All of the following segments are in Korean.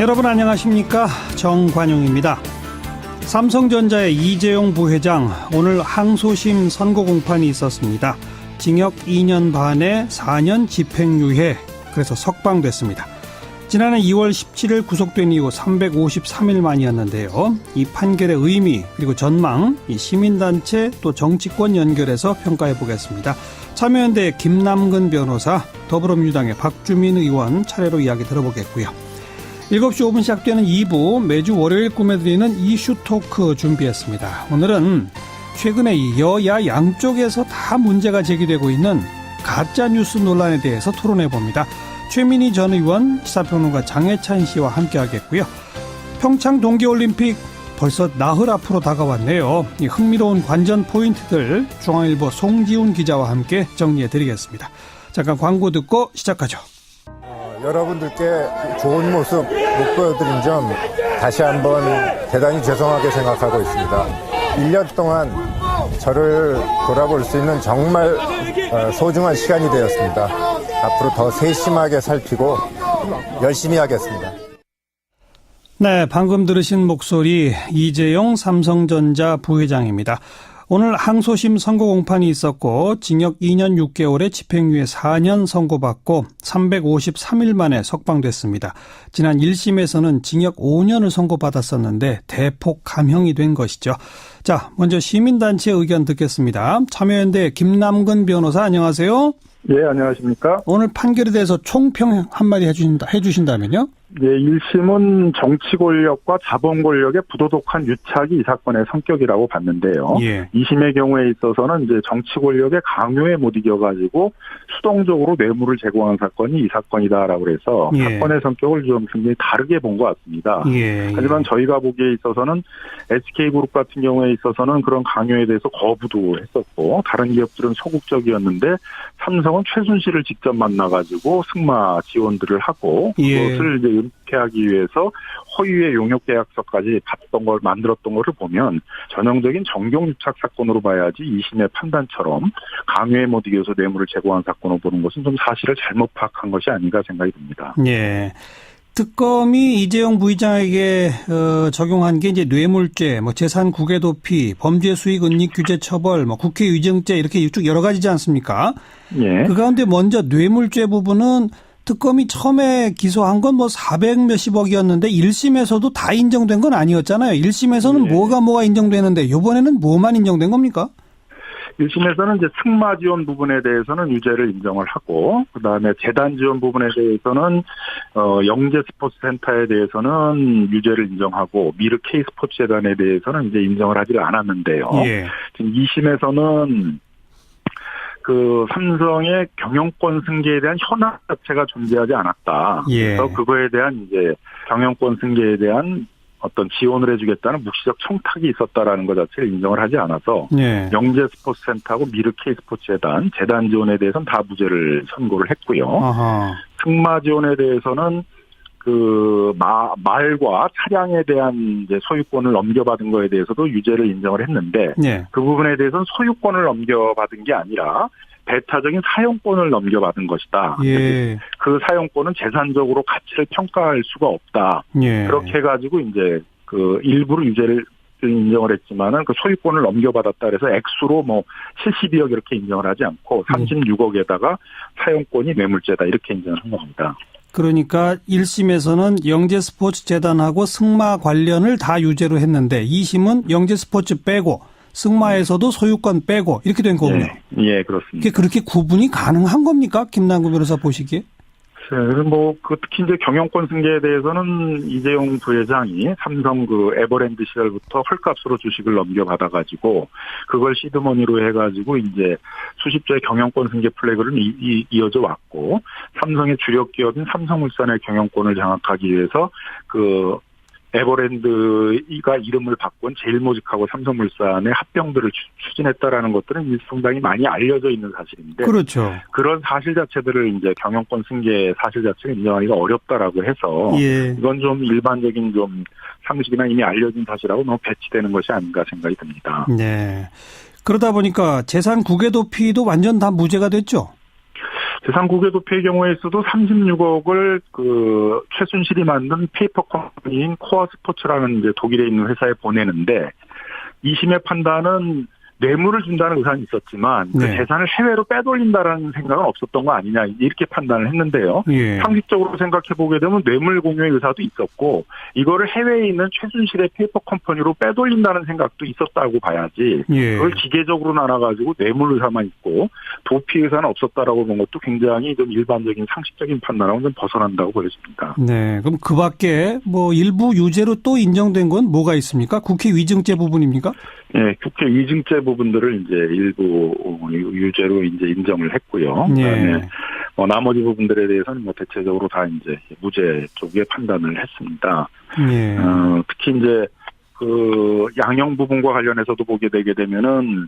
여러분 안녕하십니까? 정관용입니다. 삼성전자의 이재용 부회장, 오늘 항소심 선고 공판이 있었습니다. 징역 2년 반에 4년 집행유예, 그래서 석방됐습니다. 지난해 2월 17일 구속된 이후 353일 만이었는데요. 이 판결의 의미 그리고 전망, 이 시민단체 또 정치권 연결해서 평가해 보겠습니다. 참여연대 김남근 변호사, 더불어민주당의 박주민 의원 차례로 이야기 들어보겠고요. 7시 5분 시작되는 2부, 매주 월요일 꾸며드리는 이슈 토크 준비했습니다. 오늘은 최근에 여야 양쪽에서 다 문제가 제기되고 있는 가짜뉴스 논란에 대해서 토론해 봅니다. 최민희 전 의원, 시사평론가 장혜찬 씨와 함께하겠고요. 평창 동계올림픽 벌써 나흘 앞으로 다가왔네요. 이 흥미로운 관전 포인트들 중앙일보 송지훈 기자와 함께 정리해드리겠습니다. 잠깐 광고 듣고 시작하죠. 여러분들께 좋은 모습 못 보여드린 점 다시 한번 대단히 죄송하게 생각하고 있습니다. 1년 동안 저를 돌아볼 수 있는 정말 소중한 시간이 되었습니다. 앞으로 더 세심하게 살피고 열심히 하겠습니다. 네, 방금 들으신 목소리 이재용 삼성전자 부회장입니다. 오늘 항소심 선고 공판이 있었고 징역 2년 6개월에 집행유예 4년 선고받고 353일 만에 석방됐습니다. 지난 1심에서는 징역 5년을 선고받았었는데 대폭 감형이 된 것이죠. 자, 먼저 시민단체 의견 듣겠습니다. 참여연대 김남근 변호사, 안녕하세요. 예, 안녕하십니까. 오늘 판결에 대해서 총평 한마디 해주신다면요? 예, 1심은 정치 권력과 자본 권력의 부도덕한 유착이 이 사건의 성격이라고 봤는데요. 예. 2심의 경우에 있어서는 이제 정치 권력의 강요에 못 이겨가지고 수동적으로 뇌물을 제공한 사건이 이 사건이다라고 해서 예. 사건의 성격을 좀 굉장히 다르게 본 것 같습니다. 예. 하지만 저희가 보기에 있어서는 SK그룹 같은 경우에 있어서는 그런 강요에 대해서 거부도 했었고 다른 기업들은 소극적이었는데 삼성은 최순실을 직접 만나가지고 승마 지원들을 하고 그것을 이제 은폐하기 위해서 허위의 용역 계약서까지 만들었던 것을 보면 전형적인 정경유착 사건으로 봐야지 2심의 판단처럼 강요에 못 이겨서 뇌물을 제공한 사건으로 보는 것은 좀 사실을 잘못 파악한 것이 아닌가 생각이 듭니다. 예. 특검이 이재용 부회장에게 적용한 게 이제 뇌물죄, 재산 국외 도피, 범죄 수익 은닉 규제 처벌, 국회 위증죄 이렇게 쭉 여러 가지지 않습니까? 예. 그 가운데 먼저 뇌물죄 부분은 특검이 처음에 기소한 건 400 몇십억이었는데 1심에서도 다 인정된 건 아니었잖아요. 1심에서는 예. 뭐가 인정되는데 이번에는 뭐만 인정된 겁니까? 1심에서는 이제 승마 지원 부분에 대해서는 유죄를 인정을 하고, 그 다음에 재단 지원 부분에 대해서는, 영재 스포츠 센터에 대해서는 유죄를 인정하고, 미르 K 스포츠 재단에 대해서는 이제 인정을 하지 않았는데요. 예. 지금 2심에서는 그 삼성의 경영권 승계에 대한 현황 자체가 존재하지 않았다. 예. 그래서 그거에 대한 이제 경영권 승계에 대한 어떤 지원을 해주겠다는 묵시적 청탁이 있었다라는 것 자체를 인정을 하지 않아서 예. 영재 스포츠센터하고 미르 K 스포츠 재단 지원에 대해서는 다 무죄를 선고를 했고요. 아하. 승마 지원에 대해서는 그 말과 차량에 대한 이제 소유권을 넘겨받은 거에 대해서도 유죄를 인정을 했는데 예. 그 부분에 대해서는 소유권을 넘겨받은 게 아니라 배타적인 사용권을 넘겨받은 것이다. 예. 그 사용권은 재산적으로 가치를 평가할 수가 없다. 예. 그렇게 해가지고 이제 그 일부러 유죄를 인정을 했지만은 그 소유권을 넘겨받았다 그래서 액수로 72억 이렇게 인정을 하지 않고 36억에다가 사용권이 뇌물죄다 이렇게 인정을 한 겁니다. 그러니까 1심에서는 영재 스포츠 재단하고 승마 관련을 다 유죄로 했는데 2심은 영재 스포츠 빼고 승마에서도 소유권 빼고 이렇게 된 거군요. 예, 그렇습니다. 그렇게 구분이 가능한 겁니까? 김남근 변호사 보시기에? 그래서 특히 이제 경영권 승계에 대해서는 이재용 부회장이 삼성 그 에버랜드 시절부터 헐값으로 주식을 넘겨받아가지고 그걸 시드머니로 해가지고 이제 수십조의 경영권 승계 플래그를 이어져 왔고 삼성의 주력 기업인 삼성물산의 경영권을 장악하기 위해서 그 에버랜드가 이름을 바꾼 제일모직하고 삼성물산의 합병들을 추진했다라는 것들은 상당히 많이 알려져 있는 사실인데, 그렇죠. 그런 사실 자체들을 이제 경영권 승계 사실 자체를 인정하기가 어렵다라고 해서 예. 이건 좀 일반적인 좀 상식이나 이미 알려진 사실하고 너무 배치되는 것이 아닌가 생각이 듭니다. 네. 그러다 보니까 재산 국외 도피도 완전 다 무죄가 됐죠. 재산국외도피의 경우에 있어도 36억을 최순실이 만든 페이퍼 컴퍼니인 코어 스포츠라는 이제 독일에 있는 회사에 보내는데 2심의 판단은 뇌물을 준다는 의사는 있었지만 그 네. 재산을 해외로 빼돌린다라는 생각은 없었던 거 아니냐 이렇게 판단을 했는데요. 예. 상식적으로 생각해 보게 되면 뇌물 공유의 의사도 있었고 이거를 해외에 있는 최순실의 페이퍼 컴퍼니로 빼돌린다는 생각도 있었다고 봐야지 예. 그걸 기계적으로 나눠가지고 뇌물 의사만 있고 도피 의사는 없었다라고 본 것도 굉장히 좀 일반적인 상식적인 판단하고는 좀 벗어난다고 보여집니다. 네. 그럼 그 밖에 뭐 일부 유죄로 또 인정된 건 뭐가 있습니까? 국회 위증죄 부분입니까? 네, 국회 위증죄 부분들을 이제 일부 유죄로 이제 인정을 했고요. 그다음에 나머지 부분들에 대해서는 뭐 대체적으로 다 이제 무죄 쪽에 판단을 했습니다. 예. 특히 이제 그 양형 부분과 관련해서도 보게 되게 되면은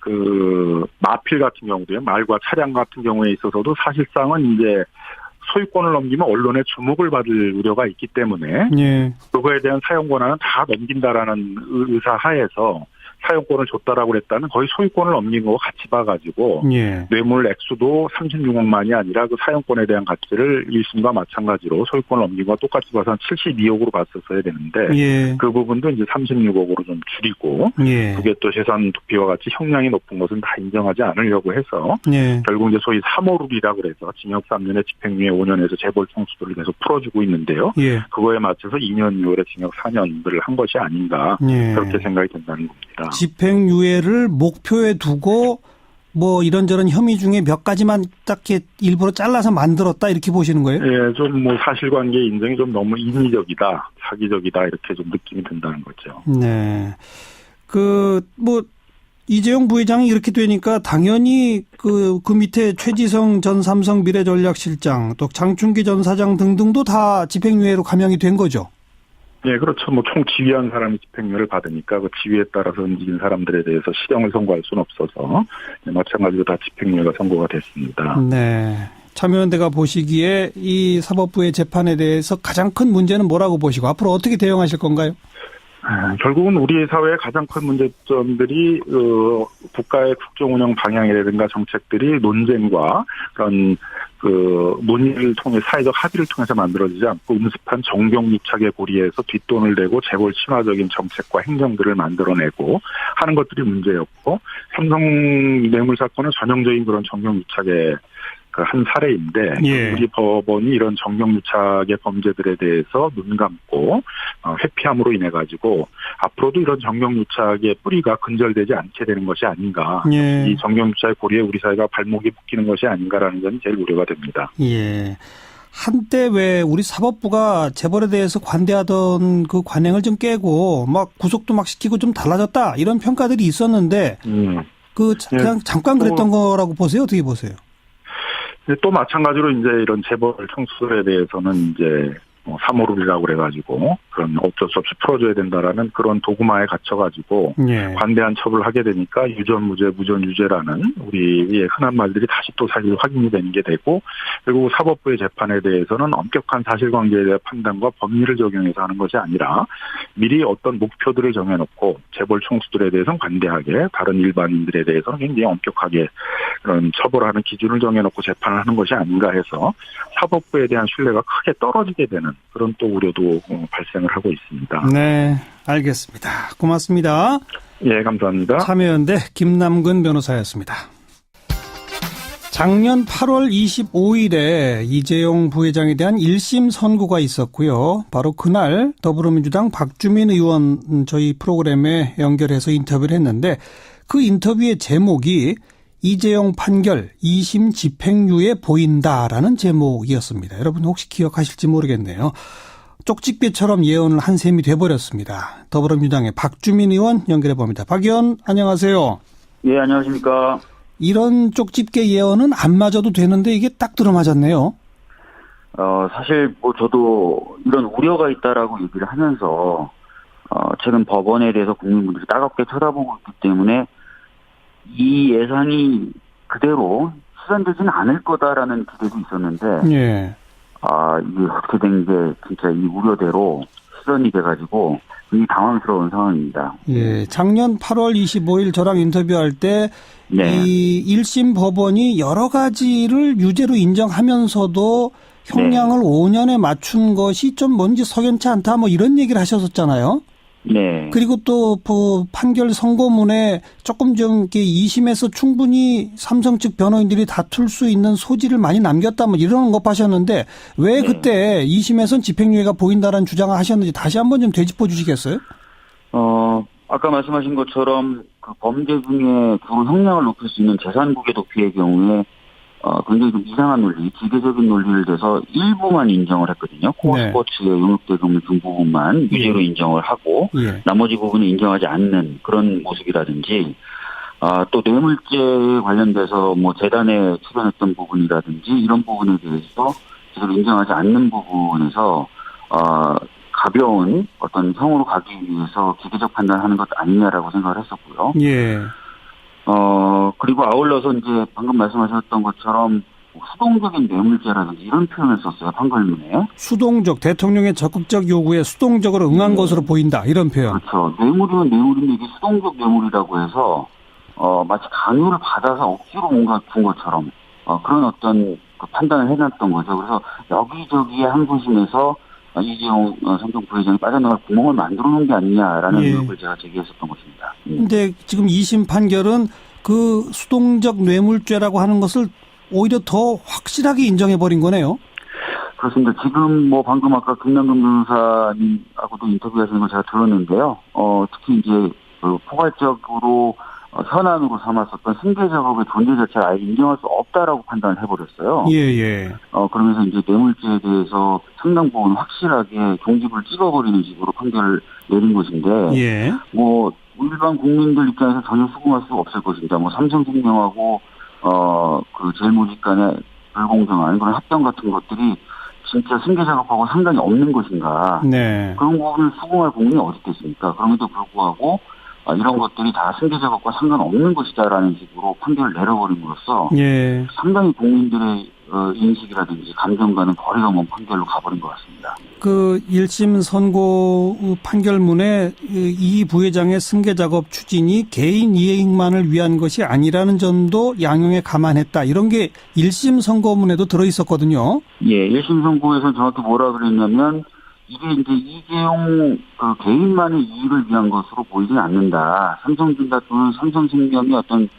그 마필 같은 경우도요, 말과 차량 같은 경우에 있어서도 사실상은 이제 소유권을 넘기면 언론의 주목을 받을 우려가 있기 때문에 예. 그거에 대한 사용 권한은 다 넘긴다라는 의사 하에서 사용권을 줬다라고 그랬다는 거의 소유권을 넘긴 거와 같이 봐가지고 예. 뇌물 액수도 36억만이 아니라 그 사용권에 대한 가치를 1심과 마찬가지로 소유권을 넘긴 거와 똑같이 봐서 한 72억으로 봤었어야 되는데 예. 그 부분도 이제 36억으로 좀 줄이고 예. 그게 또 재산 도피와 같이 형량이 높은 것은 다 인정하지 않으려고 해서 예. 결국 이제 소위 3호룰이라고 그래서 징역 3년에 집행유예 5년에서 재벌 총수들을 계속 풀어주고 있는데요. 예. 그거에 맞춰서 2년 6월에 징역 4년들을 한 것이 아닌가 예. 그렇게 생각이 된다는 겁니다. 집행유예를 목표에 두고 뭐 이런저런 혐의 중에 몇 가지만 딱 일부러 잘라서 만들었다 이렇게 보시는 거예요? 예, 좀 뭐 사실관계 인정이 좀 너무 인위적이다, 사기적이다 이렇게 좀 느낌이 든다는 거죠. 네. 이재용 부회장이 이렇게 되니까 당연히 그 밑에 최지성 전 삼성 미래전략실장 또 장충기 전 사장 등등도 다 집행유예로 감형이 된 거죠. 네, 그렇죠. 뭐 총 지휘한 사람이 집행유예를 받으니까 그 지휘에 따라서 움직인 사람들에 대해서 실형을 선고할 수는 없어서 마찬가지로 다 집행유예가 선고가 됐습니다. 네. 참여연대가 보시기에 이 사법부의 재판에 대해서 가장 큰 문제는 뭐라고 보시고 앞으로 어떻게 대응하실 건가요? 결국은 우리 사회의 가장 큰 문제점들이 국가의 국정운영 방향이라든가 정책들이 논쟁과 그런 논의를 통해 사회적 합의를 통해서 만들어지지 않고 음습한 정경유착의 고리에서 뒷돈을 내고 재벌 친화적인 정책과 행정들을 만들어내고 하는 것들이 문제였고 삼성 뇌물 사건은 전형적인 그런 정경유착의 한 사례인데 예. 우리 법원이 이런 정경유착의 범죄들에 대해서 눈 감고 회피함으로 인해 가지고 앞으로도 이런 정경유착의 뿌리가 근절되지 않게 되는 것이 아닌가. 예. 이 정경유착의 고리에 우리 사회가 발목이 묶이는 것이 아닌가라는 점이 제일 우려가 됩니다. 예. 한때 왜 우리 사법부가 재벌에 대해서 관대하던 그 관행을 좀 깨고 막 구속도 막 시키고 좀 달라졌다 이런 평가들이 있었는데 그냥 잠깐 그랬던 거라고 보세요? 어떻게 보세요? 또 마찬가지로 이제 이런 재벌 총수들에 대해서는 이제 3호룰이라고 그래가지고 그런 어쩔 수 없이 풀어줘야 된다라는 그런 도구마에 갇혀가지고 예. 관대한 처벌을 하게 되니까 유전무죄, 무전유죄라는 우리의 흔한 말들이 다시 또 사실 확인이 되는 게 되고 그리고 사법부의 재판에 대해서는 엄격한 사실관계에 대한 판단과 법리를 적용해서 하는 것이 아니라 미리 어떤 목표들을 정해놓고 재벌 총수들에 대해서는 관대하게 다른 일반인들에 대해서는 굉장히 엄격하게 그런 처벌하는 기준을 정해놓고 재판을 하는 것이 아닌가 해서 사법부에 대한 신뢰가 크게 떨어지게 되는 그런 또 우려도 발생을 하고 있습니다. 네, 알겠습니다. 고맙습니다. 예, 감사합니다. 참여연대 김남근 변호사였습니다. 작년 8월 25일에 이재용 부회장에 대한 1심 선고가 있었고요. 바로 그날 더불어민주당 박주민 의원 저희 프로그램에 연결해서 인터뷰를 했는데 그 인터뷰의 제목이 이재용 판결 2심 집행유예 보인다라는 제목이었습니다. 여러분 혹시 기억하실지 모르겠네요. 쪽집게처럼 예언을 한 셈이 돼버렸습니다. 더불어민주당의 박주민 의원 연결해 봅니다. 박 의원 안녕하세요. 예, 안녕하십니까. 이런 쪽집게 예언은 안 맞아도 되는데 이게 딱 들어맞았네요. 사실 저도 이런 우려가 있다라고 얘기를 하면서 최근 법원에 대해서 국민분들이 따갑게 쳐다보고 있기 때문에 이 예상이 그대로 실현되지는 않을 거다라는 기대도 있었는데, 예. 이게 어떻게 된 게 진짜 이 우려대로 실현이 돼가지고 굉장히 당황스러운 상황입니다. 예, 작년 8월 25일 저랑 인터뷰할 때 네. 이 1심 법원이 여러 가지를 유죄로 인정하면서도 형량을 5년에 맞춘 것이 좀 뭔지 석연치 않다 뭐 이런 얘기를 하셨었잖아요. 네. 그리고 또 그 판결 선고문에 조금 좀 이렇게 2심에서 충분히 삼성 측 변호인들이 다툴 수 있는 소지를 많이 남겼다 뭐 이런 것 하셨는데 왜 네. 그때 2심에선 집행유예가 보인다라는 주장을 하셨는지 다시 한번 좀 되짚어 주시겠어요? 아까 말씀하신 것처럼 그 범죄 중에 그 형량을 높일 수 있는 재산국의 도피의 경우에 굉장히 좀 이상한 논리, 기계적인 논리를 대서 일부만 인정을 했거든요. 코어 네. 스포츠의 용역대금을 준 부분만 유죄로 인정을 하고 예. 나머지 부분은 인정하지 않는 그런 모습이라든지 또 뇌물죄에 관련돼서 뭐 재단에 출연했던 부분이라든지 이런 부분에 대해서 제대로 인정하지 않는 부분에서 가벼운 어떤 형으로 가기 위해서 기계적 판단하는 것 아니냐라고 생각을 했었고요. 예. 그리고 아울러서 이제 방금 말씀하셨던 것처럼 수동적인 뇌물죄라든지 이런 표현을 썼어요, 판결문에. 수동적, 대통령의 적극적 요구에 수동적으로 응한 것으로 보인다. 이런 표현. 그렇죠. 뇌물이면 뇌물인데 이게 수동적 뇌물이라고 해서, 마치 강요를 받아서 억지로 뭔가 준 것처럼, 그런 어떤 그 판단을 해놨던 거죠. 그래서 여기저기에 항소심에서 이재용 삼성 부회장이 빠져나갈 구멍을 만들어 놓은 게 아니냐라는 의혹을 제가 제기했었던 것입니다. 근데 지금 2심 판결은 그 수동적 뇌물죄라고 하는 것을 오히려 더 확실하게 인정해버린 거네요. 그렇습니다. 지금 뭐 방금 아까 김남근 변호사님하고도 인터뷰하시는 걸 제가 들었는데요. 특히 이제 그 포괄적으로 현안으로 삼았었던 승계 작업의 존재 자체를 아예 인정할 수 없다라고 판단을 해버렸어요. 예. 그러면서 이제 뇌물죄에 대해서 상당 부분 확실하게 종집을 찍어버리는 식으로 판결을 내린 것인데, 예. 뭐 일반 국민들 입장에서 전혀 수긍할 수 없을 것입니다. 뭐 삼성생명하고 그 제일모직 간의 불공정한 그런 합병 같은 것들이 진짜 승계 작업하고 상관이 없는 것인가? 네. 그런 부분을 수긍할 국민이 어디 있겠습니까? 그럼에도 불구하고 이런 것들이 다 승계 작업과 상관없는 것이다라는 식으로 판결을 내려버림으로써 예. 상당히 국민들의 인식이라든지 감정과는 거리가 먼 판결로 가버린 것 같습니다. 그 1심 선고 판결문에 이 부회장의 승계 작업 추진이 개인 이익만을 위한 것이 아니라는 점도 양형에 감안했다. 이런 게 1심 선고문에도 들어있었거든요. 예, 1심 선고에서 정확히 뭐라 그랬냐면 이게 이제 이재용 그 개인만의 이익을 위한 것으로 보이지는 않는다. 삼성전자 또는 삼성생명이 어떤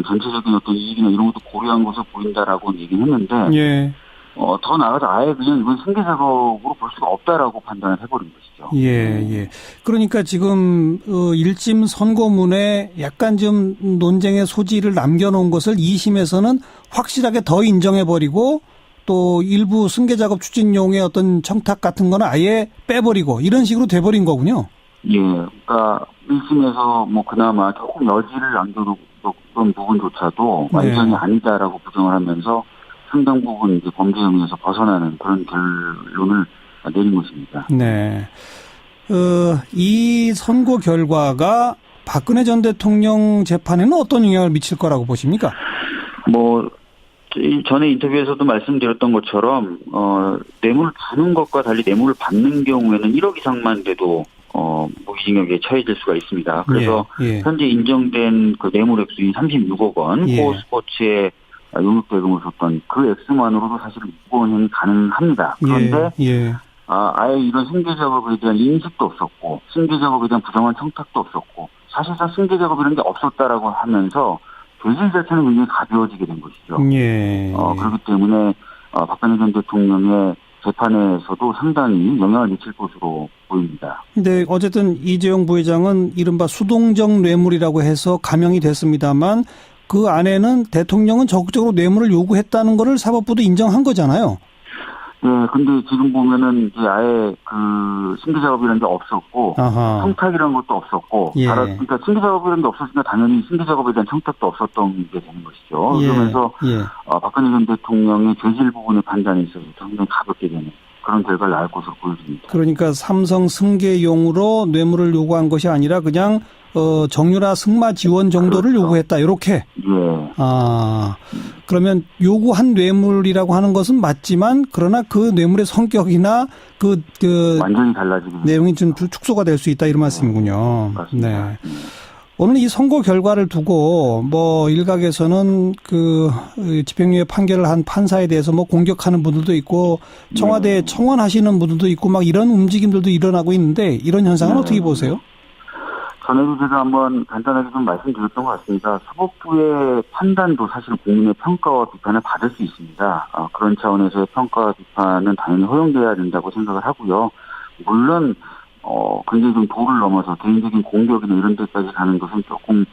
전체적인 어떤 이익이나 이런 것도 고려한 것으로 보인다라고 얘기는 했는데, 예. 더 나아가서 아예 그냥 이건 승계 작업으로 볼 수가 없다라고 판단을 해버린 것이죠. 예. 그러니까 지금 1심 선고문에 약간 좀 논쟁의 소지를 남겨놓은 것을 2심에서는 확실하게 더 인정해버리고 또 일부 승계 작업 추진용의 어떤 청탁 같은 거는 아예 빼버리고 이런 식으로 돼버린 거군요. 예, 그러니까 1심에서 뭐 그나마 조금 여지를 남겨뒀던 부분조차도 완전히 아니다라고 부정을 하면서 상당 부분 이제 범죄 혐의에서 벗어나는 그런 결론을 내린 것입니다. 네. 이 선고 결과가 박근혜 전 대통령 재판에는 어떤 영향을 미칠 거라고 보십니까? 뭐 전에 인터뷰에서도 말씀드렸던 것처럼 뇌물을 주는 것과 달리 뇌물을 받는 경우에는 1억 이상만 돼도 무기징역에 처해질 수가 있습니다. 그래서 현재 인정된 그 뇌물 액수인 36억 원, 코어 스포츠에 용역대금을 줬던 그 액수만으로도 사실 무고형이 가능합니다. 그런데 아예 이런 승계 작업에 대한 인식도 없었고 승계 작업에 대한 부정한 청탁도 없었고 사실상 승계 작업이라는 게 없었다라고 하면서 죄질 자체는 굉장히 가벼워지게 된 것이죠. 그렇기 때문에 박근혜 전 대통령의 재판에서도 상당히 영향을 미칠 것으로 보입니다. 근데 어쨌든 이재용 부회장은 이른바 수동적 뇌물이라고 해서 감형이 됐습니다만 그 안에는 대통령은 적극적으로 뇌물을 요구했다는 것을 사법부도 인정한 거잖아요. 네, 근데 지금 보면은 이제 아예 그 승계 작업이라는 게 없었고, 청탁이라는 것도 없었고, 그러니까 승계 작업이라는 게 없었으니까 당연히 승계 작업에 대한 청탁도 없었던 게 되는 것이죠. 그러면서 박근혜 전 대통령의 죄질 부분의 판단에 있어서 상당히 가볍게 되는 그런 결과를 낳을 것으로 보여집니다. 그러니까 삼성 승계용으로 뇌물을 요구한 것이 아니라 그냥 정유라 승마 지원 정도를 그렇죠. 요구했다. 이렇게. 예. 그러면 요구한 뇌물이라고 하는 것은 맞지만 그러나 그 뇌물의 성격이나 그 완전히 달라지고 내용이 좀 축소가 될 수 있다 이런 말씀이군요. 맞습니다. 네. 오늘 이 선고 결과를 두고 뭐 일각에서는 그 집행유예 판결을 한 판사에 대해서 뭐 공격하는 분들도 있고 청와대에 청원하시는 분들도 있고 막 이런 움직임들도 일어나고 있는데 이런 현상은 어떻게 보세요? 전에도 제가 한번 간단하게 좀 말씀드렸던 것 같습니다. 사법부의 판단도 사실 국민의 평가와 비판을 받을 수 있습니다. 그런 차원에서의 평가와 비판은 당연히 허용돼야 된다고 생각을 하고요. 물론 굉장히 좀 도를 넘어서 개인적인 공격이나 이런 데까지 가는 것은 조금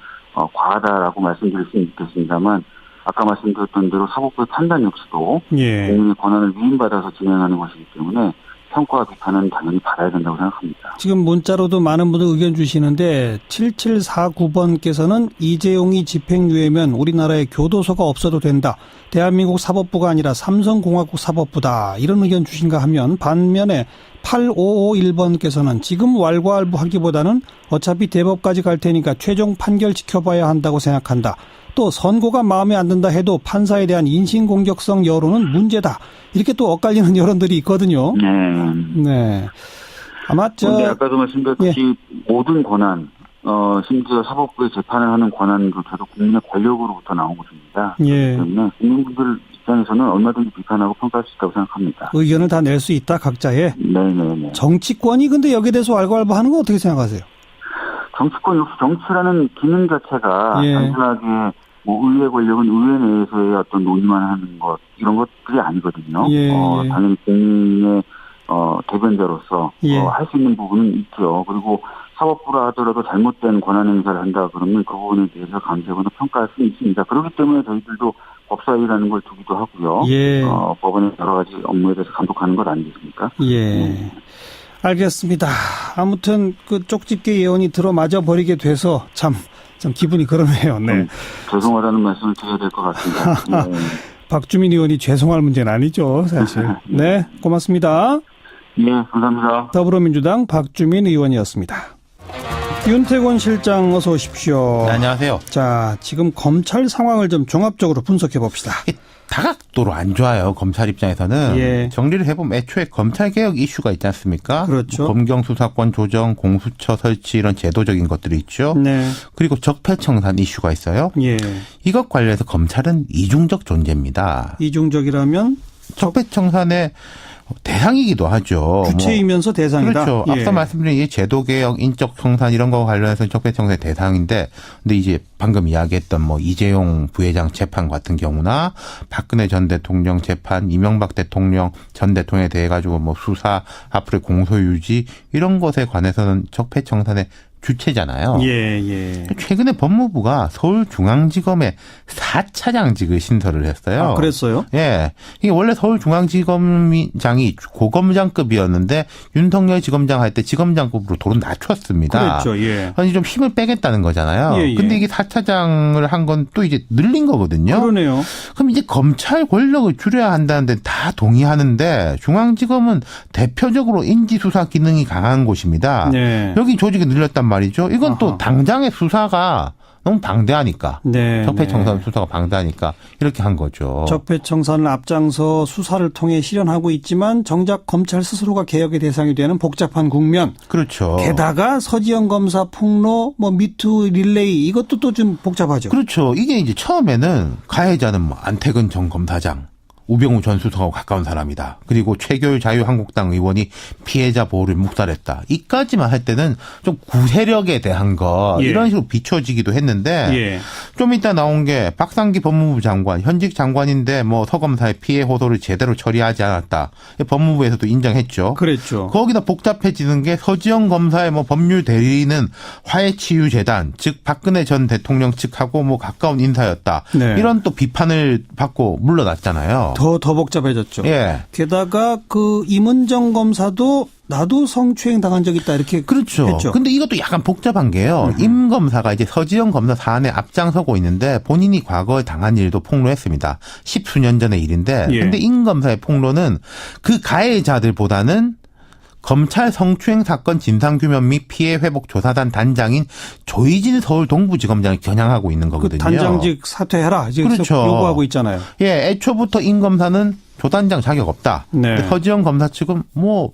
과하다라고 말씀드릴 수는 있겠습니다만 아까 말씀드렸던 대로 사법부의 판단 역시도 예. 국민의 권한을 위임받아서 진행하는 것이기 때문에 평가와 비판은 당연히 받아야 된다고 생각합니다. 지금 문자로도 많은 분들 의견 주시는데 7749번께서는 이재용이 집행유예면 우리나라에 교도소가 없어도 된다. 대한민국 사법부가 아니라 삼성공화국 사법부다. 이런 의견 주신가 하면 반면에 8551번께서는 지금 왈가왈부하기보다는 어차피 대법까지 갈 테니까 최종 판결 지켜봐야 한다고 생각한다. 또 선고가 마음에 안 든다 해도 판사에 대한 인신공격성 여론은 문제다. 이렇게 또 엇갈리는 여론들이 있거든요. 네. 아마 근데 아까도 말씀드렸듯이 모든 권한, 심지어 사법부의 재판을 하는 권한조차도 국민의 권력으로부터 나온 것입니다. 예. 그렇기 때문에 국민분들 입장에서는 얼마든지 비판하고 평가할 수 있다고 생각합니다. 의견을 다 낼 수 있다, 각자의. 네네네. 정치권이 근데 여기에 대해서 왈가왈부하는 건 어떻게 생각하세요? 정치권 역시 정치라는 기능 자체가 예. 단순하게 뭐 의회 권력은 의회 내에서의 어떤 논의만 하는 것 이런 것들이 아니거든요. 예. 당연히 국민의 대변자로서 예. 할 수 있는 부분은 있죠. 그리고 사법부라 하더라도 잘못된 권한 행사를 한다 그러면 그 부분에 대해서 감시하거나 평가할 수 있습니다. 그렇기 때문에 저희들도 법사위라는 걸 두기도 하고요. 예. 법원의 여러 가지 업무에 대해서 감독하는 것 아니겠습니까? 예. 알겠습니다. 아무튼 그 쪽집게 예언이 들어맞아 버리게 돼서 참 기분이 그러네요. 네. 죄송하다는 말씀을 드려야 될 것 같습니다. 네. 박주민 의원이 죄송할 문제는 아니죠, 사실. 네, 고맙습니다. 예, 감사합니다. 더불어민주당 박주민 의원이었습니다. 윤태권 실장 어서 오십시오. 네, 안녕하세요. 자, 지금 검찰 상황을 좀 종합적으로 분석해 봅시다. 다각도로 안 좋아요. 검찰 입장에서는. 예. 정리를 해보면 애초에 검찰개혁 이슈가 있지 않습니까? 그렇죠. 검경수사권 조정, 공수처 설치 이런 제도적인 것들이 있죠. 네. 그리고 적폐청산 이슈가 있어요. 예. 이것 관련해서 검찰은 이중적 존재입니다. 이중적이라면 적폐청산의 대상이기도 하죠. 주체이면서 대상이다. 그렇죠. 예. 앞서 말씀드린 이 제도개혁, 인적청산 이런 거 관련해서 적폐청산의 대상인데, 근데 이제 방금 이야기했던 뭐 이재용 부회장 재판 같은 경우나 박근혜 전 대통령 재판, 이명박 대통령 전 대통령에 대해 가지고 뭐 수사, 앞으로의 공소유지 이런 것에 관해서는 적폐청산의 주체잖아요. 예. 최근에 법무부가 서울중앙지검에 4차장직을 신설을 했어요. 아, 그랬어요? 예. 이게 원래 서울중앙지검장이 고검장급이었는데 윤석열 지검장 할 때 지검장급으로 도로 낮췄습니다. 그랬죠. 예. 아니 좀 힘을 빼겠다는 거잖아요. 예. 근데 이게 4차장을 한 건 또 이제 늘린 거거든요. 그러네요. 그럼 이제 검찰 권력을 줄여야 한다는 데 다 동의하는데 중앙지검은 대표적으로 인지수사 기능이 강한 곳입니다. 네. 여기 조직이 늘렸단 말이죠. 이건 아하. 또 당장의 수사가 너무 방대하니까. 네. 적폐청산 수사가 방대하니까 이렇게 한 거죠. 적폐청산을 앞장서 수사를 통해 실현하고 있지만 정작 검찰 스스로가 개혁의 대상이 되는 복잡한 국면. 그렇죠. 게다가 서지영 검사 폭로, 뭐 미투 릴레이 이것도 또 좀 복잡하죠. 그렇죠. 이게 이제 처음에는 가해자는 뭐 안태근 전 검사장, 우병우 전 수석하고 가까운 사람이다. 그리고 최교일 자유한국당 의원이 피해자 보호를 묵살했다. 이까지만 할 때는 좀 구세력에 대한 거 예. 이런 식으로 비춰지기도 했는데 예. 좀 이따 나온 게 박상기 법무부 장관, 현직 장관인데 뭐 서검사의 피해 호소를 제대로 처리하지 않았다. 법무부에서도 인정했죠. 그랬죠. 거기다 복잡해지는 게 서지영 검사의 뭐 법률 대리인은 화해치유재단, 즉 박근혜 전 대통령 측하고 뭐 가까운 인사였다. 네. 이런 또 비판을 받고 물러났잖아요. 더 복잡해졌죠. 예. 게다가 그 임은정 검사도 나도 성추행 당한 적 있다 이렇게 그렇죠. 했죠. 근데 이것도 약간 복잡한 게요. 임 검사가 이제 서지영 검사 사안에 앞장서고 있는데 본인이 과거에 당한 일도 폭로했습니다. 10수년 전의 일인데. 예. 근데 임 검사의 폭로는 그 가해자들보다는 검찰 성추행 사건 진상규명 및 피해 회복 조사단 단장인 조희진 서울 동부지검장을 겨냥하고 있는 거거든요. 그 단장직 사퇴해라. 이제 그렇죠. 요구하고 있잖아요. 예, 애초부터 임 검사는 조단장 자격 없다. 네. 서지영 검사 측은 뭐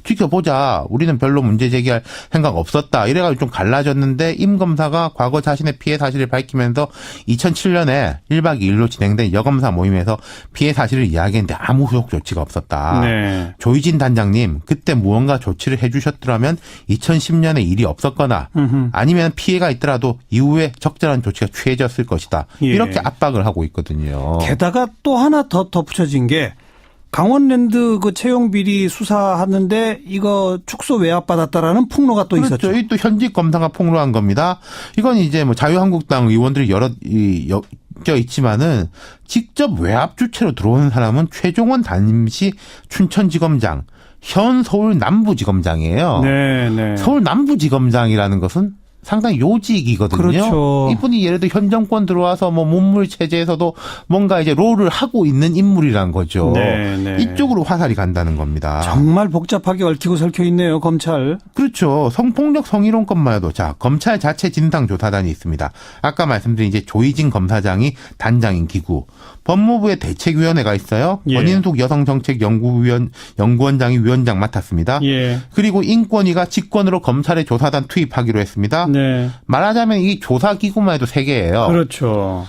지켜보자. 우리는 별로 문제 제기할 생각 없었다. 이래가지고 좀 갈라졌는데 임 검사가 과거 자신의 피해 사실을 밝히면서 2007년에 1박 2일로 진행된 여검사 모임에서 피해 사실을 이야기했는데 아무 후속 조치가 없었다. 네. 조희진 단장님 그때 무언가 조치를 해주셨더라면 2010년에 일이 없었거나 아니면 피해가 있더라도 이후에 적절한 조치가 취해졌을 것이다. 예. 이렇게 압박을 하고 있거든요. 게다가 또 하나 더 덧붙여진 게 강원랜드 그 채용 비리 수사하는데 이거 축소 외압 받았다라는 폭로가 또 그렇죠. 있었죠. 이 또 현직 검사가 폭로한 겁니다. 이건 이제 뭐 자유한국당 의원들이 여러 엮여 있지만은 직접 외압 주체로 들어온 사람은 최종원 당시 춘천지검장, 현 서울 남부지검장이에요. 네, 네. 서울 남부지검장이라는 것은 상당히 요직이거든요. 그렇죠. 이분이 예를 들어 현 정권 들어와서 뭐 문물 체제에서도 뭔가 이제 롤을 하고 있는 인물이란 거죠. 네, 네. 이쪽으로 화살이 간다는 겁니다. 정말 복잡하게 얽히고 설켜 있네요, 검찰. 그렇죠. 성폭력 성희롱건만 해도 자 검찰 자체 진상조사단이 있습니다. 아까 말씀드린 이제 조희진 검사장이 단장인 기구, 법무부의 대책위원회가 있어요. 예. 권인숙 여성정책연구원장이 위원장 맡았습니다. 예. 그리고 인권위가 직권으로 검찰의 조사단 투입하기로 했습니다. 네. 말하자면 이 조사기구만 해도 3개예요. 그렇죠.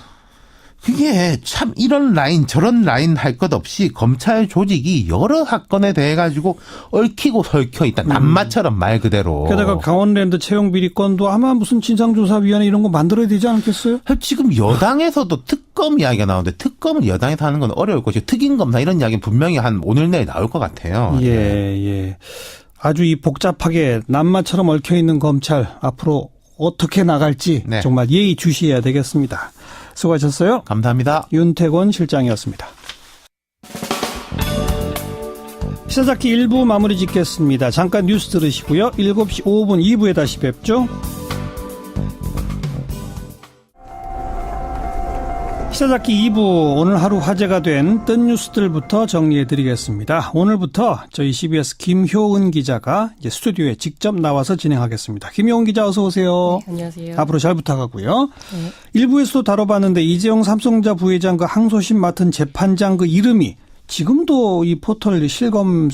그게 참 이런 라인 저런 라인 할 것 없이 검찰 조직이 여러 사건에 대해 가지고 얽히고 설켜 있다. 남마처럼 말 그대로. 게다가 강원랜드 채용 비리 건도 아마 무슨 진상조사위원회 이런 거 만들어야 되지 않겠어요? 지금 여당에서도 특검 이야기가 나오는데 특검을 여당에서 하는 건 어려울 것이고 특임검사 이런 이야기는 분명히 한 오늘 내일 나올 것 같아요. 예, 예. 아주 이 복잡하게 남마처럼 얽혀 있는 검찰 앞으로 어떻게 나갈지 네. 정말 예의주시해야 되겠습니다. 수고하셨어요. 감사합니다. 윤태권 실장이었습니다. 시사잡기 1부 마무리 짓겠습니다. 잠깐 뉴스 들으시고요. 7시 5분 2부에 다시 뵙죠. 시사잡기 2부 오늘 하루 화제가 된 뜬 뉴스들부터 정리해드리겠습니다. 오늘부터 저희 CBS 김효은 기자가 이제 스튜디오에 직접 나와서 진행하겠습니다. 김효은 기자 어서 오세요. 네, 안녕하세요. 앞으로 잘 부탁하고요. 네. 일부에서도 다뤄봤는데 이재용 삼성전자 부회장 그 항소심 맡은 재판장 그 이름이 지금도 이 포털 실검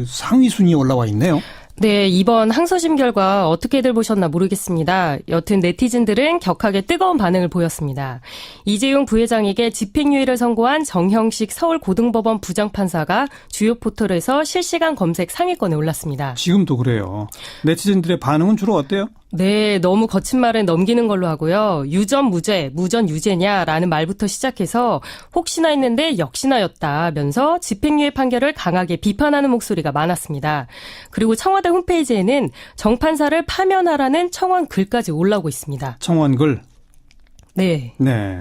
상위 순위에 올라와 있네요. 네, 이번 항소심 결과 어떻게들 보셨나 모르겠습니다. 여튼 네티즌들은 격하게 뜨거운 반응을 보였습니다. 이재용 부회장에게 집행유예를 선고한 정형식 서울고등법원 부장판사가 주요 포털에서 실시간 검색 상위권에 올랐습니다. 지금도 그래요. 네티즌들의 반응은 주로 어때요? 네, 너무 거친 말은 넘기는 걸로 하고요. 유전 무죄, 무전 유죄냐라는 말부터 시작해서 혹시나 했는데 역시나였다면서 집행유예 판결을 강하게 비판하는 목소리가 많았습니다. 그리고 청와대 홈페이지에는 정 판사를 파면하라는 청원 글까지 올라오고 있습니다. 청원글. 네. 네.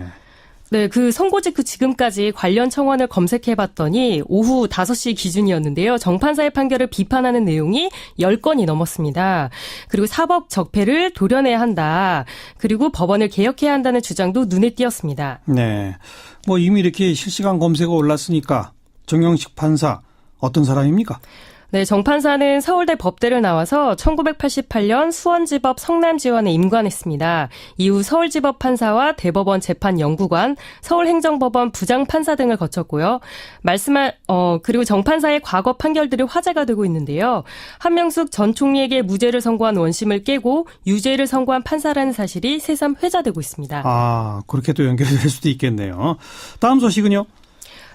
네, 그 선고 직후 지금까지 관련 청원을 검색해봤더니 오후 5시 기준이었는데요. 정 판사의 판결을 비판하는 내용이 10건이 넘었습니다. 그리고 사법 적폐를 도려내야 한다. 그리고 법원을 개혁해야 한다는 주장도 눈에 띄었습니다. 네. 뭐 이미 이렇게 실시간 검색어 올랐으니까 정영식 판사 어떤 사람입니까? 네, 정 판사는 서울대 법대를 나와서 1988년 수원지법 성남지원에 임관했습니다. 이후 서울지법 판사와 대법원 재판연구관, 서울행정법원 부장판사 등을 거쳤고요. 그리고 정 판사의 과거 판결들이 화제가 되고 있는데요. 한명숙 전 총리에게 무죄를 선고한 원심을 깨고 유죄를 선고한 판사라는 사실이 새삼 회자되고 있습니다. 아, 그렇게 또 연결될 수도 있겠네요. 다음 소식은요?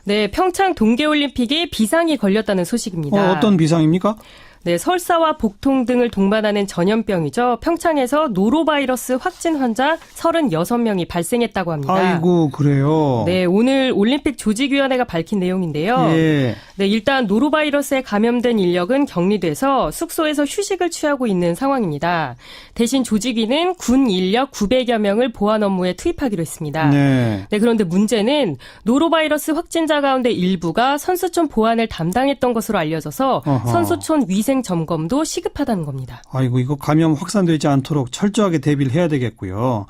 네, 평창 동계올림픽에 비상이 걸렸다는 소식입니다. 어떤 비상입니까? 네, 설사와 복통 등을 동반하는 전염병이죠. 평창에서 노로바이러스 확진 환자 36명이 발생했다고 합니다. 아이고, 그래요. 네, 오늘 올림픽 조직위원회가 밝힌 내용인데요. 예. 네, 일단 노로바이러스에 감염된 인력은 격리돼서 숙소에서 휴식을 취하고 있는 상황입니다. 대신 조직위는 군 인력 900여 명을 보안 업무에 투입하기로 했습니다. 네. 네, 그런데 문제는 노로바이러스 확진자 가운데 일부가 선수촌 보안을 담당했던 것으로 알려져서 어허. 선수촌 위생 점검도 시급하다는 겁니다. 아이고, 이거 감염 확산되지 않도록 철저하게 대비를 해야 되겠고요.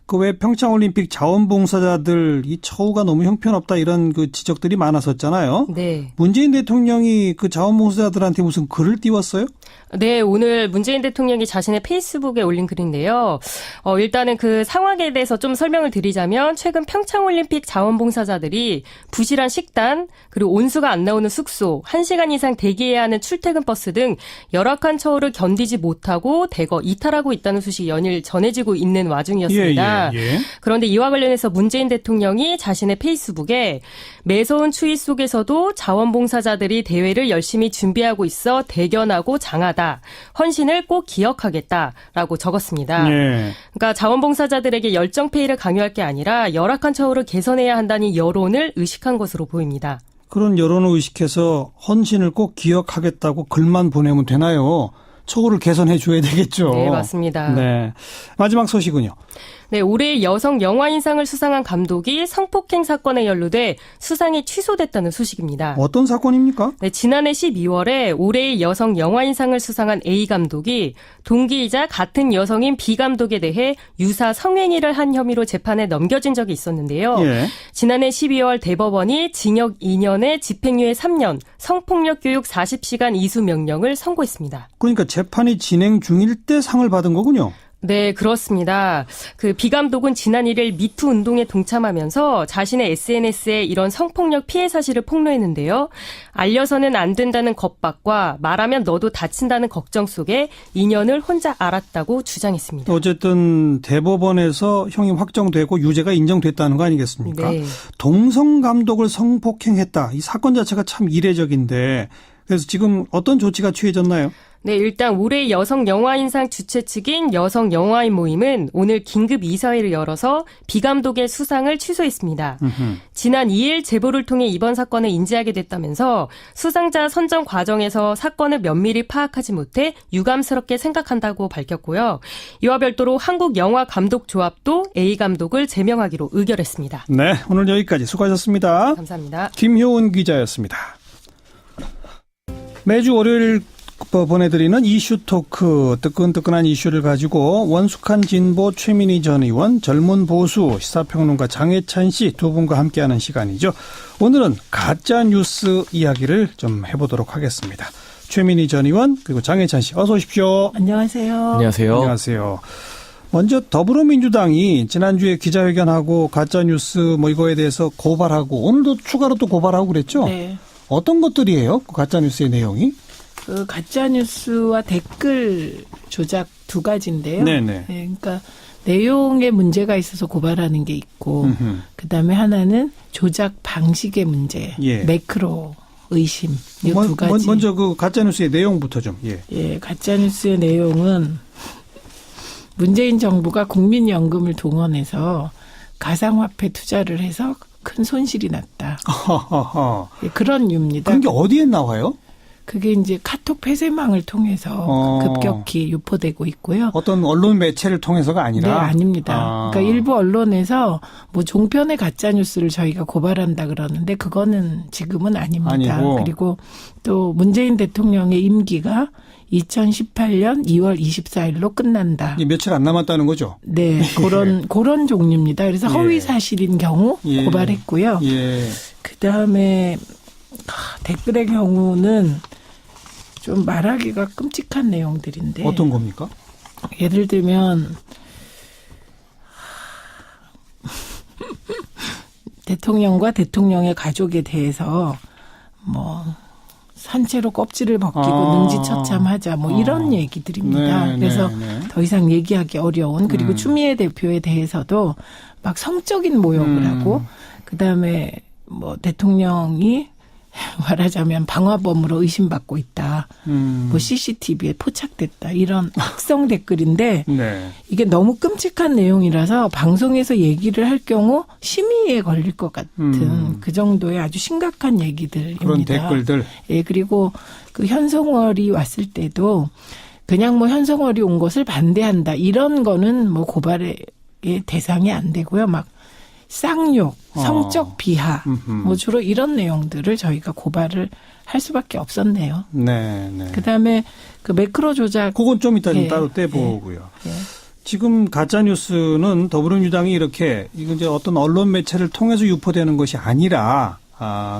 그 외 평창올림픽 자원봉사자들 이 처우가 너무 형편없다 이런 그 지적들이 많았었잖아요. 네. 문재인 대통령이 그 자원봉사자들한테 무슨 글을 띄웠어요? 네, 오늘 문재인 대통령이 자신의 페이스북에 올린 글인데요. 일단은 그 상황에 대해서 좀 설명을 드리자면 최근 평창올림픽 자원봉사자들이 부실한 식단, 그리고 온수가 안 나오는 숙소, 1시간 이상 대기해야 하는 출퇴근 버스 등 열악한 처우를 견디지 못하고 대거 이탈하고 있다는 소식이 연일 전해지고 있는 와중이었습니다. 예. 그런데 이와 관련해서 문재인 대통령이 자신의 페이스북에 매서운 추위 속에서도 자원봉사자들이 대회를 열심히 준비하고 있어 대견하고 장하다. 헌신을 꼭 기억하겠다라고 적었습니다. 예. 그러니까 자원봉사자들에게 열정페이를 강요할 게 아니라 열악한 처우를 개선해야 한다는 여론을 의식한 것으로 보입니다. 그런 여론을 의식해서 헌신을 꼭 기억하겠다고 글만 보내면 되나요? 처우를 개선해 줘야 되겠죠. 네, 맞습니다. 네. 마지막 소식은요. 네, 올해 여성 영화인상을 수상한 감독이 성폭행 사건에 연루돼 수상이 취소됐다는 소식입니다. 어떤 사건입니까? 네, 지난해 12월에 올해의 여성 영화인상을 수상한 A 감독이 동기이자 같은 여성인 B 감독에 대해 유사 성행위를 한 혐의로 재판에 넘겨진 적이 있었는데요. 예. 지난해 12월 대법원이 징역 2년에 집행유예 3년, 성폭력 교육 40시간 이수 명령을 선고했습니다. 그러니까 재판이 진행 중일 때 상을 받은 거군요. 네, 그렇습니다. 그 비 감독은 지난 1일 미투 운동에 동참하면서 자신의 SNS에 이런 성폭력 피해 사실을 폭로했는데요. 알려서는 안 된다는 겁박과 말하면 너도 다친다는 걱정 속에 2년을 혼자 앓았다고 주장했습니다. 어쨌든 대법원에서 형이 확정되고 유죄가 인정됐다는 거 아니겠습니까? 네. 동성 감독을 성폭행했다. 이 사건 자체가 참 이례적인데 그래서 지금 어떤 조치가 취해졌나요? 네, 일단 올해 여성 영화인상 주최 측인 여성 영화인 모임은 오늘 긴급 이사회를 열어서 비 감독의 수상을 취소했습니다. 지난 2일 제보를 통해 이번 사건을 인지하게 됐다면서 수상자 선정 과정에서 사건을 면밀히 파악하지 못해 유감스럽게 생각한다고 밝혔고요. 이와 별도로 한국영화감독조합도 A 감독을 제명하기로 의결했습니다. 네, 오늘 여기까지 수고하셨습니다. 감사합니다. 김효은 기자였습니다. 매주 월요일 보내드리는 이슈 토크, 뜨끈뜨끈한 이슈를 가지고 원숙한 진보 최민희 전 의원, 젊은 보수 시사평론가 장혜찬 씨 두 분과 함께하는 시간이죠. 오늘은 가짜 뉴스 이야기를 좀 해보도록 하겠습니다. 최민희 전 의원 그리고 장혜찬 씨 어서 오십시오. 안녕하세요. 안녕하세요. 안녕하세요. 먼저 더불어민주당이 지난주에 기자회견하고 가짜 뉴스 뭐 이거에 대해서 고발하고 오늘도 추가로 또 고발하고 그랬죠? 네. 어떤 것들이에요? 그 가짜 뉴스의 내용이? 그 가짜 뉴스와 댓글 조작 두 가지인데요. 네네. 네, 그러니까 내용에 문제가 있어서 고발하는 게 있고, 그다음에 하나는 조작 방식의 문제, 예. 매크로 의심 이 두 가지. 먼저 그 가짜 뉴스의 내용부터 좀. 예. 예, 가짜 뉴스의 내용은 문재인 정부가 국민연금을 동원해서 가상화폐 투자를 해서 큰 손실이 났다. 예, 그런 류입니다. 그런 게 어디에 나와요? 그게 이제 카톡 폐쇄망을 통해서 급격히 유포되고 있고요. 어떤 언론 매체를 통해서가 아니라? 네, 아닙니다. 그러니까 일부 언론에서 뭐 종편의 가짜 뉴스를 저희가 고발한다 그러는데 그거는 지금은 아닙니다. 아니고. 그리고 또 문재인 대통령의 임기가 2018년 2월 24일로 끝난다. 며칠 안 남았다는 거죠? 네, 그런 종류입니다. 그래서 허위 사실인 경우 고발했고요. 예. 그다음에 댓글의 경우는 좀 말하기가 끔찍한 내용들인데. 어떤 겁니까? 예를 들면 대통령과 대통령의 가족에 대해서 뭐 산채로 껍질을 벗기고 능지처참하자 뭐 이런 얘기들입니다. 네, 그래서 네. 더 이상 얘기하기 어려운 그리고 추미애 대표에 대해서도 막 성적인 모욕을 하고 그다음에 뭐 대통령이 말하자면 방화범으로 의심받고 있다. 뭐 CCTV에 포착됐다. 이런 악성 댓글인데 네. 이게 너무 끔찍한 내용이라서 방송에서 얘기를 할 경우 심의에 걸릴 것 같은 그 정도의 아주 심각한 얘기들입니다. 그런 댓글들. 예, 그리고 그 현송월이 왔을 때도 그냥 뭐 현송월이 온 것을 반대한다. 이런 거는 뭐 고발의 대상이 안 되고요. 막 쌍욕, 성적 비하, 뭐 주로 이런 내용들을 저희가 고발을 할 수밖에 없었네요. 네, 네. 그다음에 그 매크로 조작. 그건 좀 이따 좀 따로 떼보고요. 지금 가짜 뉴스는 더불어민주당이 이렇게 이건 이제 어떤 언론 매체를 통해서 유포되는 것이 아니라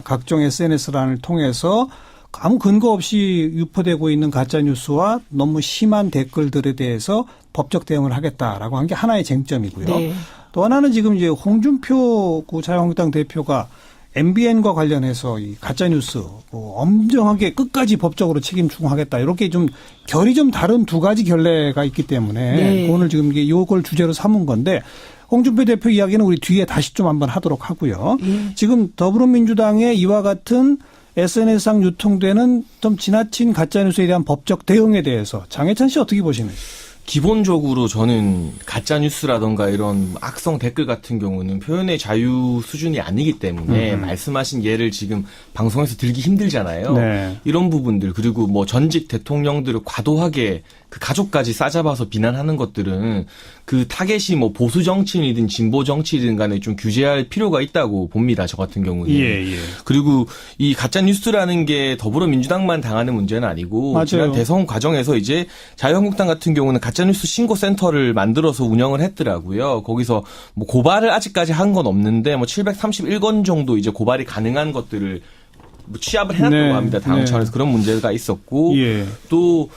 각종 SNS란을 통해서 아무 근거 없이 유포되고 있는 가짜 뉴스와 너무 심한 댓글들에 대해서 법적 대응을 하겠다라고 한 게 하나의 쟁점이고요. 네. 또 하나는 지금 이제 홍준표 자유한국당 대표가 MBN과 관련해서 이 가짜 뉴스 엄정하게 끝까지 법적으로 책임 추궁하겠다 이렇게 좀 결이 좀 다른 두 가지 결례가 있기 때문에 네. 오늘 지금 이걸 주제로 삼은 건데 홍준표 대표 이야기는 우리 뒤에 다시 좀 한번 하도록 하고요. 지금 더불어민주당의 이와 같은 SNS상 유통되는 좀 지나친 가짜 뉴스에 대한 법적 대응에 대해서 장해찬 씨 어떻게 보시나요? 기본적으로 저는 가짜뉴스라던가 이런 악성 댓글 같은 경우는 표현의 자유 수준이 아니기 때문에 말씀하신 예를 지금 방송에서 들기 힘들잖아요. 네. 이런 부분들 그리고 뭐 전직 대통령들을 과도하게 그 가족까지 싸잡아서 비난하는 것들은 그 타겟이 뭐 보수 정치인이든 진보 정치인이든 간에 좀 규제할 필요가 있다고 봅니다. 저 같은 경우는. 예. 그리고 이 가짜 뉴스라는 게 더불어민주당만 당하는 문제는 아니고 맞아요. 지난 대선 과정에서 이제 자유한국당 같은 경우는 가짜 뉴스 신고 센터를 만들어서 운영을 했더라고요. 거기서 뭐 고발을 아직까지 한 건 없는데 뭐 731건 정도 이제 고발이 가능한 것들을 뭐 취합을 해놨다고 네. 합니다. 당 차원에서 그런 문제가 있었고 예. 또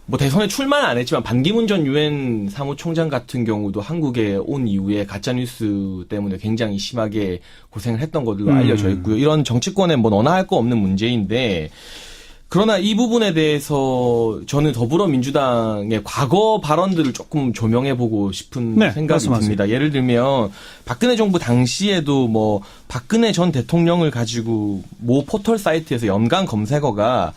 뭐 대선에 출마는 안 했지만 반기문 전 유엔 사무총장 같은 경우도 한국에 온 이후에 가짜뉴스 때문에 굉장히 심하게 고생을 했던 것으로 알려져 있고요. 이런 정치권에 뭐 너나 할 거 없는 문제인데 그러나 이 부분에 대해서 저는 더불어민주당의 과거 발언들을 조금 조명해보고 싶은 네, 생각이 말씀하세요. 듭니다. 예를 들면 박근혜 정부 당시에도 뭐 박근혜 전 대통령을 가지고 모 포털 사이트에서 연관 검색어가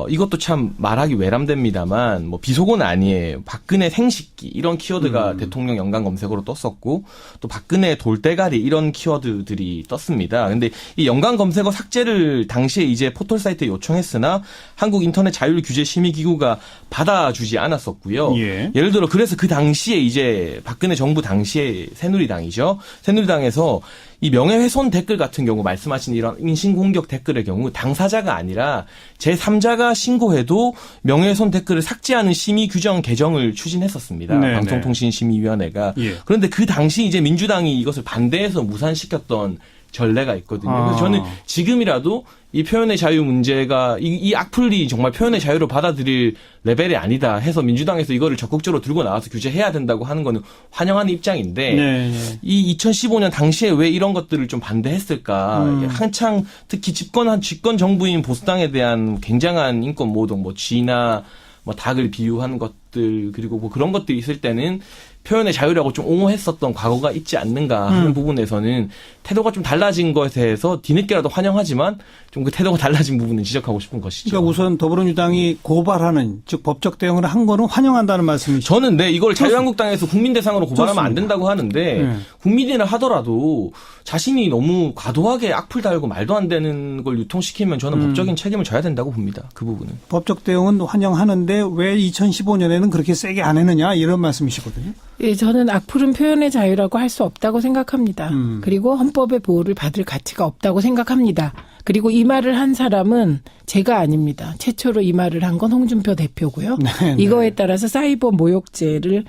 이것도 참 말하기 외람됩니다만, 뭐, 비속어는 아니에요. 박근혜 생식기, 이런 키워드가 대통령 연관 검색어로 떴었고, 또 박근혜 돌대가리, 이런 키워드들이 떴습니다. 근데 이 연관 검색어 삭제를 당시에 이제 포털 사이트에 요청했으나, 한국 인터넷 자율 규제 심의기구가 받아주지 않았었고요. 예. 예를 들어, 그래서 그 당시에 이제 박근혜 정부 당시에 새누리당이죠. 새누리당에서 이 명예훼손 댓글 같은 경우 말씀하신 이런 인신공격 댓글의 경우 당사자가 아니라 제3자가 신고해도 명예훼손 댓글을 삭제하는 심의 규정 개정을 추진했었습니다. 네, 방송통신심의위원회가. 예. 그런데 그 당시 이제 민주당이 이것을 반대해서 무산시켰던 전례가 있거든요. 그래서 저는 지금이라도 이 표현의 자유 문제가 이 악플이 정말 표현의 자유로 받아들일 레벨이 아니다 해서 민주당에서 이거를 적극적으로 들고 나와서 규제해야 된다고 하는 거는 환영하는 입장인데 네. 이 2015년 당시에 왜 이런 것들을 좀 반대했을까? 한창 특히 집권 정부인 보수당에 대한 굉장한 인권 모독, 뭐 쥐나 뭐 닭을 비유한 것들 그리고 뭐 그런 것들이 있을 때는 표현의 자유라고 좀 옹호했었던 과거가 있지 않는가 하는 부분에서는 태도가 좀 달라진 것에 대해서 뒤늦게라도 환영하지만 좀 그 태도가 달라진 부분은 지적하고 싶은 것이죠. 그러니까 우선 더불어민주당이 고발하는 즉 법적 대응을 한 거는 환영한다는 말씀이시죠. 저는 이걸 자유한국당에서 국민 대상으로 고발하면 안 된다고 하는데 네. 국민이라 하더라도 자신이 너무 과도하게 악플 달고 말도 안 되는 걸 유통시키면 저는 법적인 책임을 져야 된다고 봅니다. 그 부분은. 법적 대응은 환영하는데 왜 2015년에는 그렇게 세게 안 했느냐 이런 말씀이시거든요. 예, 저는 악플은 표현의 자유라고 할 수 없다고 생각합니다. 그리고 헌법의 보호를 받을 가치가 없다고 생각합니다. 그리고 이 말을 한 사람은 제가 아닙니다. 최초로 이 말을 한 건 홍준표 대표고요. 네, 이거에 따라서 사이버 모욕죄를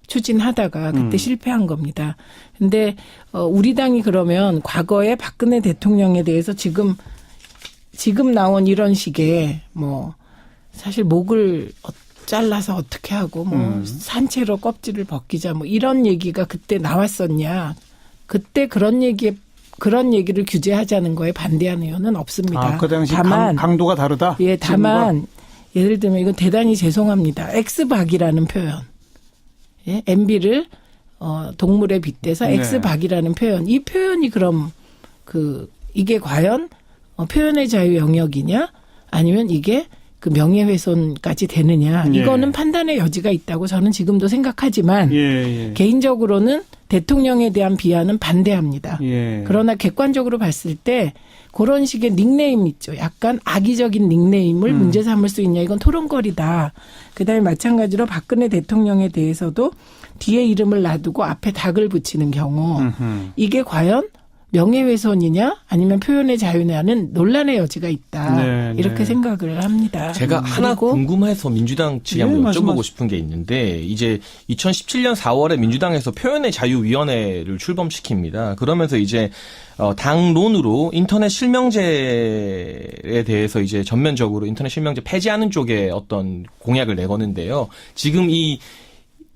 추진하다가 그때 실패한 겁니다. 근데 우리 당이 그러면 과거에 박근혜 대통령에 대해서 지금 나온 이런 식의 뭐 사실 목을 잘라서 어떻게 하고 뭐 산채로 껍질을 벗기자 뭐 이런 얘기가 그때 나왔었냐. 그때 그런 얘기를 규제하자는 거에 반대하는 의원은 없습니다. 그 당시 다만 강도가 다르다? 예, 다만 예를 들면 이건 대단히 죄송합니다. 엑스박이라는 표현. 예, MB를 동물에 빗대서 네. 엑스박이라는 표현. 이 표현이 그럼 이게 과연 표현의 자유 영역이냐? 아니면 이게 그 명예훼손까지 되느냐? 예. 이거는 판단의 여지가 있다고 저는 지금도 생각하지만 예. 개인적으로는 대통령에 대한 비하는 반대합니다. 예. 그러나 객관적으로 봤을 때 그런 식의 닉네임 있죠. 약간 악의적인 닉네임을 문제 삼을 수 있냐. 이건 토론거리다. 그다음에 마찬가지로 박근혜 대통령에 대해서도 뒤에 이름을 놔두고 앞에 닭을 붙이는 경우 이게 과연 명예훼손이냐 아니면 표현의 자유냐는 논란의 여지가 있다. 네, 이렇게 네. 생각을 합니다. 제가 하나 그리고 궁금해서 민주당 측에 네, 한번 말씀하세요. 여쭤보고 싶은 게 있는데 이제 2017년 4월에 민주당에서 표현의 자유위원회를 출범시킵니다. 그러면서 이제 당론으로 인터넷 실명제에 대해서 이제 전면적으로 인터넷 실명제 폐지하는 쪽에 어떤 공약을 내거는데요. 지금 이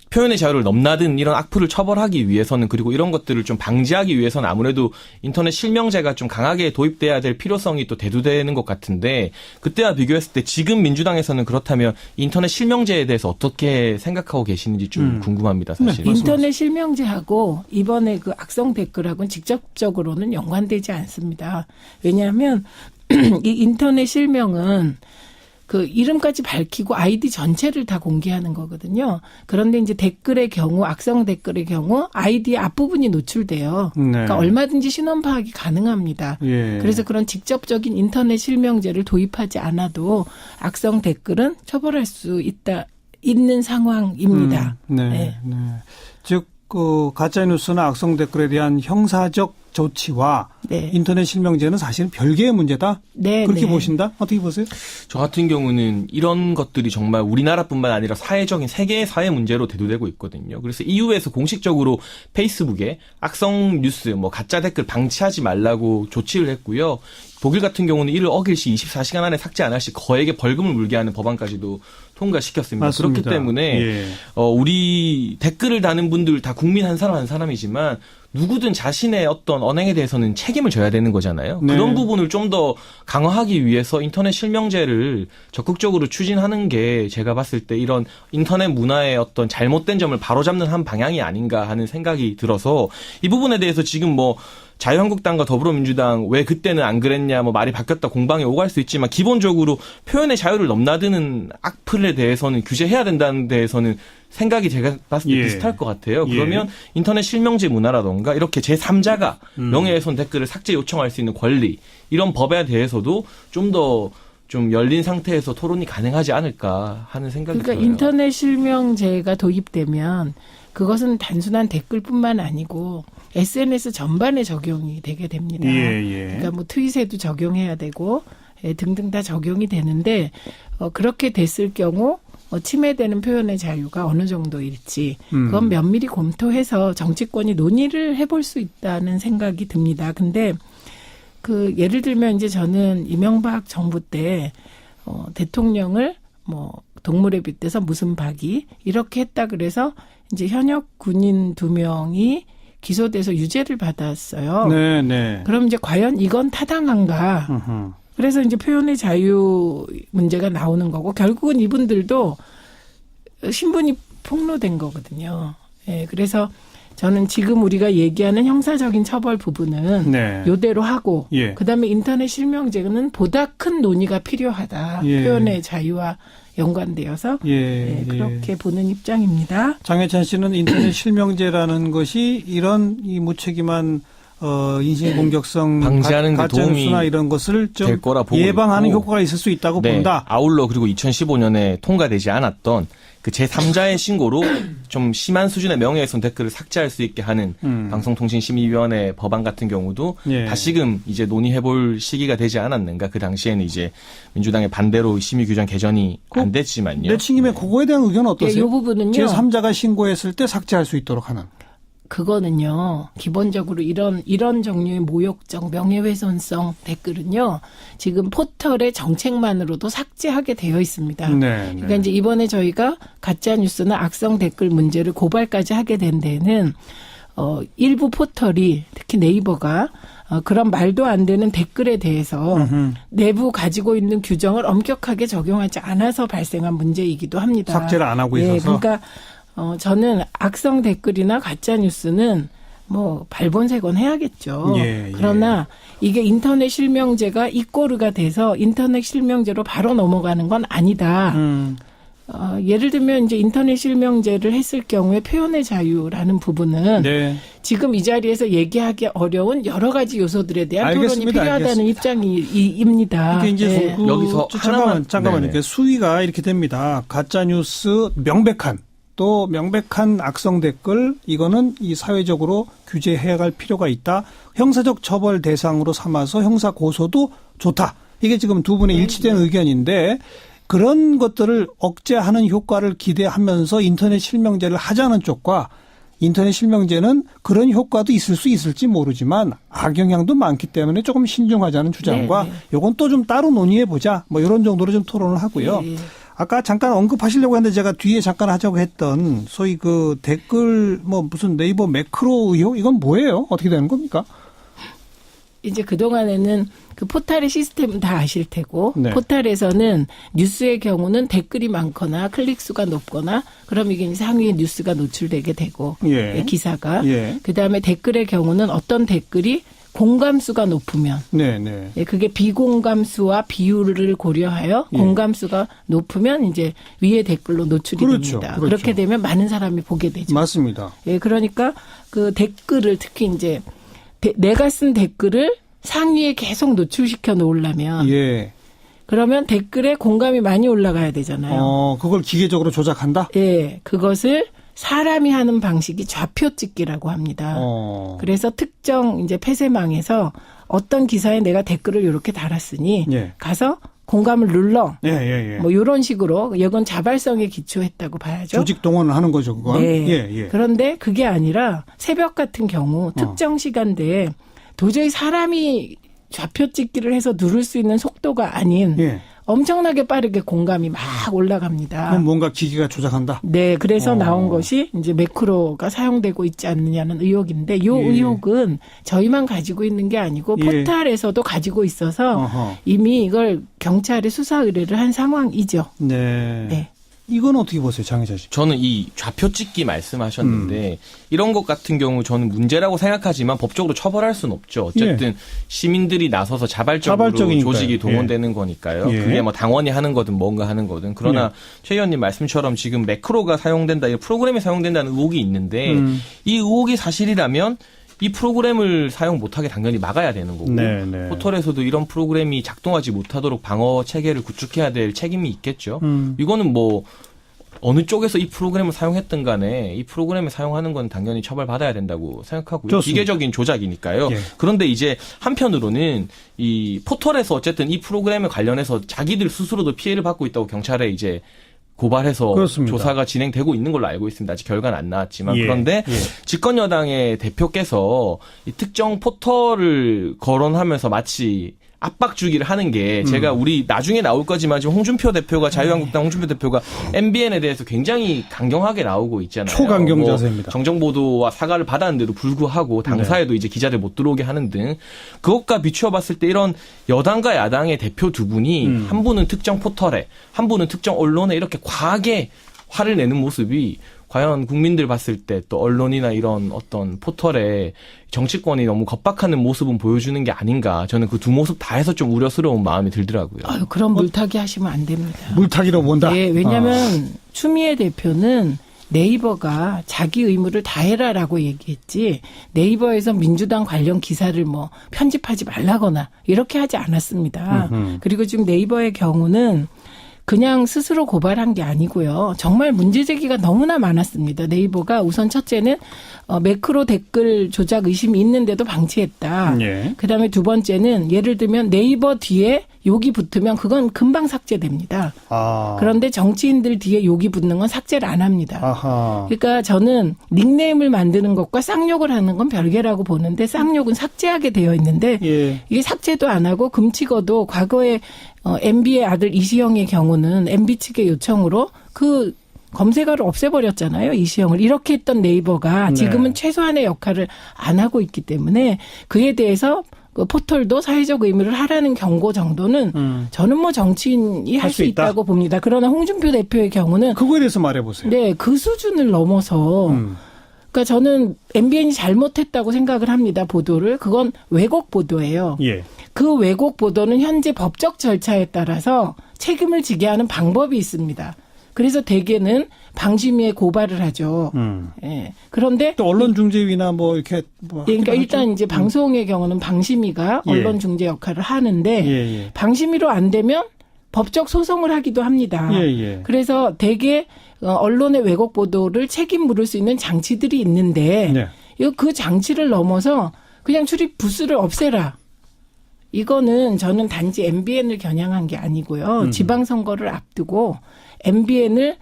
표현의 자유를 넘나든 이런 악플을 처벌하기 위해서는 그리고 이런 것들을 좀 방지하기 위해서는 아무래도 인터넷 실명제가 좀 강하게 도입돼야 될 필요성이 또 대두되는 것 같은데 그때와 비교했을 때 지금 민주당에서는 그렇다면 인터넷 실명제에 대해서 어떻게 생각하고 계시는지 좀 궁금합니다. 사실. 네, 인터넷 실명제하고 이번에 그 악성 댓글하고는 직접적으로는 연관되지 않습니다. 왜냐하면 이 인터넷 실명은 그 이름까지 밝히고 아이디 전체를 다 공개하는 거거든요. 그런데 이제 댓글의 경우, 악성 댓글의 경우 아이디의 앞부분이 노출돼요. 네. 그러니까 얼마든지 신원 파악이 가능합니다. 예. 그래서 그런 직접적인 인터넷 실명제를 도입하지 않아도 악성 댓글은 처벌할 수 있는 상황입니다. 네. 네. 네. 즉, 가짜뉴스나 악성 댓글에 대한 형사적 조치와 네. 인터넷 실명제는 사실은 별개의 문제다? 네, 그렇게 네. 보신다? 어떻게 보세요? 저 같은 경우는 이런 것들이 정말 우리나라뿐만 아니라 사회적인 세계의 사회 문제로 대두되고 있거든요. 그래서 EU에서 공식적으로 페이스북에 악성 뉴스, 가짜 댓글 방치하지 말라고 조치를 했고요. 독일 같은 경우는 이를 어길 시 24시간 안에 삭제 안 할 시 거액의 벌금을 물게 하는 법안까지도 통과시켰습니다. 맞습니다. 그렇기 때문에 예. 우리 댓글을 다는 분들 다 국민 한 사람 한 사람이지만 누구든 자신의 어떤 언행에 대해서는 책임을 져야 되는 거잖아요. 네. 그런 부분을 좀 더 강화하기 위해서 인터넷 실명제를 적극적으로 추진하는 게 제가 봤을 때 이런 인터넷 문화의 어떤 잘못된 점을 바로잡는 한 방향이 아닌가 하는 생각이 들어서 이 부분에 대해서 지금 자유한국당과 더불어민주당 왜 그때는 안 그랬냐 말이 바뀌었다 공방에 오갈 수 있지만 기본적으로 표현의 자유를 넘나드는 악플에 대해서는 규제해야 된다는 데에서는 생각이 제가 봤을 때 예. 비슷할 것 같아요. 예. 그러면 인터넷 실명제 문화라던가 이렇게 제3자가 명예훼손 댓글을 삭제 요청할 수 있는 권리 이런 법에 대해서도 좀 더 좀 열린 상태에서 토론이 가능하지 않을까 하는 생각이 그러니까 들어요. 인터넷 실명제가 도입되면 그것은 단순한 댓글뿐만 아니고 SNS 전반에 적용이 되게 됩니다. 예. 그러니까 트윗에도 적용해야 되고 등등 다 적용이 되는데 그렇게 됐을 경우 침해되는 표현의 자유가 어느 정도일지 그건 면밀히 검토해서 정치권이 논의를 해볼 수 있다는 생각이 듭니다. 근데 예를 들면 이제 저는 이명박 정부 때 대통령을 동물에 빗대서 무슨 박이 이렇게 했다 그래서 이제 현역 군인 2명이 기소돼서 유죄를 받았어요. 네. 그럼 이제 과연 이건 타당한가? 그래서 이제 표현의 자유 문제가 나오는 거고 결국은 이분들도 신분이 폭로된 거거든요. 예, 그래서 저는 지금 우리가 얘기하는 형사적인 처벌 부분은 네. 요대로 하고 예. 그다음에 인터넷 실명제는 보다 큰 논의가 필요하다. 예. 표현의 자유와 연관되어서 예. 그렇게 보는 입장입니다. 장혜찬 씨는 인터넷 실명제라는 것이 이런 이 무책임한 인신공격성 방지하는 데 가짜뉴스나 도움이 이런 것을 좀 될 거라 보고 예방하는 있고. 효과가 있을 수 있다고 네, 본다. 아울러 그리고 2015년에 통과되지 않았던 그 제3자의 신고로 좀 심한 수준의 명예훼손 댓글을 삭제할 수 있게 하는 방송통신심의위원회 법안 같은 경우도 예. 다시금 이제 논의해볼 시기가 되지 않았는가. 그 당시에는 이제 민주당의 반대로 심의규정 개정이 안 됐지만요. 내친김에 그거에 대한 의견은 어떠세요? 이 부분은요. 제3자가 신고했을 때 삭제할 수 있도록 하는. 그거는요, 기본적으로 이런 종류의 모욕적, 명예훼손성 댓글은요, 지금 포털의 정책만으로도 삭제하게 되어 있습니다. 네. 그러니까 이제 이번에 저희가 가짜뉴스나 악성 댓글 문제를 고발까지 하게 된 데는, 일부 포털이, 특히 네이버가, 그런 말도 안 되는 댓글에 대해서 내부 가지고 있는 규정을 엄격하게 적용하지 않아서 발생한 문제이기도 합니다. 삭제를 안 하고 있어서. 그러니까, 저는 악성 댓글이나 가짜 뉴스는 발본색원 해야겠죠. 예. 그러나 이게 인터넷 실명제가 이꼬르가 돼서 인터넷 실명제로 바로 넘어가는 건 아니다. 예를 들면 이제 인터넷 실명제를 했을 경우에 표현의 자유라는 부분은 네. 지금 이 자리에서 얘기하기 어려운 여러 가지 요소들에 대한 토론이 알겠습니다. 필요하다는 입장입니다. 이게 이제 네. 여기서 잠깐만 네네. 이렇게 수위가 이렇게 됩니다. 가짜 뉴스 명백한 또 명백한 악성 댓글 이거는 이 사회적으로 규제해야 할 필요가 있다. 형사적 처벌 대상으로 삼아서 형사 고소도 좋다. 이게 지금 두 분의 일치된 의견인데 그런 것들을 억제하는 효과를 기대하면서 인터넷 실명제를 하자는 쪽과 인터넷 실명제는 그런 효과도 있을 수 있을지 모르지만 악영향도 많기 때문에 조금 신중하자는 주장과 요건 또 좀 따로 논의해 보자. 뭐 이런 정도로 좀 토론을 하고요. 아까 잠깐 언급하시려고 했는데 제가 뒤에 잠깐 하자고 했던 소위 그 댓글 뭐 무슨 네이버 매크로 의혹 이건 뭐예요? 어떻게 되는 겁니까? 이제 그동안에는 그 포탈의 시스템은 다 아실 테고 네. 포탈에서는 뉴스의 경우는 댓글이 많거나 클릭수가 높거나 그럼 이게 상위에 뉴스가 노출되게 되고 예. 기사가 예. 그다음에 댓글의 경우는 어떤 댓글이 공감수가 높으면 네네. 예, 그게 비공감수와 비율을 고려하여 예. 공감수가 높으면 이제 위에 댓글로 노출이 그렇죠. 됩니다. 그렇죠. 그렇게 되면 많은 사람이 보게 되죠. 맞습니다. 예, 그러니까 그 댓글을 특히 이제 내가 쓴 댓글을 상위에 계속 노출시켜 놓으려면 예. 그러면 댓글에 공감이 많이 올라가야 되잖아요. 그걸 기계적으로 조작한다? 예, 그것을 사람이 하는 방식이 좌표 찍기라고 합니다. 그래서 특정 이제 폐쇄망에서 어떤 기사에 내가 댓글을 이렇게 달았으니 예. 가서 공감을 눌러. 예. 뭐 이런 식으로 이건 자발성에 기초했다고 봐야죠. 조직 동원을 하는 거죠, 그건. 네. 예. 그런데 그게 아니라 새벽 같은 경우 특정 시간대에 도저히 사람이 좌표 찍기를 해서 누를 수 있는 속도가 아닌 예. 엄청나게 빠르게 공감이 막 올라갑니다. 그럼 뭔가 기계가 조작한다? 네, 그래서 나온 것이 이제 매크로가 사용되고 있지 않느냐는 의혹인데 이 의혹은 저희만 가지고 있는 게 아니고 예. 포탈에서도 가지고 있어서 어허. 이미 이걸 경찰에 수사 의뢰를 한 상황이죠. 네. 네. 이건 어떻게 보세요, 장혜자 씨? 저는 이 좌표 찍기 말씀하셨는데 이런 것 같은 경우 저는 문제라고 생각하지만 법적으로 처벌할 수는 없죠. 어쨌든 시민들이 나서서 자발적으로 자발적이니까요. 조직이 동원되는 거니까요. 예. 그게 뭐 당원이 하는 거든 뭔가 하는 거든. 그러나 최 의원님 말씀처럼 지금 매크로가 사용된다, 이 프로그램이 사용된다는 의혹이 있는데 이 의혹이 사실이라면 이 프로그램을 사용 못하게 당연히 막아야 되는 거고 네. 포털에서도 이런 프로그램이 작동하지 못하도록 방어 체계를 구축해야 될 책임이 있겠죠. 이거는 뭐 어느 쪽에서 이 프로그램을 사용했든 간에 이 프로그램을 사용하는 건 당연히 처벌받아야 된다고 생각하고요. 좋습니다. 기계적인 조작이니까요. 예. 그런데 이제 한편으로는 이 포털에서 어쨌든 이 프로그램에 관련해서 자기들 스스로도 피해를 받고 있다고 경찰에 이제 고발해서 그렇습니다. 조사가 진행되고 있는 걸로 알고 있습니다. 아직 결과는 안 나왔지만. 예. 그런데 예. 집권 여당의 대표께서 이 특정 포털을 거론하면서 마치 압박 주기를 하는 게 제가 우리 나중에 나올 거지만 지금 홍준표 대표가 자유한국당 홍준표 대표가 MBN에 대해서 굉장히 강경하게 나오고 있잖아요. 초강경 뭐 자세입니다. 정정보도와 사과를 받았는데도 불구하고 당사에도 이제 기자들 못 들어오게 하는 등 그것과 비추어 봤을 때 이런 여당과 야당의 대표 두 분이 한 분은 특정 포털에 한 분은 특정 언론에 이렇게 과하게 화를 내는 모습이 과연 국민들 봤을 때 또 언론이나 이런 어떤 포털에 정치권이 너무 겁박하는 모습은 보여주는 게 아닌가. 저는 그 두 모습 다 해서 좀 우려스러운 마음이 들더라고요. 아유, 그런 물타기 하시면 안 됩니다. 물타기로 본다? 네, 왜냐하면 추미애 대표는 네이버가 자기 의무를 다해라라고 얘기했지 네이버에서 민주당 관련 기사를 뭐 편집하지 말라거나 이렇게 하지 않았습니다. 그리고 지금 네이버의 경우는 그냥 스스로 고발한 게 아니고요. 정말 문제 제기가 너무나 많았습니다. 네이버가 우선 첫째는 매크로 댓글 조작 의심이 있는데도 방치했다. 예. 그다음에 두 번째는 예를 들면 네이버 뒤에 욕이 붙으면 그건 금방 삭제됩니다. 그런데 정치인들 뒤에 욕이 붙는 건 삭제를 안 합니다. 아하. 그러니까 저는 닉네임을 만드는 것과 쌍욕을 하는 건 별개라고 보는데 쌍욕은 삭제하게 되어 있는데 예. 이게 삭제도 안 하고 금찍어도 과거에 MB의 아들 이시영의 경우는 MB 측의 요청으로 그 검색어를 없애버렸잖아요. 이시영을. 이렇게 했던 네이버가 지금은 최소한의 역할을 안 하고 있기 때문에 그에 대해서 그 포털도 사회적 의무를 하라는 경고 정도는 저는 뭐 정치인이 할 수 있다고 봅니다. 그러나 홍준표 대표의 경우는 그거에 대해서 말해보세요. 네, 그 수준을 넘어서 그러니까 저는 MBN이 잘못했다고 생각을 합니다. 보도를. 그건 왜곡 보도예요. 예. 그 왜곡 보도는 현재 법적 절차에 따라서 책임을 지게 하는 방법이 있습니다. 그래서 대개는 방심위에 고발을 하죠. 예. 그런데 또 언론중재위나 뭐 이렇게 그러니까 일단 이제 방송의 경우는 방심위가 예. 언론중재 역할을 하는데 예. 방심위로 안 되면 법적 소송을 하기도 합니다. 예. 그래서 대개 언론의 왜곡 보도를 책임 물을 수 있는 장치들이 있는데 네. 그 장치를 넘어서 그냥 출입 부스를 없애라. 이거는 저는 단지 MBN을 겨냥한 게 아니고요. 지방선거를 앞두고 MBN을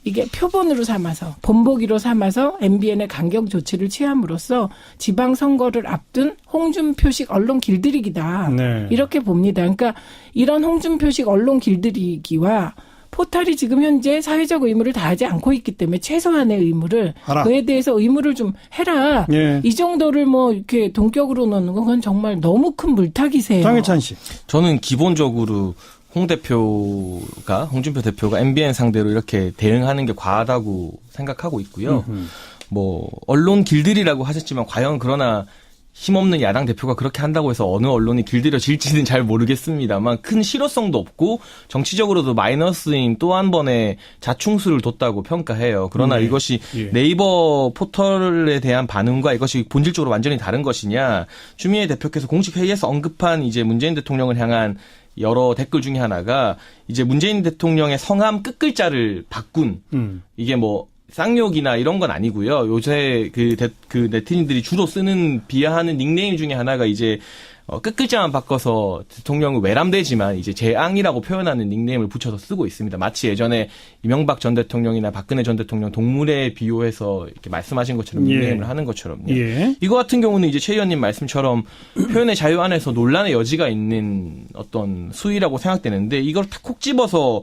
이게 표본으로 삼아서 본보기로 삼아서 MBN의 강경 조치를 취함으로써 지방선거를 앞둔 홍준표식 언론 길들이기다. 네. 이렇게 봅니다. 그러니까 이런 홍준표식 언론 길들이기와 포탈이 지금 현재 사회적 의무를 다하지 않고 있기 때문에 최소한의 의무를 하라. 그에 대해서 의무를 좀 해라. 예. 이 정도를 뭐 이렇게 동격으로 놓는 건 그건 정말 너무 큰 물타기세요. 장혜찬 씨. 저는 기본적으로 홍준표 대표가 MBN 상대로 이렇게 대응하는 게 과하다고 생각하고 있고요. 뭐 언론 길들이라고 하셨지만 과연 그러나 힘없는 야당 대표가 그렇게 한다고 해서 어느 언론이 길들여질지는 잘 모르겠습니다만 큰 실효성도 없고 정치적으로도 마이너스인 또 한 번의 자충수를 뒀다고 평가해요. 그러나 이것이 네이버 포털에 대한 반응과 이것이 본질적으로 완전히 다른 것이냐. 추미애 대표께서 공식 회의에서 언급한 이제 문재인 대통령을 향한 여러 댓글 중에 하나가 이제 문재인 대통령의 성함 끝글자를 바꾼 이게 뭐 쌍욕이나 이런 건 아니고요. 요새 그 네티즌들이 주로 쓰는 비하하는 닉네임 중에 하나가 이제 끝글자만 바꿔서 대통령은 외람되지만 이제 재앙이라고 표현하는 닉네임을 붙여서 쓰고 있습니다. 마치 예전에 이명박 전 대통령이나 박근혜 전 대통령 동물에 비유해서 이렇게 말씀하신 것처럼 닉네임을 하는 것처럼요. 예. 이거 같은 경우는 이제 최 의원님 말씀처럼 표현의 자유 안에서 논란의 여지가 있는 어떤 수위라고 생각되는데 이걸 콕 집어서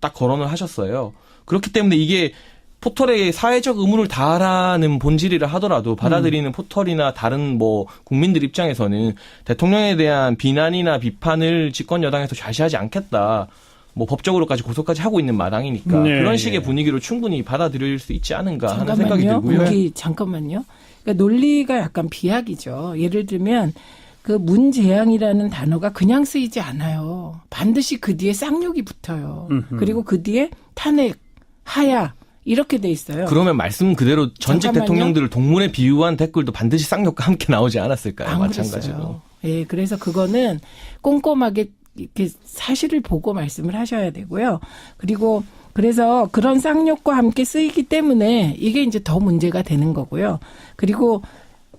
딱 거론을 하셨어요. 그렇기 때문에 이게 포털에 사회적 의무를 다하라는 본질이라 하더라도 받아들이는 포털이나 다른 뭐 국민들 입장에서는 대통령에 대한 비난이나 비판을 집권 여당에서 좌시하지 않겠다. 뭐 법적으로까지 고소까지 하고 있는 마당이니까 네, 그런 식의 예. 분위기로 충분히 받아들일 수 있지 않은가 하는 생각이 들고요. 여기 잠깐만요. 그러니까 논리가 약간 비약이죠. 예를 들면 그 문재앙이라는 단어가 그냥 쓰이지 않아요. 반드시 그 뒤에 쌍욕이 붙어요. 그리고 그 뒤에 탄핵, 하야 이렇게 돼 있어요. 그러면 말씀 그대로 전직 잠깐만요. 대통령들을 동물에 비유한 댓글도 반드시 쌍욕과 함께 나오지 않았을까요? 안 마찬가지로. 그랬어요. 예, 그래서 그거는 꼼꼼하게 이렇게 사실을 보고 말씀을 하셔야 되고요. 그리고 그래서 그런 쌍욕과 함께 쓰이기 때문에 이게 이제 더 문제가 되는 거고요. 그리고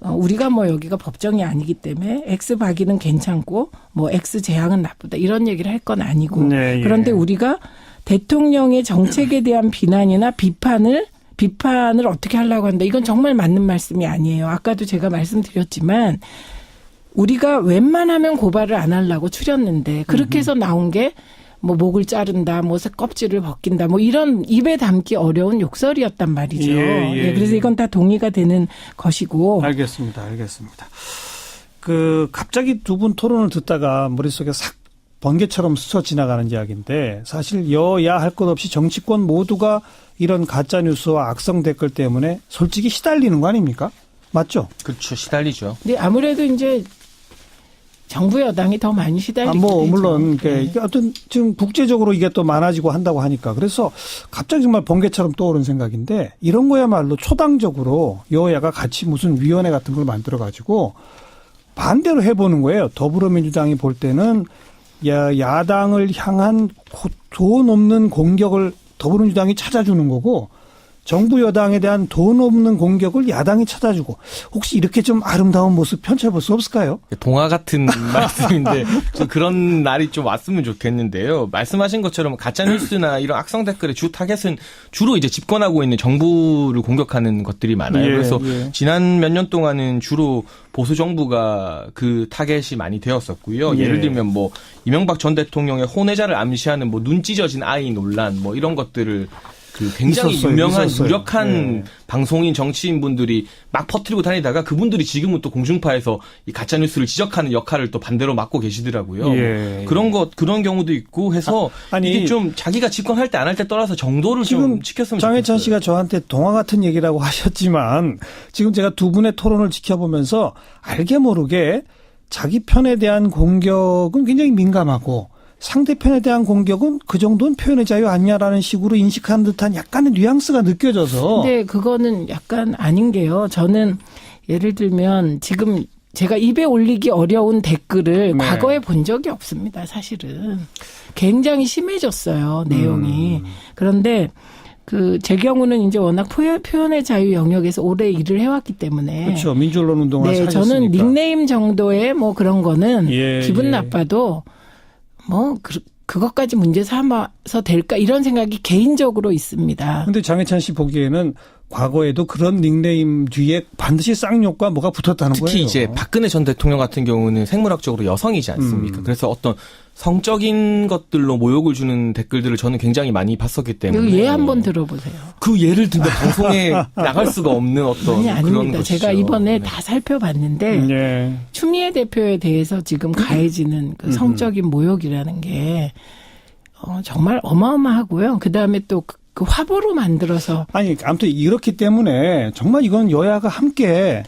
우리가 뭐 여기가 법정이 아니기 때문에 X 박이는 괜찮고 뭐 X 재앙은 나쁘다 이런 얘기를 할 건 아니고 네, 예. 그런데 우리가 대통령의 정책에 대한 비난이나 비판을 어떻게 하려고 한다. 이건 정말 맞는 말씀이 아니에요. 아까도 제가 말씀드렸지만 우리가 웬만하면 고발을 안 하려고 추렸는데 그렇게 해서 나온 게 뭐 목을 자른다, 뭐 껍질을 벗긴다, 뭐 이런 입에 담기 어려운 욕설이었단 말이죠. 예. 그래서 이건 다 동의가 되는 것이고. 알겠습니다. 갑자기 두 분 토론을 듣다가 머릿속에 싹 번개처럼 스쳐 지나가는 이야기인데 사실 여야 할 것 없이 정치권 모두가 이런 가짜뉴스와 악성 댓글 때문에 솔직히 시달리는 거 아닙니까? 맞죠? 그렇죠. 시달리죠. 근데 아무래도 이제 정부 여당이 더 많이 시달리고 물론 네. 이게 어떤 지금 국제적으로 이게 또 많아지고 한다고 하니까 그래서 갑자기 정말 번개처럼 떠오른 생각인데 이런 거야말로 초당적으로 여야가 같이 무슨 위원회 같은 걸 만들어 가지고 반대로 해보는 거예요. 더불어민주당이 볼 때는 야당을 향한 돈 없는 공격을 더불어민주당이 찾아주는 거고 정부 여당에 대한 돈 없는 공격을 야당이 찾아주고 혹시 이렇게 좀 아름다운 모습 펼쳐볼 수 없을까요? 동화 같은 말씀인데 좀 그런 날이 좀 왔으면 좋겠는데요. 말씀하신 것처럼 가짜뉴스나 이런 악성 댓글의 주 타겟은 주로 이제 집권하고 있는 정부를 공격하는 것들이 많아요. 그래서 지난 몇 년 동안은 주로 보수 정부가 그 타겟이 많이 되었었고요. 예를 들면 뭐 이명박 전 대통령의 혼외자를 암시하는 뭐 눈 찢어진 아이 논란 뭐 이런 것들을 그 굉장히 유명한 유력한 방송인 정치인분들이 막 퍼뜨리고 다니다가 그분들이 지금은 또 공중파에서 이 가짜 뉴스를 지적하는 역할을 또 반대로 맡고 계시더라고요. 그런 경우도 있고 해서 이게 좀 자기가 집권할 때 안 할 때 떠나서 정도를 좀 지켰으면 좋겠어요. 장혜찬 씨가 저한테 동화 같은 얘기라고 하셨지만 지금 제가 두 분의 토론을 지켜보면서 알게 모르게 자기 편에 대한 공격은 굉장히 민감하고 상대편에 대한 공격은 그 정도는 표현의 자유 아니냐라는 식으로 인식한 듯한 약간의 뉘앙스가 느껴져서. 근데 그거는 약간 아닌 게요. 저는 예를 들면 지금 제가 입에 올리기 어려운 댓글을 네. 과거에 본 적이 없습니다. 사실은 굉장히 심해졌어요. 내용이. 그런데 제 경우는 이제 워낙 표현의 자유 영역에서 오래 일을 해왔기 때문에. 그렇죠. 민주언론 운동을 네, 하셨으니까. 저는 닉네임 정도의 뭐 그런 거는 예, 기분 예. 나빠도 뭐 그것까지 문제 삼아서 될까 이런 생각이 개인적으로 있습니다. 근데 장해찬 씨 보기에는 과거에도 그런 닉네임 뒤에 반드시 쌍욕과 뭐가 붙었다는 특히 거예요. 이제 박근혜 전 대통령 같은 경우는 생물학적으로 여성이지 않습니까? 그래서 어떤 성적인 것들로 모욕을 주는 댓글들을 저는 굉장히 많이 봤었기 때문에 예 한번 들어보세요. 그 예를 들면 방송에 나갈 수가 없는 어떤 아니 그런 아닙니다. 것이죠. 제가 이번에 네. 다 살펴봤는데 예. 추미애 대표에 대해서 지금 가해지는 그 성적인 모욕이라는 게 정말 어마어마하고요. 그다음에 또 그 화보로 만들어서 아니, 아무튼 이렇기 때문에 정말 이건 여야가 함께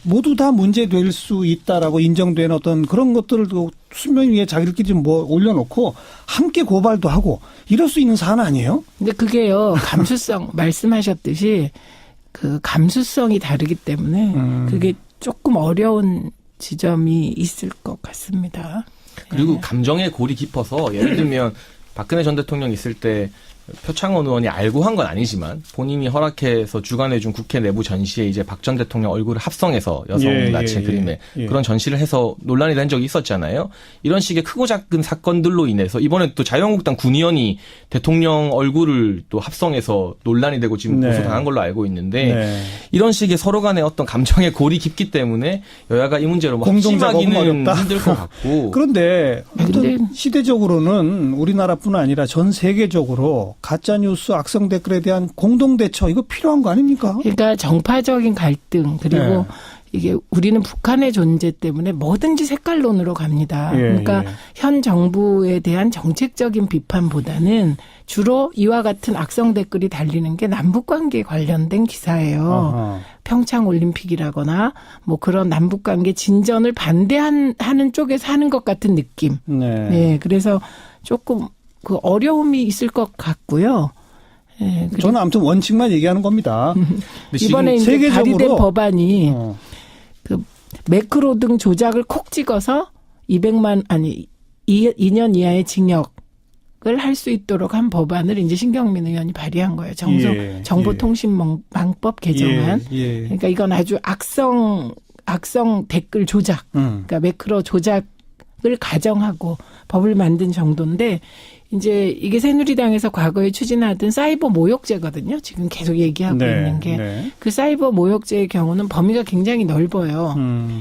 모두 다 문제될 수 있다라고 인정된 어떤 그런 것들을 수면 위에 자기들끼리 뭐 올려놓고 함께 고발도 하고 이럴 수 있는 사안 아니에요? 근데 그게요 감수성 말씀하셨듯이 그 감수성이 다르기 때문에 그게 조금 어려운 지점이 있을 것 같습니다. 그리고 감정의 골이 깊어서 예를 들면 박근혜 전 대통령 있을 때 표창원 의원이 알고 한 건 아니지만 본인이 허락해서 주관해준 국회 내부 전시에 이제 박 전 대통령 얼굴을 합성해서 여성 예, 나체 예, 그림에 예. 그런 전시를 해서 논란이 된 적이 있었잖아요. 이런 식의 크고 작은 사건들로 인해서 이번에 또 자유한국당 군의원이 대통령 얼굴을 또 합성해서 논란이 되고 지금 네. 고소당한 걸로 알고 있는데 네. 이런 식의 서로 간의 어떤 감정의 골이 깊기 때문에 여야가 이 문제로 뭐 공동 작업은 합심하기는 어렵다. 힘들 것 같고 그런데 근데- 아무튼 시대적으로는 우리나라뿐 아니라 전 세계적으로 가짜뉴스 악성 댓글에 대한 공동 대처 이거 필요한 거 아닙니까? 그러니까 정파적인 갈등 그리고 네. 이게 우리는 북한의 존재 때문에 뭐든지 색깔론으로 갑니다. 예, 그러니까 예. 현 정부에 대한 정책적인 비판보다는 주로 이와 같은 악성 댓글이 달리는 게 남북관계 관련된 기사예요. 아하. 평창 올림픽이라거나 뭐 그런 남북관계 진전을 반대하는 쪽에서 하는 것 같은 느낌. 네. 네, 그래서 조금 그 어려움이 있을 것 같고요. 네, 그리고 저는 아무튼 원칙만 얘기하는 겁니다. 근데 지금 이번에 이제 세계적으로 발의된 법안이 어. 그 매크로 등 조작을 콕 찍어서 2년 이하의 징역을 할 수 있도록 한 법안을 이제 신경민 의원이 발의한 거예요. 예, 정보통신망법 개정안. 예. 그러니까 이건 아주 악성 댓글 조작, 그러니까 매크로 조작을 가정하고 법을 만든 정도인데 이제 이게 새누리당에서 과거에 추진하던 사이버 모욕죄거든요. 지금 계속 얘기하고 네, 있는 게. 네. 그 사이버 모욕죄의 경우는 범위가 굉장히 넓어요.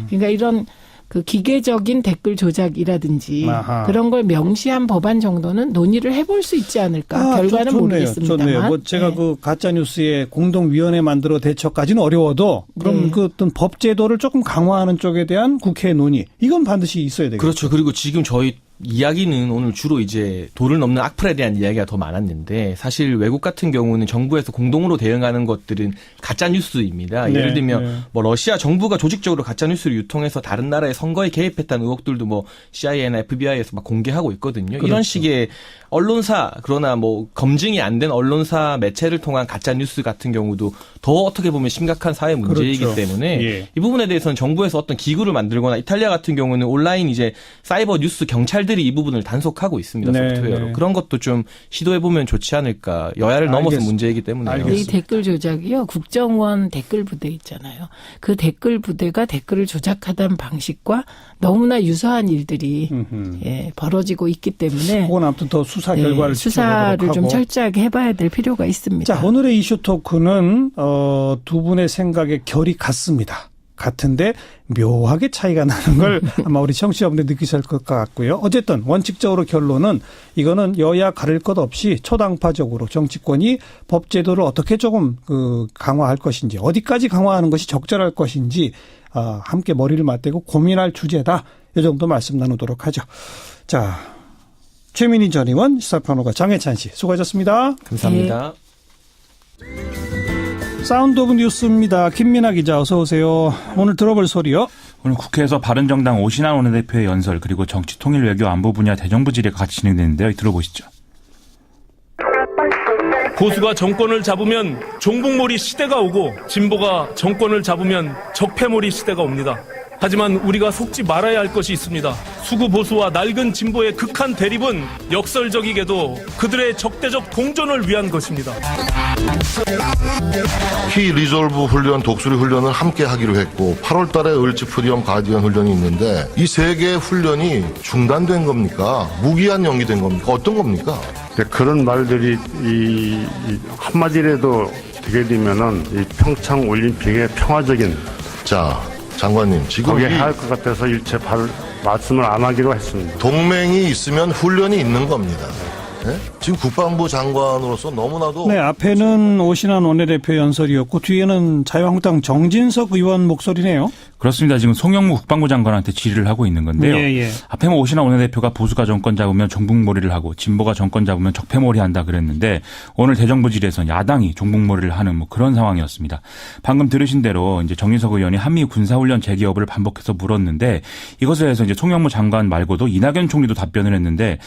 그러니까 이런 그 기계적인 댓글 조작이라든지 아하. 그런 걸 명시한 법안 정도는 논의를 해볼 수 있지 않을까. 결과는 모르겠습니다만. 좋네요. 뭐 제가 네. 그 가짜뉴스에 공동위원회 만들어 대처까지는 어려워도 그럼 네. 그 어떤 법 제도를 조금 강화하는 쪽에 대한 국회 논의 이건 반드시 있어야 되겠죠. 그렇죠. 그리고 지금 저희 이야기는 오늘 주로 이제 도를 넘는 악플에 대한 이야기가 더 많았는데 사실 외국 같은 경우는 정부에서 공동으로 대응하는 것들은 가짜 뉴스입니다. 네, 예를 들면 네. 뭐 러시아 정부가 조직적으로 가짜 뉴스를 유통해서 다른 나라의 선거에 개입했다는 의혹들도 뭐 CIA나 FBI에서 막 공개하고 있거든요. 그렇죠. 이런 식의 언론사 그러나 뭐 검증이 안 된 언론사 매체를 통한 가짜 뉴스 같은 경우도 더 어떻게 보면 심각한 사회 문제이기 그렇죠. 때문에 예. 이 부분에 대해서는 정부에서 어떤 기구를 만들거나 이탈리아 같은 경우는 온라인 이제 사이버 뉴스 경찰들이 이 부분을 단속하고 있습니다. 네, 소프트웨어로. 네. 그런 것도 좀 시도해보면 좋지 않을까. 여야를 넘어서 알겠습니다. 문제이기 때문에요. 알겠습니다. 이 댓글 조작이요. 국정원 댓글 부대 있잖아요. 그 댓글 부대가 댓글을 조작하던 방식과 너무나 유사한 일들이 벌어지고 있기 때문에 그건 아무튼 더 수사 결과를 수사를 지켜보도록 좀 하고. 철저하게 해봐야 될 필요가 있습니다. 자, 오늘의 이슈 토크는 두 분의 생각의 결이 같습니다. 같은데 묘하게 차이가 나는 걸 아마 우리 청취자분들 느끼실 것 같고요. 어쨌든 원칙적으로 결론은 이거는 여야 가릴 것 없이 초당파적으로 정치권이 법 제도를 어떻게 조금 강화할 것인지 어디까지 강화하는 것이 적절할 것인지 함께 머리를 맞대고 고민할 주제다. 이 정도 말씀 나누도록 하죠. 자, 최민희 전 의원, 시사평론가 장해찬 씨 수고하셨습니다. 감사합니다. 사운드 오브 뉴스입니다. 김민아 기자 어서 오세요. 오늘 들어볼 소리요. 오늘 국회에서 바른정당 오신환 원내대표의 연설 그리고 정치통일 외교 안보 분야 대정부 질의가 같이 진행되는데요. 들어보시죠. 보수가 정권을 잡으면 종북몰이 시대가 오고 진보가 정권을 잡으면 적폐몰이 시대가 옵니다. 하지만 우리가 속지 말아야 할 것이 있습니다. 수구 보수와 낡은 진보의 극한 대립은 역설적이게도 그들의 적대적 공존을 위한 것입니다. 키 리졸브 훈련, 독수리 훈련을 함께 하기로 했고 8월 달에 을지프리엄 가디언 훈련이 있는데 이 세 개의 훈련이 중단된 겁니까? 무기한 연기된 겁니까? 어떤 겁니까? 그런 말들이 이 한마디라도 되게 되면은 이 평창 올림픽의 평화적인 자, 장관님 지금 거기에 할 것 같아서 일체 말씀을 안 하기로 했습니다. 동맹이 있으면 훈련이 있는 겁니다. 네? 지금 국방부 장관으로서 너무나도 네, 앞에는 오신환 원내대표 연설이었고 뒤에는 자유한국당 정진석 의원 목소리네요. 그렇습니다. 지금 송영무 국방부 장관한테 질의를 하고 있는 건데요. 예. 앞에는 오신환 원내대표가 보수가 정권 잡으면 종북몰이를 하고 진보가 정권 잡으면 적폐몰이 한다 그랬는데 오늘 대정부 질의에서는 야당이 종북몰이를 하는 뭐 그런 상황이었습니다. 방금 들으신 대로 이제 정진석 의원이 한미 군사훈련 재개업을 반복해서 물었는데 이것에 대해서 이제 송영무 장관 말고도 이낙연 총리도 답변을 했는데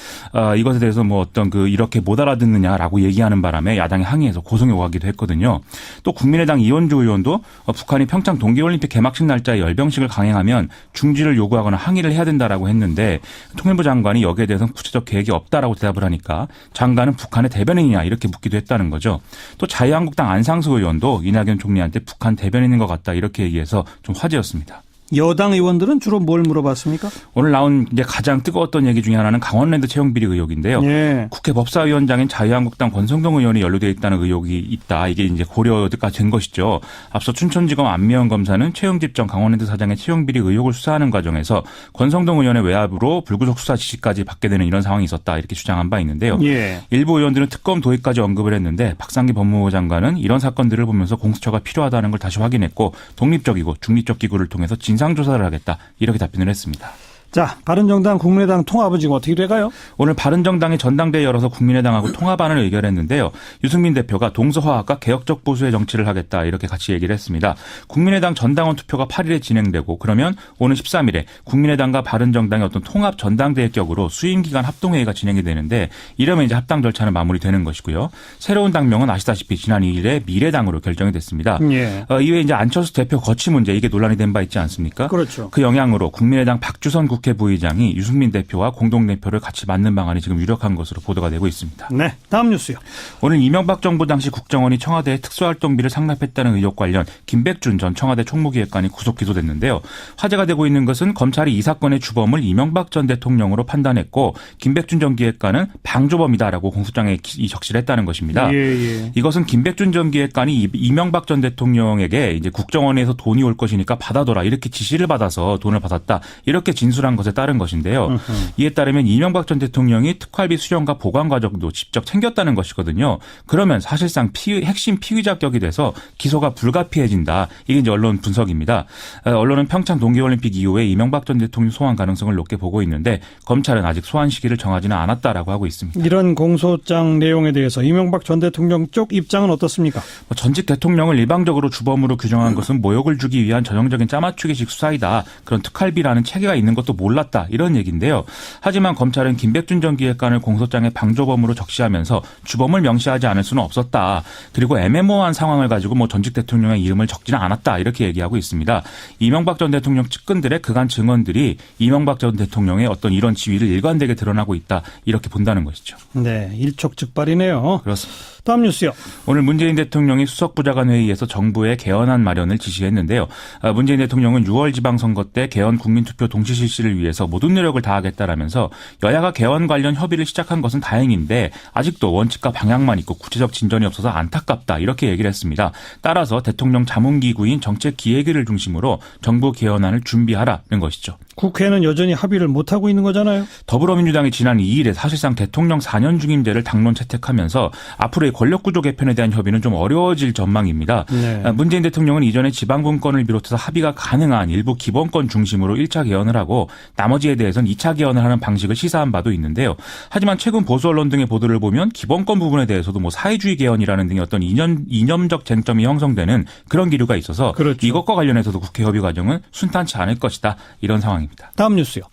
이것에 대해서 뭐 어떤 이렇게 못 알아듣느냐라고 얘기하는 바람에 야당이 항의해서 고성에 오가기도 했거든요. 또 국민의당 이원주 의원도 북한이 평창 동계올림픽 개막식 날짜에 열병식을 강행하면 중지를 요구하거나 항의를 해야 된다라고 했는데 통일부 장관이 여기에 대해서는 구체적 계획이 없다라고 대답을 하니까 장관은 북한의 대변인이냐 이렇게 묻기도 했다는 거죠. 또 자유한국당 안상수 의원도 이낙연 총리한테 북한 대변인인 것 같다 이렇게 얘기해서 좀 화제였습니다. 여당 의원들은 주로 뭘 물어봤습니까? 오늘 나온 이제 가장 뜨거웠던 얘기 중에 하나는 강원랜드 채용 비리 의혹인데요. 예. 국회 법사위원장인 자유한국당 권성동 의원이 연루되어 있다는 의혹이 있다. 이게 이제 고려가 된 것이죠. 앞서 춘천지검 안미연 검사는 최영집 강원랜드 사장의 채용 비리 의혹을 수사하는 과정에서 권성동 의원의 외압으로 불구속 수사 지시까지 받게 되는 이런 상황이 있었다. 이렇게 주장한 바 있는데요. 예. 일부 의원들은 특검 도입까지 언급을 했는데 박상기 법무부 장관은 이런 사건들을 보면서 공수처가 필요하다는 걸 다시 확인했고 독립적이고 중립적 기구를 통해서 진상조사를 하겠다 이렇게 답변을 했습니다. 자, 바른정당 국민의당 통합은 지금 어떻게 돼가요? 오늘 바른정당이 전당대회 열어서 국민의당하고 통합안을 의결했는데요. 유승민 대표가 동서화합과 개혁적 보수의 정치를 하겠다 이렇게 같이 얘기를 했습니다. 국민의당 전당원 투표가 8일에 진행되고 그러면 오늘 13일에 국민의당과 바른정당의 어떤 통합 전당대회 격으로 수임기간 합동회의가 진행이 되는데 이러면 이제 합당 절차는 마무리되는 것이고요. 새로운 당명은 아시다시피 지난 2일에 미래당으로 결정이 됐습니다. 예. 이외에 이제 안철수 대표 거취 문제 이게 논란이 된 바 있지 않습니까? 그렇죠. 그 영향으로 국민의당 박주선 국회 부의장이 유승민 대표와 공동대표를 같이 맡는 방안이 지금 유력한 것으로 보도가 되고 있습니다. 네, 다음 뉴스요. 오늘 이명박 정부 당시 국정원이 청와대에 특수활동비를 상납했다는 의혹 관련 김백준 전 청와대 총무기획관이 구속 기소됐는데요. 화제가 되고 있는 것은 검찰이 이 사건의 주범을 이명박 전 대통령으로 판단했고 김백준 전 기획관은 방조범이다라고 공소장에 적시했다는 것입니다. 예. 이것은 김백준 전 기획관이 이명박 전 대통령에게 이제 국정원에서 돈이 올 것이니까 받아둬라 이렇게 지시를 받아서 돈을 받았다 이렇게 진술한 것에 따른 것인데요. 이에 따르면 이명박 전 대통령이 특활비 수령과 보관 과정도 직접 챙겼다는 것이거든요. 그러면 사실상 핵심 피의자격이 돼서 기소가 불가피해진다. 이게 이제 언론 분석입니다. 언론은 평창 동계올림픽 이후에 이명박 전 대통령 소환 가능성을 높게 보고 있는데 검찰은 아직 소환 시기를 정하지는 않았다라고 하고 있습니다. 이런 공소장 내용에 대해서 이명박 전 대통령 쪽 입장은 어떻습니까? 전직 대통령을 일방적으로 주범으로 규정한 것은 모욕을 주기 위한 전형적인 짜맞추기식 수사이다. 그런 특활비라는 체계가 있는 것도 몰랐다 이런 얘기인데요. 하지만 검찰은 김백준 전 기획관을 공소장에 방조범으로 적시하면서 주범을 명시하지 않을 수는 없었다. 그리고 애매모호한 상황을 가지고 전직 대통령의 이름을 적지는 않았다 이렇게 얘기하고 있습니다. 이명박 전 대통령 측근들의 그간 증언들이 이명박 전 대통령의 어떤 이런 지위를 일관되게 드러나고 있다 이렇게 본다는 것이죠. 네, 일촉즉발이네요. 그렇습니다. 다음 뉴스요. 오늘 문재인 대통령이 수석부장관 회의에서 정부에 개헌안 마련을 지시했는데요. 문재인 대통령은 6월 지방선거 때 개헌 국민투표 동시 실시를 위해서 모든 노력을 다하겠다라면서 여야가 개헌 관련 협의를 시작한 것은 다행인데 아직도 원칙과 방향만 있고 구체적 진전이 없어서 안타깝다 이렇게 얘기를 했습니다. 따라서 대통령 자문기구인 정책기획위를 중심으로 정부 개헌안을 준비하라는 것이죠. 국회는 여전히 합의를 못하고 있는 거잖아요. 더불어민주당이 지난 2일에 사실상 대통령 4년 중임제를 당론 채택하면서 앞으로의 권력구조 개편에 대한 협의는 좀 어려워질 전망입니다. 네. 문재인 대통령은 이전에 지방분권을 비롯해서 합의가 가능한 일부 기본권 중심으로 1차 개헌을 하고 나머지에 대해서는 2차 개헌을 하는 방식을 시사한 바도 있는데요. 하지만 최근 보수 언론 등의 보도를 보면 기본권 부분에 대해서도 뭐 사회주의 개헌이라는 등의 어떤 이념적 쟁점이 형성되는 그런 기류가 있어서 그렇죠. 이것과 관련해서도 국회 협의 과정은 순탄치 않을 것이다. 이런 상황입니다. 다음 뉴스요.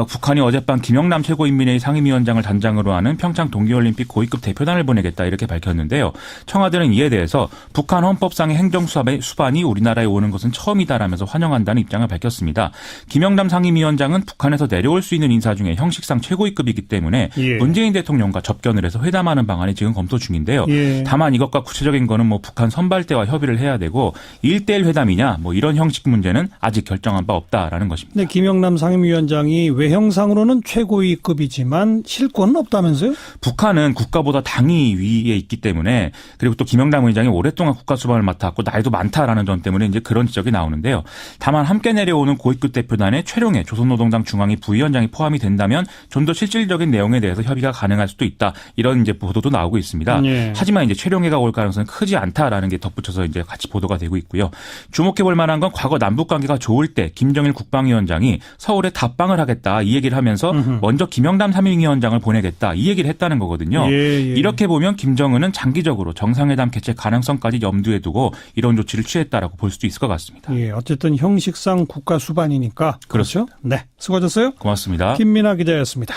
북한이 어젯밤 김영남 최고인민회의 상임위원장을 단장으로 하는 평창 동계올림픽 고위급 대표단을 보내겠다 이렇게 밝혔는데요. 청와대는 이에 대해서 북한 헌법상의 행정수반이 우리나라에 오는 것은 처음이다라면서 환영한다는 입장을 밝혔습니다. 김영남 상임위원장은 북한에서 내려올 수 있는 인사 중에 형식상 최고위급이기 때문에 문재인 대통령과 접견을 해서 회담하는 방안이 지금 검토 중인데요. 다만 이것과 구체적인 거는 뭐 북한 선발대와 협의를 해야 되고 1대1 회담이냐 뭐 이런 형식 문제는 아직 결정한 바 없다라는 것입니다. 네, 김영남 상임위원장이 외형상으로는 최고위급이지만 실권은 없다면서요? 북한은 국가보다 당이 위에 있기 때문에 그리고 또 김영남 의장이 오랫동안 국가 수반을 맡았고 나이도 많다라는 점 때문에 이제 그런 지적이 나오는데요. 다만 함께 내려오는 고위급 대표단에 최룡해 조선노동당 중앙위 부위원장이 포함이 된다면 좀 더 실질적인 내용에 대해서 협의가 가능할 수도 있다. 이런 이제 보도도 나오고 있습니다. 하지만 이제 최룡해가 올 가능성은 크지 않다라는 게 덧붙여서 이제 같이 보도가 되고 있고요. 주목해 볼 만한 건 과거 남북 관계가 좋을 때 김정일 국방위원장이 서울에 답방을 하겠다 이 얘기를 하면서 먼저 김영남 상임위원장을 보내겠다 이 얘기를 했다는 거거든요. 이렇게 보면 김정은은 장기적으로 정상회담 개최 가능성까지 염두에 두고 이런 조치를 취했다라고 볼 수도 있을 것 같습니다. 어쨌든 형식상 국가 수반이니까. 그렇죠? 네, 수고하셨어요. 고맙습니다. 김민아 기자였습니다.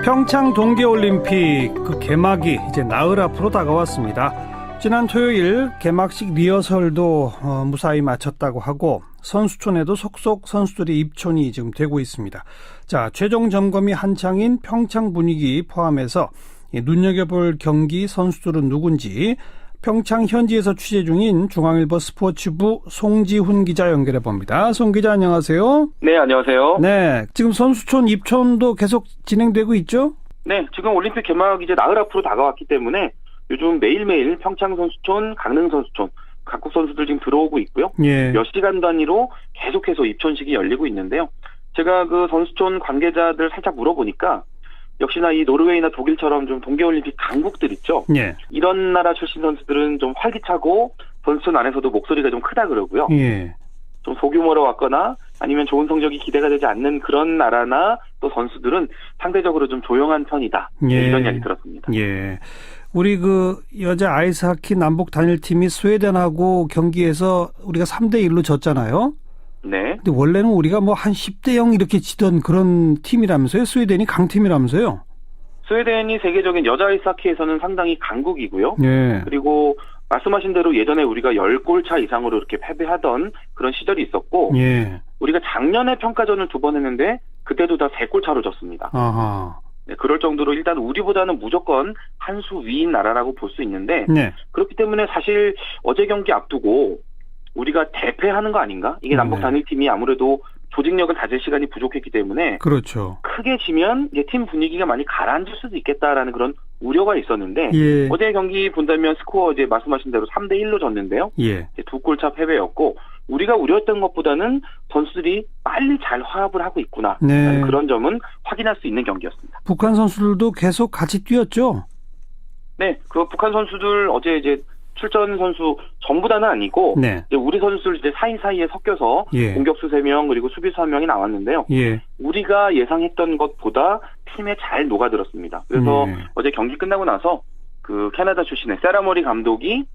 평창 동계올림픽 그 개막이 이제 나흘 앞으로 다가왔습니다. 지난 토요일 개막식 리허설도 무사히 마쳤다고 하고 선수촌에도 속속 선수들의 입촌이 지금 되고 있습니다. 자, 최종 점검이 한창인 평창 분위기 포함해서 눈여겨볼 경기 선수들은 누군지 평창 현지에서 취재 중인 중앙일보 스포츠부 송지훈 기자 연결해 봅니다. 송 기자 안녕하세요. 네, 안녕하세요. 네, 지금 선수촌 입촌도 계속 진행되고 있죠? 네, 지금 올림픽 개막 이제 나흘 앞으로 다가왔기 때문에 요즘 매일매일 평창 선수촌, 강릉 선수촌 각국 선수들 지금 들어오고 있고요. 몇 시간 단위로 계속해서 입촌식이 열리고 있는데요. 제가 그 선수촌 관계자들 살짝 물어보니까 역시나 이 노르웨이나 독일처럼 좀 동계올림픽 강국들 있죠. 이런 나라 출신 선수들은 좀 활기차고 선수촌 안에서도 목소리가 좀 크다 그러고요. 좀 소규모로 왔거나 아니면 좋은 성적이 기대가 되지 않는 그런 나라나 또 선수들은 상대적으로 좀 조용한 편이다. 이런 이야기 들었습니다. 우리 그 여자 아이스하키 남북 단일팀이 스웨덴하고 경기에서 우리가 3대1로 졌잖아요. 네. 근데 원래는 우리가 뭐 한 10대 0 이렇게 지던 그런 팀이라면서요? 스웨덴이 강팀이라면서요? 스웨덴이 세계적인 여자 아이스하키에서는 상당히 강국이고요. 그리고 말씀하신 대로 예전에 우리가 10골 차 이상으로 이렇게 패배하던 그런 시절이 있었고 우리가 작년에 평가전을 2번 했는데 그때도 다 3골 차로 졌습니다. 네, 그럴 정도로 일단 우리보다는 무조건 한 수 위인 나라라고 볼 수 있는데 그렇기 때문에 사실 어제 경기 앞두고 우리가 대패하는 거 아닌가? 이게 남북 단일팀이 아무래도 조직력을 다질 시간이 부족했기 때문에 그렇죠. 크게 지면 이제 팀 분위기가 많이 가라앉을 수도 있겠다라는 그런 우려가 있었는데 어제 경기 본다면 스코어 이제 말씀하신 대로 3대1로 졌는데요. 이제 2골 차 패배였고 우리가 우려했던 것보다는 선수들이 빨리 잘 화합을 하고 있구나. 그런 점은 확인할 수 있는 경기였습니다. 북한 선수들도 계속 같이 뛰었죠? 네, 그 북한 선수들 어제 이제 출전 선수 전부 다는 아니고 이제 우리 선수들 이제 사이사이에 섞여서 공격수 3명 그리고 수비수 1명이 나왔는데요. 우리가 예상했던 것보다 팀에 잘 녹아들었습니다. 그래서 어제 경기 끝나고 나서 그 캐나다 출신의 세라머리 감독이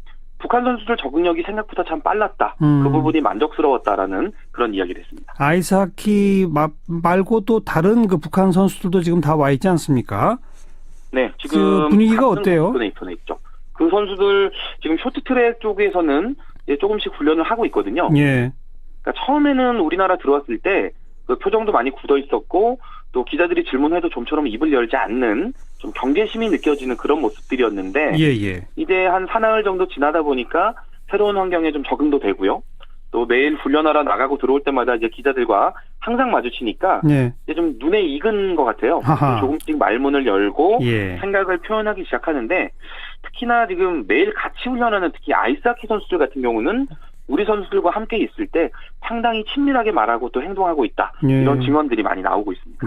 북한 선수들 적응력이 생각보다 참 빨랐다. 그 부분이 만족스러웠다라는 그런 이야기를 했습니다. 아이스하키 말고 또 다른 그 북한 선수들도 지금 다 와 있지 않습니까? 네, 지금 그 분위기가 어때요? 입촌에 있죠. 그 선수들 지금 쇼트트랙 쪽에서는 이제 조금씩 훈련을 하고 있거든요. 그러니까 처음에는 우리나라 들어왔을 때 그 표정도 많이 굳어 있었고 또 기자들이 질문해도 좀처럼 입을 열지 않는 좀 경계심이 느껴지는 그런 모습들이었는데 이제 한 사나흘 정도 지나다 보니까 새로운 환경에 좀 적응도 되고요. 또 매일 훈련하러 나가고 들어올 때마다 이제 기자들과 항상 마주치니까 이제 좀 눈에 익은 것 같아요. 조금씩 말문을 열고 생각을 표현하기 시작하는데 특히나 지금 매일 같이 훈련하는 특히 아이스하키 선수들 같은 경우는 우리 선수들과 함께 있을 때 상당히 친밀하게 말하고 또 행동하고 있다. 이런 증언들이 많이 나오고 있습니다.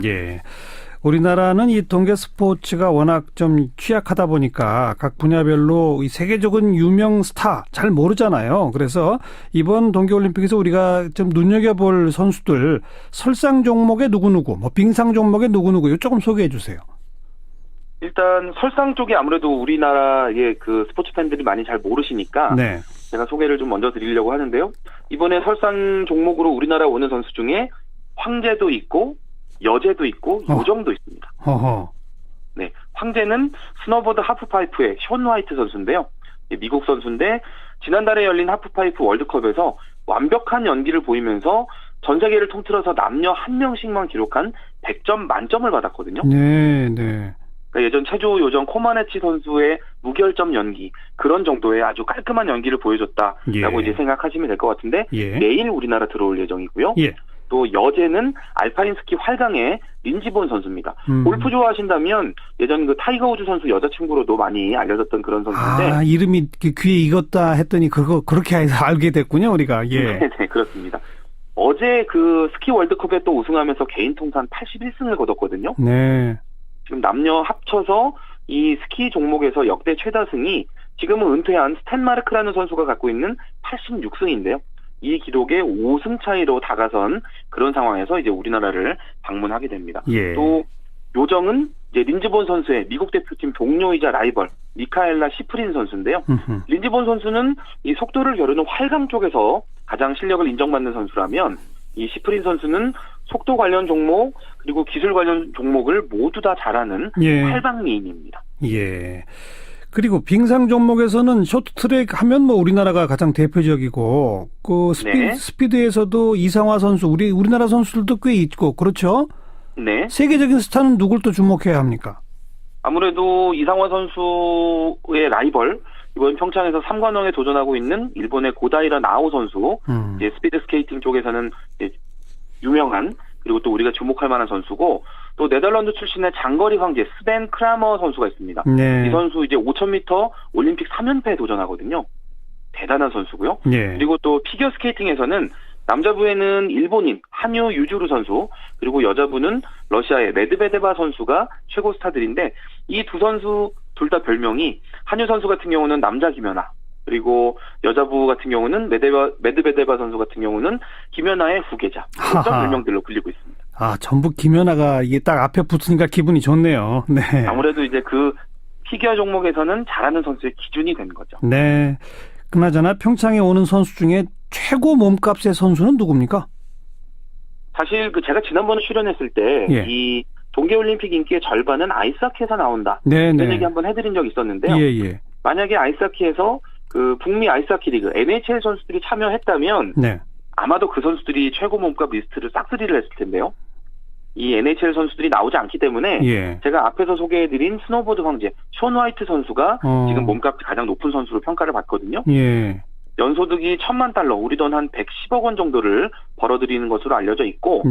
우리나라는 이 동계 스포츠가 워낙 좀 취약하다 보니까 각 분야별로 이 세계적인 유명 스타 잘 모르잖아요. 그래서 이번 동계올림픽에서 우리가 좀 눈여겨볼 선수들 설상 종목의 누구누구, 뭐 빙상 종목의 누구누구 이거 조금 소개해 주세요. 일단 설상 쪽이 아무래도 우리나라의 그 스포츠 팬들이 많이 잘 모르시니까 네. 제가 소개를 좀 먼저 드리려고 하는데요. 이번에 설상 종목으로 우리나라 오는 선수 중에 황제도 있고 여제도 있고 요정도 있습니다. 어허. 네, 황제는 스노보드 하프파이프의 션 화이트 선수인데요. 미국 선수인데 지난달에 열린 하프파이프 월드컵에서 완벽한 연기를 보이면서 전 세계를 통틀어서 남녀 한 명씩만 기록한 100점 만점을 받았거든요. 네, 네. 그러니까 예전 체조 요정 코마네치 선수의 무결점 연기 그런 정도의 아주 깔끔한 연기를 보여줬다라고 이제 생각하시면 될 것 같은데 내일 우리나라 들어올 예정이고요. 또 여제는 알파인 스키 활강의 린지본 선수입니다. 골프 좋아하신다면 예전 그 타이거 우즈 선수 여자친구로도 많이 알려졌던 그런 선수인데 아, 이름이 귀에 익었다 했더니 그렇게 해서 알게 됐군요, 우리가. 예. 네, 그렇습니다. 어제 그 스키 월드컵에 또 우승하면서 개인 통산 81승을 거뒀거든요. 네. 지금 남녀 합쳐서 이 스키 종목에서 역대 최다승이 지금은 은퇴한 스탠마르크라는 선수가 갖고 있는 86승인데요. 이 기록에 5승 차이로 다가선 그런 상황에서 이제 우리나라를 방문하게 됩니다. 또 요정은 이제 린즈본 선수의 미국 대표팀 동료이자 라이벌 미카엘라 시프린 선수인데요. 린즈본 선수는 이 속도를 겨루는 활강 쪽에서 가장 실력을 인정받는 선수라면 이 시프린 선수는 속도 관련 종목 그리고 기술 관련 종목을 모두 다 잘하는 활강미인입니다. 예. 그리고 빙상 종목에서는 쇼트트랙 하면 뭐 우리나라가 가장 대표적이고 그 스피드에서도 이상화 선수 우리나라 선수들도 꽤 있고 그렇죠? 네. 세계적인 스타는 누굴 또 주목해야 합니까? 아무래도 이상화 선수의 라이벌 이번 평창에서 3관왕에 도전하고 있는 일본의 고다이라 나오 선수 이제 스피드 스케이팅 쪽에서는 이제 유명한 그리고 또 우리가 주목할 만한 선수고 또 네덜란드 출신의 장거리 황제 스벤 크라머 선수가 있습니다. 이 선수 이제 5,000m 올림픽 3연패에 도전하거든요. 대단한 선수고요. 그리고 또 피겨 스케이팅에서는 남자부에는 일본인 한유 유주루 선수 그리고 여자부는 러시아의 메드베데바 선수가 최고 스타들인데 이 두 선수 둘 다 별명이 한유 선수 같은 경우는 남자 김연아 그리고 여자부 같은 경우는 메드베데바 선수 같은 경우는 김연아의 후계자 이런 별명들로 불리고 있습니다. 아, 전부 김연아가 이게 딱 앞에 붙으니까 기분이 좋네요. 네. 아무래도 이제 그 피겨 종목에서는 잘하는 선수의 기준이 되는 거죠. 네. 그나저나 평창에 오는 선수 중에 최고 몸값의 선수는 누굽니까? 사실 그 제가 지난번에 출연했을 때 이 동계올림픽 인기의 절반은 아이스하키에서 나온다. 이런 얘기 한번 해드린 적이 있었는데요. 만약에 아이스하키에서 그 북미 아이스하키 리그 NHL 선수들이 참여했다면 아마도 그 선수들이 최고 몸값 리스트를 싹쓸이를 했을 텐데요. 이 NHL 선수들이 나오지 않기 때문에 제가 앞에서 소개해드린 스노보드 황제 션 화이트 선수가 지금 몸값이 가장 높은 선수로 평가를 받거든요. 연소득이 $10,000,000 우리 돈 한 110억 원 정도를 벌어들이는 것으로 알려져 있고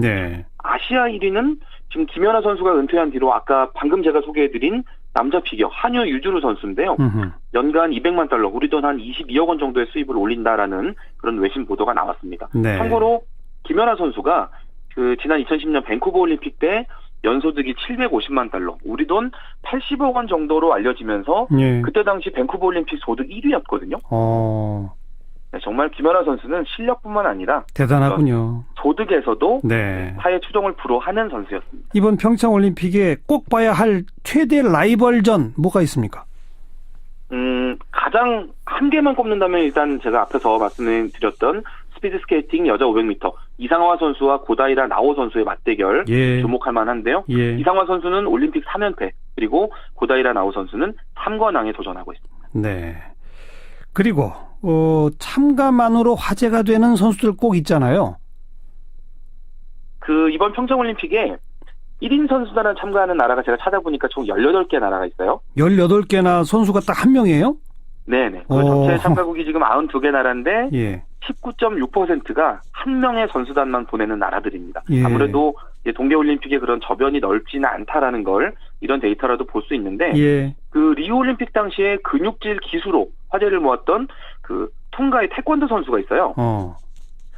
아시아 1위는 지금 김연아 선수가 은퇴한 뒤로 아까 방금 제가 소개해드린 남자 피겨 한유 유주루 선수인데요. 연간 $200,000,000 우리 돈 한 22억 원 정도의 수입을 올린다라는 그런 외신 보도가 나왔습니다. 참고로 김연아 선수가 그 지난 2010년 밴쿠버 올림픽 때 연소득이 $7,500,000 우리 돈 80억 원 정도로 알려지면서 그때 당시 밴쿠버 올림픽 소득 1위였거든요. 네, 정말 김연아 선수는 실력뿐만 아니라 대단하군요. 소득에서도 사회 추종을 불허하는 선수였습니다. 이번 평창 올림픽에 꼭 봐야 할 최대 라이벌전 뭐가 있습니까? 가장 한 개만 꼽는다면 일단 제가 앞에서 말씀드렸던 스피드 스케이팅 여자 500m 이상화 선수와 고다이라 나오 선수의 맞대결 주목할 만한데요. 이상화 선수는 올림픽 3연패 그리고 고다이라 나오 선수는 3관왕에 도전하고 있습니다. 네. 그리고 참가만으로 화제가 되는 선수들 꼭 있잖아요. 그 이번 평창올림픽에 1인 선수단을 참가하는 나라가 제가 찾아보니까 총 18개 나라가 있어요. 18개나 선수가 딱 한 명이에요? 네네. 그 전체 참가국이 지금 92개 나라인데 19.6%가 한 명의 선수단만 보내는 나라들입니다. 아무래도 동계올림픽의 그런 저변이 넓지는 않다라는 걸 이런 데이터라도 볼 수 있는데 그 리우올림픽 당시에 근육질 기수로 화제를 모았던 그 통가의 태권도 선수가 있어요.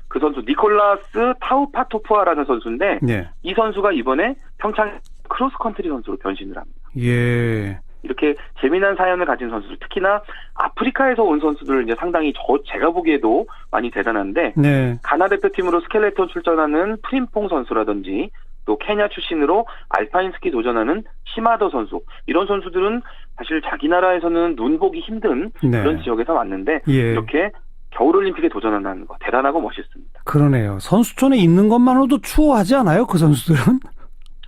그 선수 니콜라스 타우파토프아라는 선수인데 이 선수가 이번에 평창 크로스컨트리 선수로 변신을 합니다. 예. 이렇게 재미난 사연을 가진 선수들, 특히나 아프리카에서 온 선수들 이제 상당히 제가 보기에도 많이 대단한데, 네. 가나 대표팀으로 스켈레톤 출전하는 프림퐁 선수라든지, 또 케냐 출신으로 알파인 스키 도전하는 시마더 선수, 이런 선수들은 사실 자기 나라에서는 눈 보기 힘든 네. 그런 지역에서 왔는데 예. 이렇게 겨울올림픽에 도전한다는 거 대단하고 멋있습니다. 그러네요. 선수촌에 있는 것만으로도 추워하지 않아요? 그 선수들은?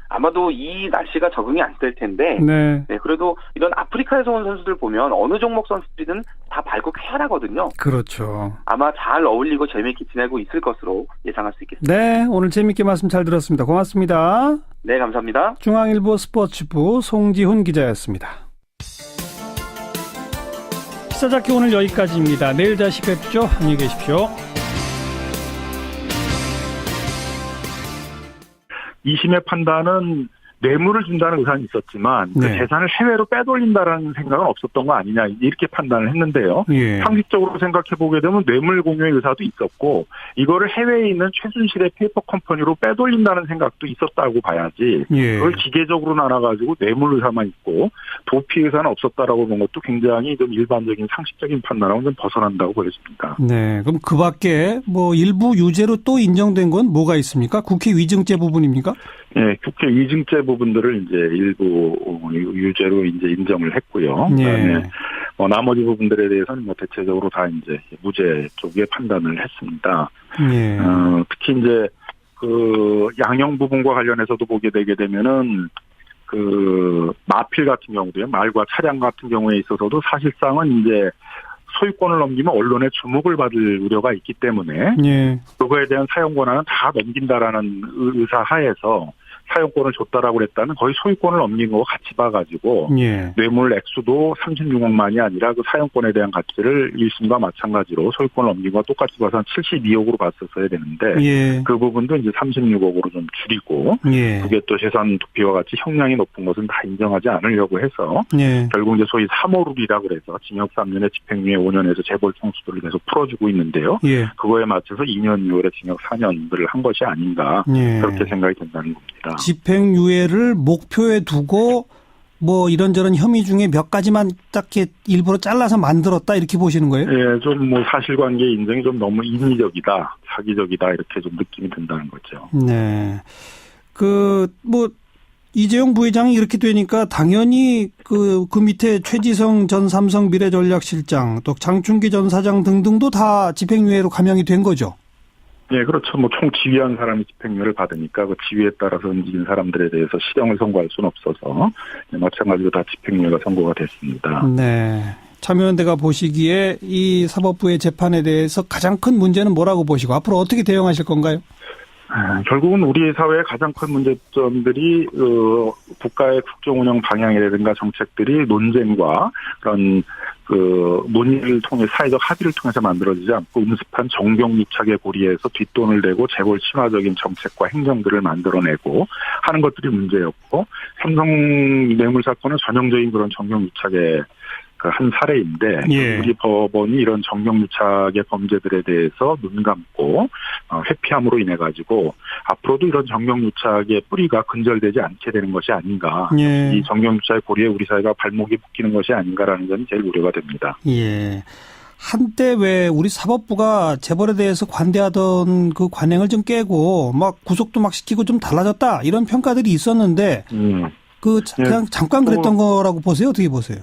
아마도 이 날씨가 적응이 안 될 텐데, 네. 네, 그래도 이런 아프리카에서 온 선수들 보면 어느 종목 선수들이든 다 밝고 쾌활하거든요. 그렇죠. 아마 잘 어울리고 재미있게 지내고 있을 것으로 예상할 수 있겠습니다. 네, 오늘 재밌게 말씀 잘 들었습니다. 고맙습니다. 네, 감사합니다. 중앙일보 스포츠부 송지훈 기자였습니다. 시사잡기 오늘 여기까지입니다. 내일 다시 뵙죠. 안녕히 계십시오. 2심의 판단은 뇌물을 준다는 의사는 있었지만 그 네. 재산을 해외로 빼돌린다라는 생각은 없었던 거 아니냐 이렇게 판단을 했는데요. 예. 상식적으로 생각해 보게 되면 뇌물 공유의 의사도 있었고 이거를 해외에 있는 최순실의 페이퍼 컴퍼니로 빼돌린다는 생각도 있었다고 봐야지 예. 그걸 기계적으로 나눠가지고 뇌물 의사만 있고 도피 의사는 없었다라고 본 것도 굉장히 좀 일반적인 상식적인 판단하고는 좀 벗어난다고 보여집니다. 네, 그럼 그 밖에 뭐 일부 유죄로 또 인정된 건 뭐가 있습니까? 국회 위증죄 부분입니까? 네, 국회 위증죄 부분들을 이제 일부 유죄로 이제 인정을 했고요. 그다음에 나머지 부분들에 대해서는 뭐 대체적으로 다 이제 무죄 쪽에 판단을 했습니다. 예. 특히 이제 그 양형 부분과 관련해서도 보게 되게 되면은 그 마필 같은 경우도요, 말과 차량 같은 경우에 있어서도 사실상은 이제 소유권을 넘기면 언론의 주목을 받을 우려가 있기 때문에 예. 그거에 대한 사용 권한은 다 넘긴다라는 의사 하에서 사용권을 줬다라고 그랬다는 거의 소유권을 넘긴 거와 같이 봐가지고 예. 뇌물 액수도 36억만이 아니라 그 사용권에 대한 가치를 1심과 마찬가지로 소유권을 넘긴 거와 똑같이 봐서 한 72억으로 봤었어야 되는데 예. 그 부분도 이제 36억으로 좀 줄이고 예. 그게 또 재산 도피와 같이 형량이 높은 것은 다 인정하지 않으려고 해서 예. 결국 이제 소위 3호룰이라고 그래서 징역 3년에 집행유예 5년에서 재벌 총수들을 계속 풀어주고 있는데요. 예. 그거에 맞춰서 2년 6월에 징역 4년들을 한 것이 아닌가 예. 그렇게 생각이 된다는 겁니다. 집행유예를 목표에 두고 뭐 이런저런 혐의 중에 몇 가지만 딱 일부러 잘라서 만들었다 이렇게 보시는 거예요? 예, 좀 뭐 사실관계 인정이 좀 너무 인위적이다, 사기적이다 이렇게 좀 느낌이 든다는 거죠. 네. 뭐 이재용 부회장이 이렇게 되니까 당연히 그 밑에 최지성 전 삼성 미래전략실장 또 장충기 전 사장 등등도 다 집행유예로 감형이 된 거죠. 예, 그렇죠. 뭐 총 지휘한 사람이 집행유예를 받으니까 그 지휘에 따라서 움직인 사람들에 대해서 실형을 선고할 수는 없어서 마찬가지로 다 집행유예가 선고가 됐습니다. 네. 참여연대가 보시기에 이 사법부의 재판에 대해서 가장 큰 문제는 뭐라고 보시고 앞으로 어떻게 대응하실 건가요? 결국은 우리 사회의 가장 큰 문제점들이 국가의 국정운영 방향이라든가 정책들이 논쟁과 그런 논의를 통해 사회적 합의를 통해서 만들어지지 않고 음습한 정경유착의 고리에서 뒷돈을 내고 재벌 친화적인 정책과 행정들을 만들어내고 하는 것들이 문제였고 삼성 뇌물 사건은 전형적인 그런 정경유착의 한 사례인데 예. 우리 법원이 이런 정경유착의 범죄들에 대해서 눈 감고 회피함으로 인해 가지고 앞으로도 이런 정경유착의 뿌리가 근절되지 않게 되는 것이 아닌가. 예. 이 정경유착의 고리에 우리 사회가 발목이 묶이는 것이 아닌가라는 점이 제일 우려가 됩니다. 예. 한때 왜 우리 사법부가 재벌에 대해서 관대하던 그 관행을 좀 깨고 막 구속도 막 시키고 좀 달라졌다 이런 평가들이 있었는데 그냥 잠깐 그랬던 거라고 보세요? 어떻게 보세요?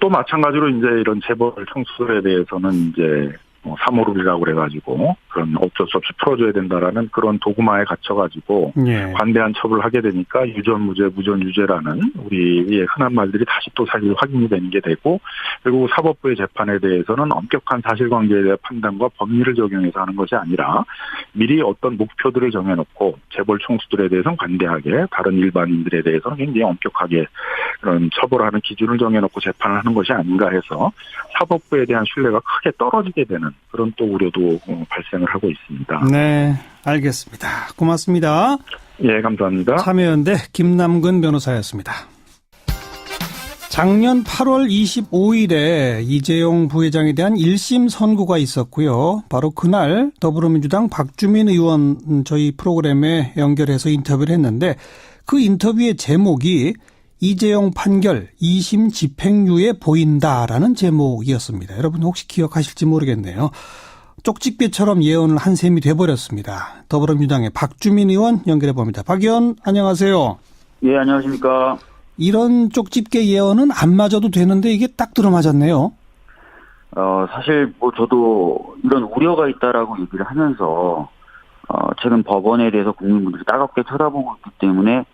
또 마찬가지로 이제 이런 재벌 총수들에 대해서는 이제 3호룰이라고 그래가지고 그런 어쩔 수 없이 풀어줘야 된다라는 그런 도구마에 갇혀가지고 예. 관대한 처벌을 하게 되니까 유전무죄, 무전유죄라는 우리의 흔한 말들이 다시 또 사실 확인이 되는 게 되고 그리고 사법부의 재판에 대해서는 엄격한 사실관계에 대한 판단과 법리를 적용해서 하는 것이 아니라 미리 어떤 목표들을 정해놓고 재벌 총수들에 대해서는 관대하게 다른 일반인들에 대해서는 굉장히 엄격하게 그런 처벌하는 기준을 정해놓고 재판을 하는 것이 아닌가 해서 사법부에 대한 신뢰가 크게 떨어지게 되는 그런 또 우려도 발생을 하고 있습니다. 네, 알겠습니다. 고맙습니다. 예, 감사합니다. 참여연대 김남근 변호사였습니다. 작년 8월 25일에 이재용 부회장에 대한 1심 선고가 있었고요. 바로 그날 더불어민주당 박주민 의원 저희 프로그램에 연결해서 인터뷰를 했는데 그 인터뷰의 제목이 이재용 판결 2심 집행유예 보인다라는 제목이었습니다. 여러분 혹시 기억하실지 모르겠네요. 쪽집게처럼 예언을 한 셈이 돼버렸습니다. 더불어민주당의 박주민 의원 연결해 봅니다. 박 의원 안녕하세요. 예, 안녕하십니까. 이런 쪽집게 예언은 안 맞아도 되는데 이게 딱 들어맞았네요. 사실 저도 이런 우려가 있다라고 얘기를 하면서 최근 법원에 대해서 국민분들이 따갑게 쳐다보고 있기 때문에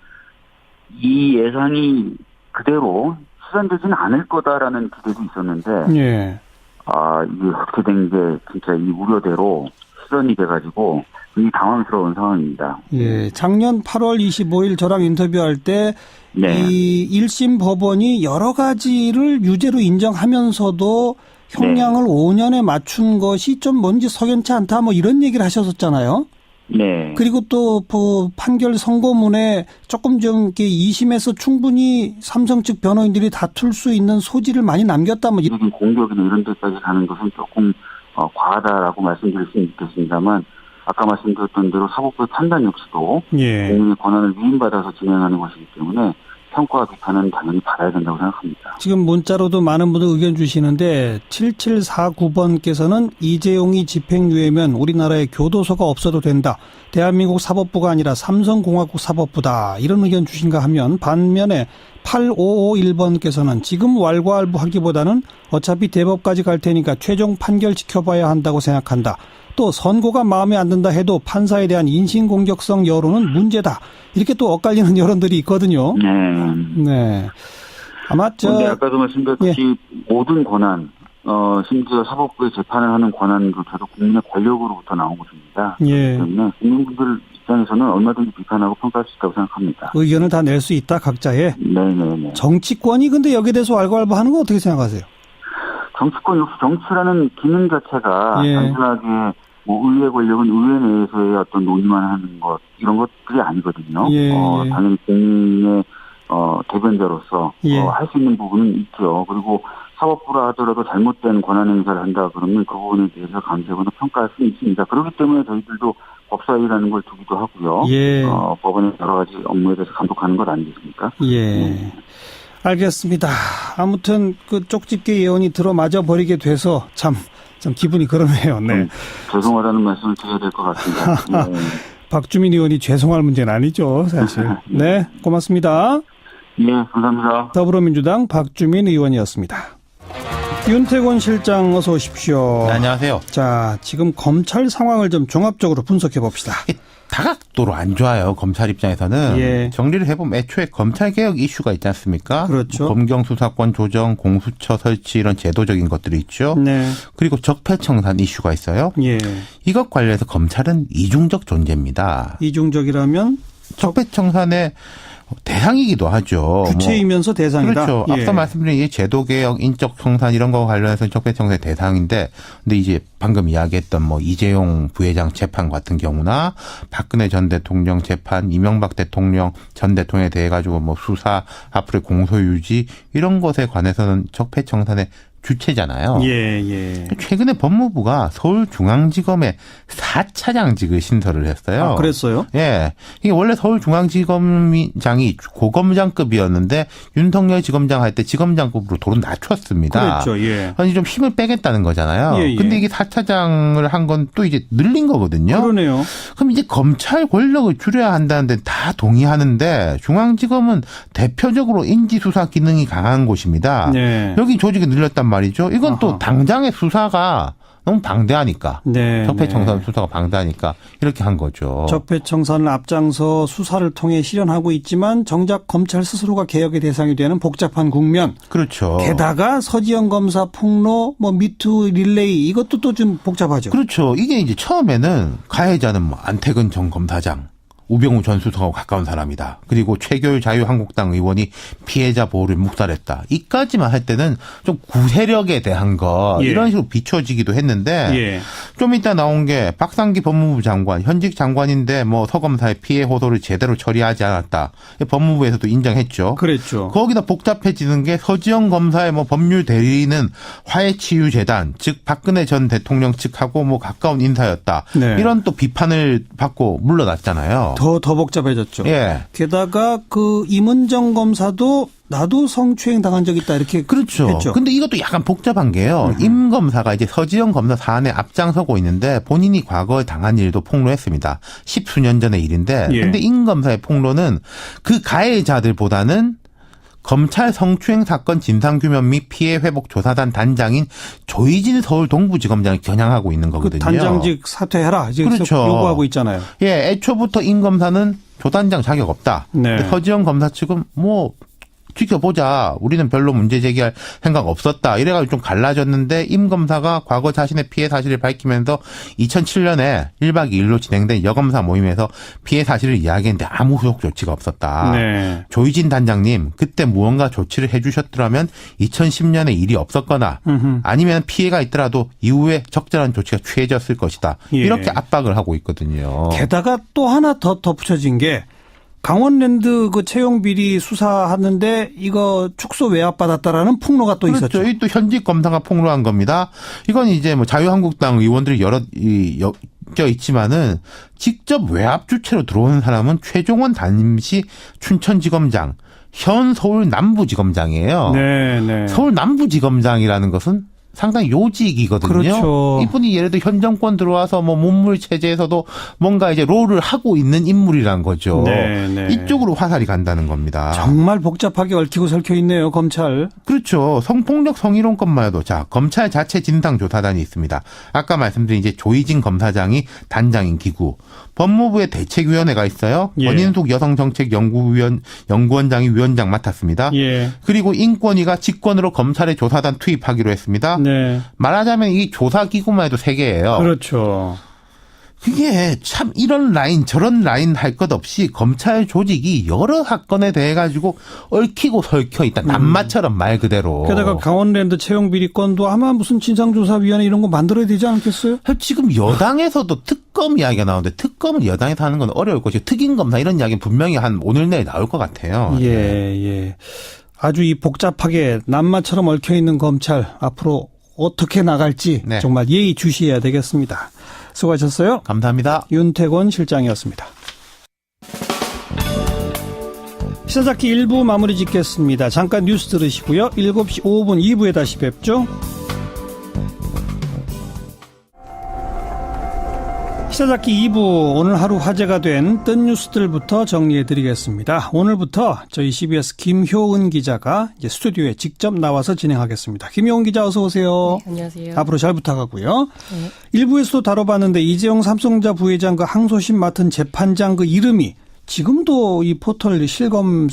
이 예상이 그대로 실현되지는 않을 거다라는 기대도 있었는데 예. 이게 어떻게 된 게 진짜 이 우려대로 실현이 돼가지고 굉장히 당황스러운 상황입니다. 예, 작년 8월 25일 저랑 인터뷰할 때 네. 이 1심 법원이 여러 가지를 유죄로 인정하면서도 형량을 5년에 맞춘 것이 좀 뭔지 석연치 않다 뭐 이런 얘기를 하셨었잖아요. 네. 그리고 또 그 판결 선고문에 조금 좀 이렇게 2심에서 충분히 삼성 측 변호인들이 다툴 수 있는 소지를 많이 남겼다 뭐 이런 공격이나 이런 데까지 가는 것은 조금 과하다라고 말씀드릴 수는 있겠습니다만 아까 말씀드렸던 대로 사법부의 판단 역시도 예. 국민의 권한을 위임받아서 진행하는 것이기 때문에 평가와 비판은 당연히 받아야 된다고 생각합니다. 지금 문자로도 많은 분들 의견 주시는데 7749번께서는 이재용이 집행유예면 우리나라에 교도소가 없어도 된다. 대한민국 사법부가 아니라 삼성공화국 사법부다. 이런 의견 주신가 하면 반면에 8551번께서는 지금 왈가왈부하기보다는 어차피 대법까지 갈 테니까 최종 판결 지켜봐야 한다고 생각한다. 또 선고가 마음에 안 든다 해도 판사에 대한 인신공격성 여론은 문제다. 이렇게 또 엇갈리는 여론들이 있거든요. 네. 아마 근데 아까도 말씀드렸듯이 모든 권한, 심지어 사법부의 재판을 하는 권한조차도 국민의 권력으로부터 나온 것입니다. 예. 그렇기 때문에 국민분들 입장에서는 얼마든지 비판하고 평가할 수 있다고 생각합니다. 의견을 다 낼 수 있다, 각자의. 네네네. 정치권이 근데 여기에 대해서 왈가왈부하는 건 어떻게 생각하세요? 정치권 역시 정치라는 기능 자체가 예. 단순하게 의회 권력은 의회 내에서의 어떤 논의만 하는 것 이런 것들이 아니거든요. 예. 당연히 국민의 대변자로서 예. 할 수 있는 부분은 있죠. 그리고 사법부라 하더라도 잘못된 권한 행사를 한다 그러면 그 부분에 대해서 감시하거나 평가할 수 있습니다. 그렇기 때문에 저희들도 법사위라는 걸 두기도 하고요. 예. 법원의 여러 가지 업무에 대해서 감독하는 것 아니겠습니까? 예. 알겠습니다. 아무튼 그 쪽집게 예언이 들어맞아 버리게 돼서 참 기분이 그러네요. 네. 죄송하다는 말씀을 드려야 될 것 같습니다. 네. 박주민 의원이 죄송할 문제는 아니죠, 사실. 네, 고맙습니다. 예, 감사합니다. 더불어민주당 박주민 의원이었습니다. 윤태곤 실장 어서 오십시오. 네, 안녕하세요. 자, 지금 검찰 상황을 좀 종합적으로 분석해 봅시다. 다각도로 안 좋아요. 검찰 입장에서는. 예. 정리를 해보면 애초에 검찰개혁 이슈가 있지 않습니까? 그렇죠. 검경 수사권 조정, 공수처 설치 이런 제도적인 것들이 있죠. 네. 그리고 적폐청산 이슈가 있어요. 예. 이것 관련해서 검찰은 이중적 존재입니다. 이중적이라면? 적폐청산의 대상이기도 하죠. 주체이면서 대상이다. 그렇죠. 예. 앞서 말씀드린 이 제도개혁, 인적청산 이런 거 관련해서 적폐청산의 대상인데, 근데 이제 방금 이야기했던 이재용 부회장 재판 같은 경우나 박근혜 전 대통령 재판, 이명박 대통령 전 대통령에 대해 가지고 수사, 앞으로의 공소유지 이런 것에 관해서는 적폐청산의 주체잖아요. 예. 최근에 법무부가 서울중앙지검에 4차장직을 신설을 했어요. 아, 그랬어요? 예. 이게 원래 서울중앙지검장이 고검장급이었는데 윤석열 지검장 할 때 지검장급으로 도로 낮췄습니다. 그랬죠. 예. 아니 좀 힘을 빼겠다는 거잖아요. 예. 근데 이게 4차장을 한 건 또 이제 늘린 거거든요. 그러네요. 그럼 이제 검찰 권력을 줄여야 한다는 데 다 동의하는데 중앙지검은 대표적으로 인지수사 기능이 강한 곳입니다. 네. 여기 조직이 늘렸단 말이죠. 이건 또 당장의 수사가 너무 방대하니까. 네. 적폐청산 수사가 방대하니까 이렇게 한 거죠. 적폐청산을 앞장서 수사를 통해 실현하고 있지만 정작 검찰 스스로가 개혁의 대상이 되는 복잡한 국면. 그렇죠. 게다가 서지영 검사 폭로, 미투 릴레이 이것도 또 좀 복잡하죠. 그렇죠. 이게 이제 처음에는 가해자는 안태근 전 검사장. 우병우 전 수석하고 가까운 사람이다. 그리고 최교일 자유한국당 의원이 피해자 보호를 묵살했다. 이까지만 할 때는 좀 구세력에 대한 거 이런 식으로 비춰지기도 했는데 좀 이따 나온 게 박상기 법무부 장관, 현직 장관인데 서검사의 피해 호소를 제대로 처리하지 않았다. 법무부에서도 인정했죠. 그랬죠. 거기다 복잡해지는 게 서지영 검사의 법률 대리인은 화해치유재단, 즉 박근혜 전 대통령 측하고 가까운 인사였다. 네. 이런 또 비판을 받고 물러났잖아요. 거예요. 더 복잡해졌죠. 예. 게다가 그 임은정 검사도 나도 성추행 당한 적 있다 이렇게 그렇죠. 했죠. 근데 이것도 약간 복잡한 게요. 임 검사가 이제 서지영 검사 사안에 앞장서고 있는데 본인이 과거에 당한 일도 폭로했습니다. 10수년 전의 일인데 예. 근데 임 검사의 폭로는 그 가해자들보다는 검찰 성추행 사건 진상규명 및 피해 회복 조사단 단장인 조희진 서울 동부지검장을 겨냥하고 있는 거거든요. 그 단장직 사퇴해라. 이제 그렇죠. 요구하고 있잖아요. 예, 애초부터 임 검사는 조단장 자격 없다. 네. 서지영 검사 측은 뭐 지켜보자. 우리는 별로 문제 제기할 생각 없었다. 이래가지고 좀 갈라졌는데 임 검사가 과거 자신의 피해 사실을 밝히면서 2007년에 1박 2일로 진행된 여검사 모임에서 피해 사실을 이야기했는데 아무 후속 조치가 없었다. 네. 조희진 단장님 그때 무언가 조치를 해주셨더라면 2010년에 일이 없었거나 아니면 피해가 있더라도 이후에 적절한 조치가 취해졌을 것이다. 예. 이렇게 압박을 하고 있거든요. 게다가 또 하나 더 덧붙여진 게 강원랜드 그 채용 비리 수사하는데 이거 축소 외압 받았다라는 폭로가 또 그렇죠. 있었죠. 이 또 현직 검사가 폭로한 겁니다. 이건 이제 뭐 자유한국당 의원들이 여러 엮여 있지만은 직접 외압 주체로 들어온 사람은 최종원 당시 춘천지검장, 현 서울 남부지검장이에요. 네. 서울 남부지검장이라는 것은 상당히 요직이거든요. 그렇죠. 이분이 예를 들어 현 정권 들어와서 뭐 문물 체제에서도 뭔가 이제 롤을 하고 있는 인물이란 거죠. 네. 이쪽으로 화살이 간다는 겁니다. 정말 복잡하게 얽히고 설켜 있네요, 검찰. 그렇죠. 성폭력 성희롱건만 해도 자 검찰 자체 진상조사단이 있습니다. 아까 말씀드린 이제 조희진 검사장이 단장인 기구, 법무부의 대책위원회가 있어요. 예. 권인숙 여성정책연구원장이 위원장 맡았습니다. 예. 그리고 인권위가 직권으로 검찰의 조사단 투입하기로 했습니다. 네. 말하자면 이 조사기구만 해도 3개예요. 그렇죠. 그게 참 이런 라인 저런 라인 할 것 없이 검찰 조직이 여러 사건에 대해 가지고 얽히고 설켜 있다. 남마처럼 말 그대로. 게다가 강원랜드 채용 비리 건도 아마 무슨 진상조사위원회 이런 거 만들어야 되지 않겠어요? 지금 여당에서도 특검 이야기가 나오는데 특검을 여당에서 하는 건 어려울 것이고 특임검사 이런 이야기는 분명히 한 오늘 내일 나올 것 같아요. 예. 아주 이 복잡하게 남마처럼 얽혀 있는 검찰 앞으로 어떻게 나갈지 네. 정말 예의주시해야 되겠습니다. 수고하셨어요. 감사합니다. 윤태권 실장이었습니다. 시사잡기 1부 마무리 짓겠습니다. 잠깐 뉴스 들으시고요. 7시 5분 2부에 다시 뵙죠. 시사잡기 2부 오늘 하루 화제가 된 뜬 뉴스들부터 정리해드리겠습니다. 오늘부터 저희 CBS 김효은 기자가 이제 스튜디오에 직접 나와서 진행하겠습니다. 김효은 기자 어서 오세요. 네, 안녕하세요. 앞으로 잘 부탁하고요. 네. 1부에서도 다뤄봤는데 이재용 삼성전자 부회장 그 항소심 맡은 재판장 그 이름이 지금도 이 포털 실검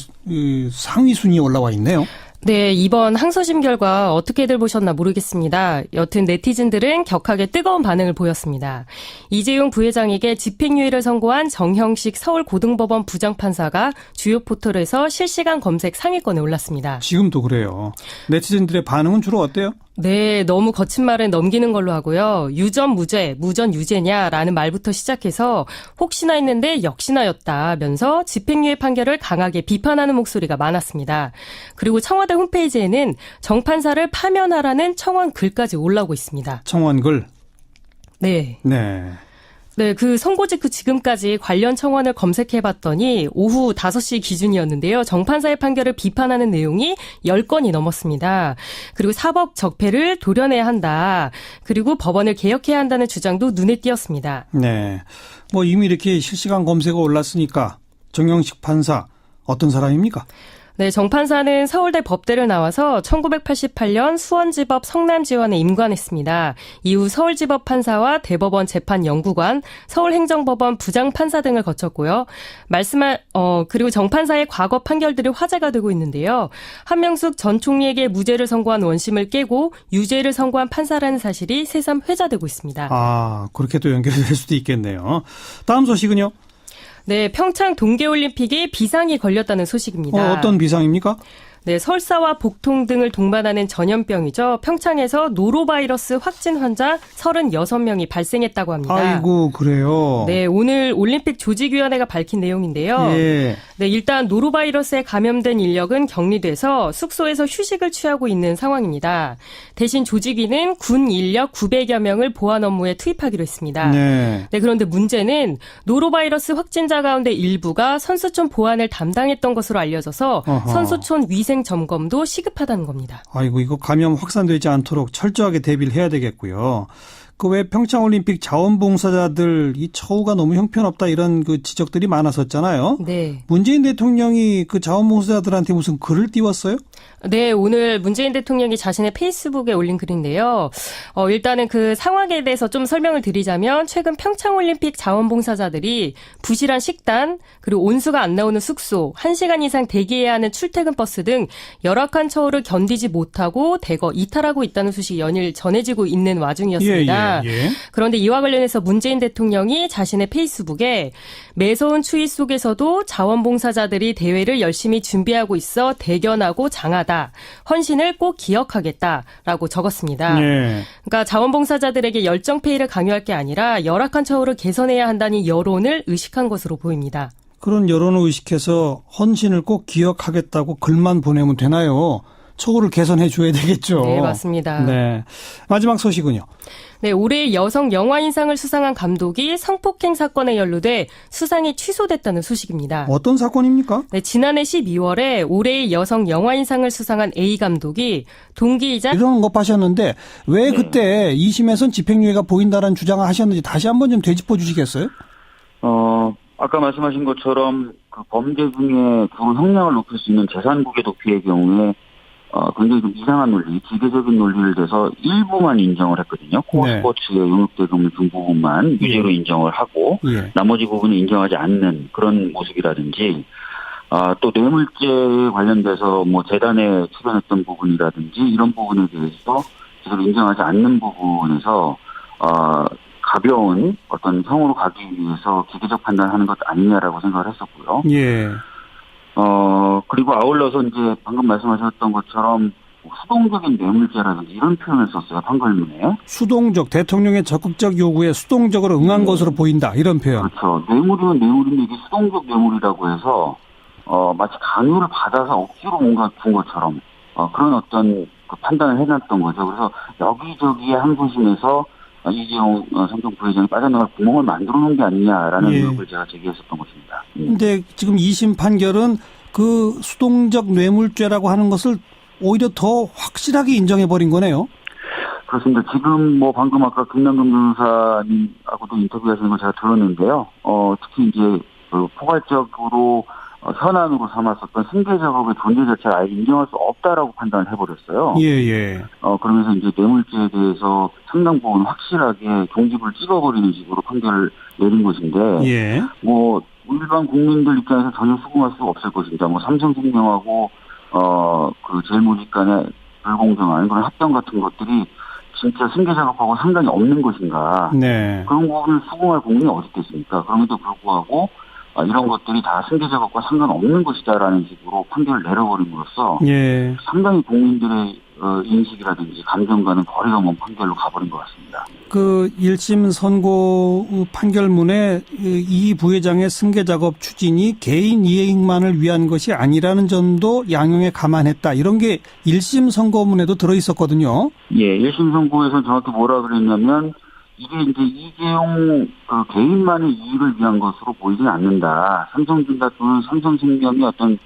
상위 순위에 올라와 있네요. 네, 이번 항소심 결과 어떻게들 보셨나 모르겠습니다. 여튼 네티즌들은 격하게 뜨거운 반응을 보였습니다. 이재용 부회장에게 집행유예를 선고한 정형식 서울고등법원 부장판사가 주요 포털에서 실시간 검색 상위권에 올랐습니다. 지금도 그래요. 네티즌들의 반응은 주로 어때요? 네, 너무 거친 말은 넘기는 걸로 하고요. 유전 무죄, 무전 유죄냐라는 말부터 시작해서 혹시나 했는데 역시나였다면서 집행유예 판결을 강하게 비판하는 목소리가 많았습니다. 그리고 청와대 홈페이지에는 정 판사를 파면하라는 청원 글까지 올라오고 있습니다. 청원 글? 네. 네, 그 선고 직후 지금까지 관련 청원을 검색해봤더니 오후 5시 기준이었는데요. 정 판사의 판결을 비판하는 내용이 10건이 넘었습니다. 그리고 사법 적폐를 도려내야 한다. 그리고 법원을 개혁해야 한다는 주장도 눈에 띄었습니다. 네. 뭐 이미 이렇게 실시간 검색어 올랐으니까 정영식 판사 어떤 사람입니까? 네, 정 판사는 서울대 법대를 나와서 1988년 수원지법 성남지원에 임관했습니다. 이후 서울지법 판사와 대법원 재판연구관, 서울행정법원 부장판사 등을 거쳤고요. 그리고 정 판사의 과거 판결들이 화제가 되고 있는데요. 한명숙 전 총리에게 무죄를 선고한 원심을 깨고 유죄를 선고한 판사라는 사실이 새삼 회자되고 있습니다. 아, 그렇게 또 연결될 수도 있겠네요. 다음 소식은요? 네, 평창 동계올림픽에 비상이 걸렸다는 소식입니다. 어떤 비상입니까? 네, 설사와 복통 등을 동반하는 전염병이죠. 평창에서 노로바이러스 확진 환자 36명이 발생했다고 합니다. 아이고, 그래요? 네, 오늘 올림픽 조직위원회가 밝힌 내용인데요. 예. 네, 일단 노로바이러스에 감염된 인력은 격리돼서 숙소에서 휴식을 취하고 있는 상황입니다. 대신 조직위는 군 인력 900여 명을 보안 업무에 투입하기로 했습니다. 네. 네, 그런데 문제는 노로바이러스 확진자 가운데 일부가 선수촌 보안을 담당했던 것으로 알려져서 어허. 선수촌 위생 점검도 시급하다는 겁니다. 아이고, 이거 감염 확산되지 않도록 철저하게 대비를 해야 되겠고요. 그 외 평창올림픽 자원봉사자들 이 처우가 너무 형편없다 이런 그 지적들이 많았었잖아요. 네. 문재인 대통령이 그 자원봉사자들한테 무슨 글을 띄웠어요? 네, 오늘 문재인 대통령이 자신의 페이스북에 올린 글인데요. 일단은 그 상황에 대해서 좀 설명을 드리자면 최근 평창올림픽 자원봉사자들이 부실한 식단, 그리고 온수가 안 나오는 숙소, 1시간 이상 대기해야 하는 출퇴근 버스 등 열악한 처우를 견디지 못하고 대거 이탈하고 있다는 소식이 연일 전해지고 있는 와중이었습니다. 예. 그런데 이와 관련해서 문재인 대통령이 자신의 페이스북에 매서운 추위 속에서도 자원봉사자들이 대회를 열심히 준비하고 있어 대견하고 장하다. 헌신을 꼭 기억하겠다라고 적었습니다. 예. 그러니까 자원봉사자들에게 열정페이를 강요할 게 아니라 열악한 처우를 개선해야 한다는 여론을 의식한 것으로 보입니다. 그런 여론을 의식해서 헌신을 꼭 기억하겠다고 글만 보내면 되나요? 처우를 개선해 줘야 되겠죠. 네, 맞습니다. 네. 마지막 소식은요. 네, 올해 여성 영화인상을 수상한 감독이 성폭행 사건에 연루돼 수상이 취소됐다는 소식입니다. 어떤 사건입니까? 네, 지난해 12월에 올해의 여성 영화인상을 수상한 A 감독이 동기이자 이런 것 하셨는데 왜 그때 2심에선 집행유예가 보인다는 주장을 하셨는지 다시 한번 좀 되짚어 주시겠어요? 아까 말씀하신 것처럼 그 범죄 중에 그 형량을 높일 수 있는 재산국의 도피의 경우에 굉장히 좀 이상한 논리, 기계적인 논리를 대서 일부만 인정을 했거든요. 코어 네. 스포츠의 용역대금을 준 부분만 유죄로 인정을 하고 나머지 부분은 인정하지 않는 그런 모습이라든지 또 뇌물죄에 관련돼서 뭐 재단에 출연했던 부분이라든지 이런 부분에 대해서 제대로 인정하지 않는 부분에서 가벼운 어떤 형으로 가기 위해서 기계적 판단하는 것 아니냐라고 생각을 했었고요. 예. 그리고 아울러서 이제 방금 말씀하셨던 것처럼 수동적인 뇌물죄라든지 이런 표현을 썼어요, 판결문에. 수동적, 대통령의 적극적 요구에 수동적으로 응한 것으로 보인다, 이런 표현. 그렇죠. 뇌물이면 뇌물인데 이게 수동적 뇌물이라고 해서, 마치 강요를 받아서 억지로 뭔가 준 것처럼, 그런 어떤 그 판단을 해놨던 거죠. 그래서 여기저기에 항소심에서 이재용 삼성 부회장이 빠져나갈 구멍을 만들어 놓은 게 아니냐라는 의혹을 제가 제기했었던 것입니다. 근데 지금 2심 판결은 그 수동적 뇌물죄라고 하는 것을 오히려 더 확실하게 인정해버린 거네요. 그렇습니다. 지금 뭐 방금 아까 김남근 변호사님하고도 인터뷰하시는 걸 제가 들었는데요. 특히 이제 포괄적으로 현안으로 삼았었던 승계 작업의 존재 자체를 아예 인정할 수 없다라고 판단을 해버렸어요. 예. 그러면서 이제 뇌물죄에 대해서 상당 부분 확실하게 종집을 찍어버리는 식으로 판결을 내린 것인데, 뭐 일반 국민들 입장에서 전혀 수긍할 수 없을 것입니다. 뭐 삼성생명하고 그 제일모직 간의 불공정한 그런 합병 같은 것들이 진짜 승계 작업하고 상관이 없는 것인가? 네. 그런 부분을 수긍할 국민이 어디 있겠습니까? 그럼에도 불구하고 이런 것들이 다 승계 작업과 상관없는 것이다라는 식으로 판결을 내려버림으로써 상당히 국민들의 인식이라든지 감정과는 거리가 먼 판결로 가버린 것 같습니다. 그 1심 선고 판결문에 이 부회장의 승계 작업 추진이 개인 이익만을 위한 것이 아니라는 점도 양형에 감안했다. 이런 게 1심 선고문에도 들어있었거든요. 예, 1심 선고에서 정확히 뭐라 그랬냐면 이게 이제 이재용 그 개인만의 이익을 위한 것으로 보이지는 않는다. 삼성전자 또는 삼성생명이 어떤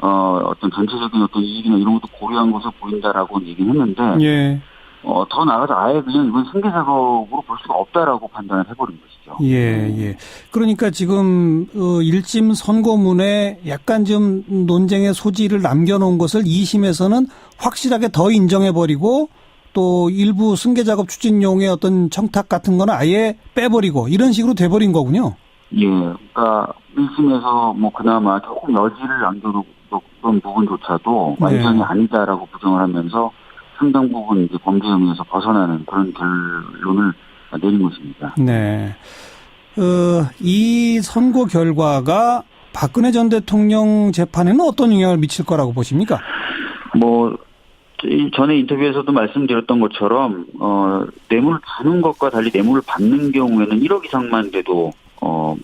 전체적인 어떤 이익이나 이런 것도 고려한 것으로 보인다라고 얘기를 했는데, 더 나아가서 아예 그냥 이건 승계 작업으로 볼 수가 없다라고 판단을 해버린 것이죠. 그러니까 지금 1심 선고문에 약간 좀 논쟁의 소지를 남겨놓은 것을 2심에서는 확실하게 더 인정해버리고 또 일부 승계 작업 추진용의 어떤 청탁 같은 거는 아예 빼버리고 이런 식으로 돼버린 거군요. 그러니까 1심에서 뭐 그나마 조금 여지를 남겨뒀던 부분조차도 완전히 아니다라고 부정을 하면서 상당 부분 이제 범죄 혐의에서 벗어나는 그런 결론을 내린 것입니다. 네. 이 선고 결과가 박근혜 전 대통령 재판에는 어떤 영향을 미칠 거라고 보십니까? 전에 인터뷰에서도 말씀드렸던 것처럼, 뇌물을 주는 것과 달리 뇌물을 받는 경우에는 1억 이상만 돼도,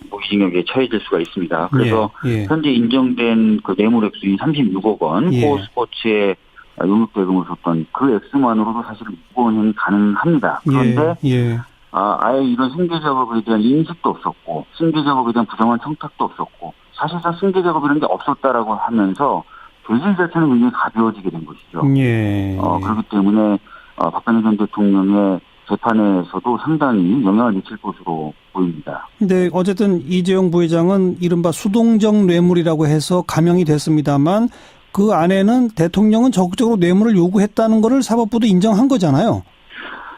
무기징역에 처해질 수가 있습니다. 그래서 현재 인정된 그 뇌물 액수인 36억 원, 코어 스포츠에 용역대금을 줬던 그 액수만으로도 사실 무고형이 가능합니다. 그런데, 아예 이런 승계 작업에 대한 인식도 없었고, 승계 작업에 대한 부정한 청탁도 없었고, 사실상 승계 작업이라는 게 없었다라고 하면서, 죄질 자체는 굉장히 가벼워지게 된 것이죠. 그렇기 때문에 박근혜 전 대통령의 재판에서도 상당히 영향을 미칠 것으로 보입니다. 근데 어쨌든 이재용 부회장은 이른바 수동적 뇌물이라고 해서 감형이 됐습니다만 그 안에는 대통령은 적극적으로 뇌물을 요구했다는 것을 사법부도 인정한 거잖아요.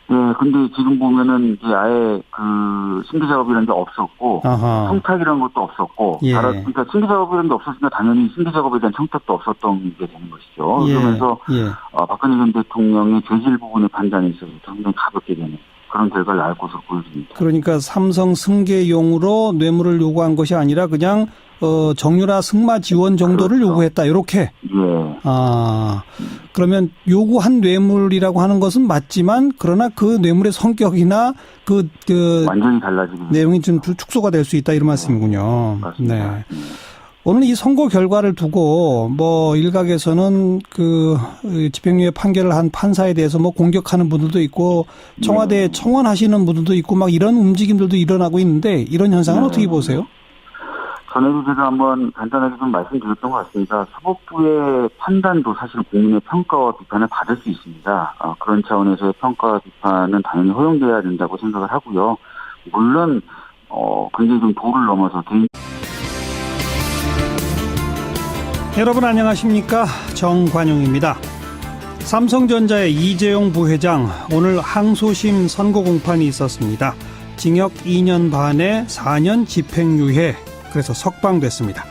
네, 근데 지금 보면은 이제 아예 그 승계 작업이라는 게 없었고, 청탁이라는 것도 없었고, 그러니까 승계 작업이라는 게 없었으니까 당연히 승계 작업에 대한 청탁도 없었던 게 되는 것이죠. 그러면서 박근혜 전 대통령의 죄질 부분의 판단에 있어서 상당히 가볍게 되는 그런 결과를 낳을 것으로 보여집니다. 그러니까 삼성 승계용으로 뇌물을 요구한 것이 아니라 그냥 정유라 승마 지원 정도를 요구했다. 이렇게. 그러면 요구한 뇌물이라고 하는 것은 맞지만 그러나 그 뇌물의 성격이나 그 완전히 달라지는 내용이 좀 축소가 될 수 있다 이런 말씀이군요. 맞습니다. 오늘 이 선고 결과를 두고 일각에서는 그 집행유예 판결을 한 판사에 대해서 공격하는 분들도 있고 청와대에 청원하시는 분들도 있고 막 이런 움직임들도 일어나고 있는데 이런 현상은 어떻게 보세요? 전에도 제가 한번 간단하게 좀 말씀드렸던 것 같습니다. 사법부의 판단도 사실 국민의 평가와 비판을 받을 수 있습니다. 그런 차원에서의 평가와 비판은 당연히 허용돼야 된다고 생각을 하고요. 물론 굉장히 좀 도를 넘어서 여러분 안녕하십니까? 정관용입니다. 삼성전자의 이재용 부회장 오늘 항소심 선고 공판이 있었습니다. 징역 2년 반에 4년 집행유예 그래서 석방됐습니다.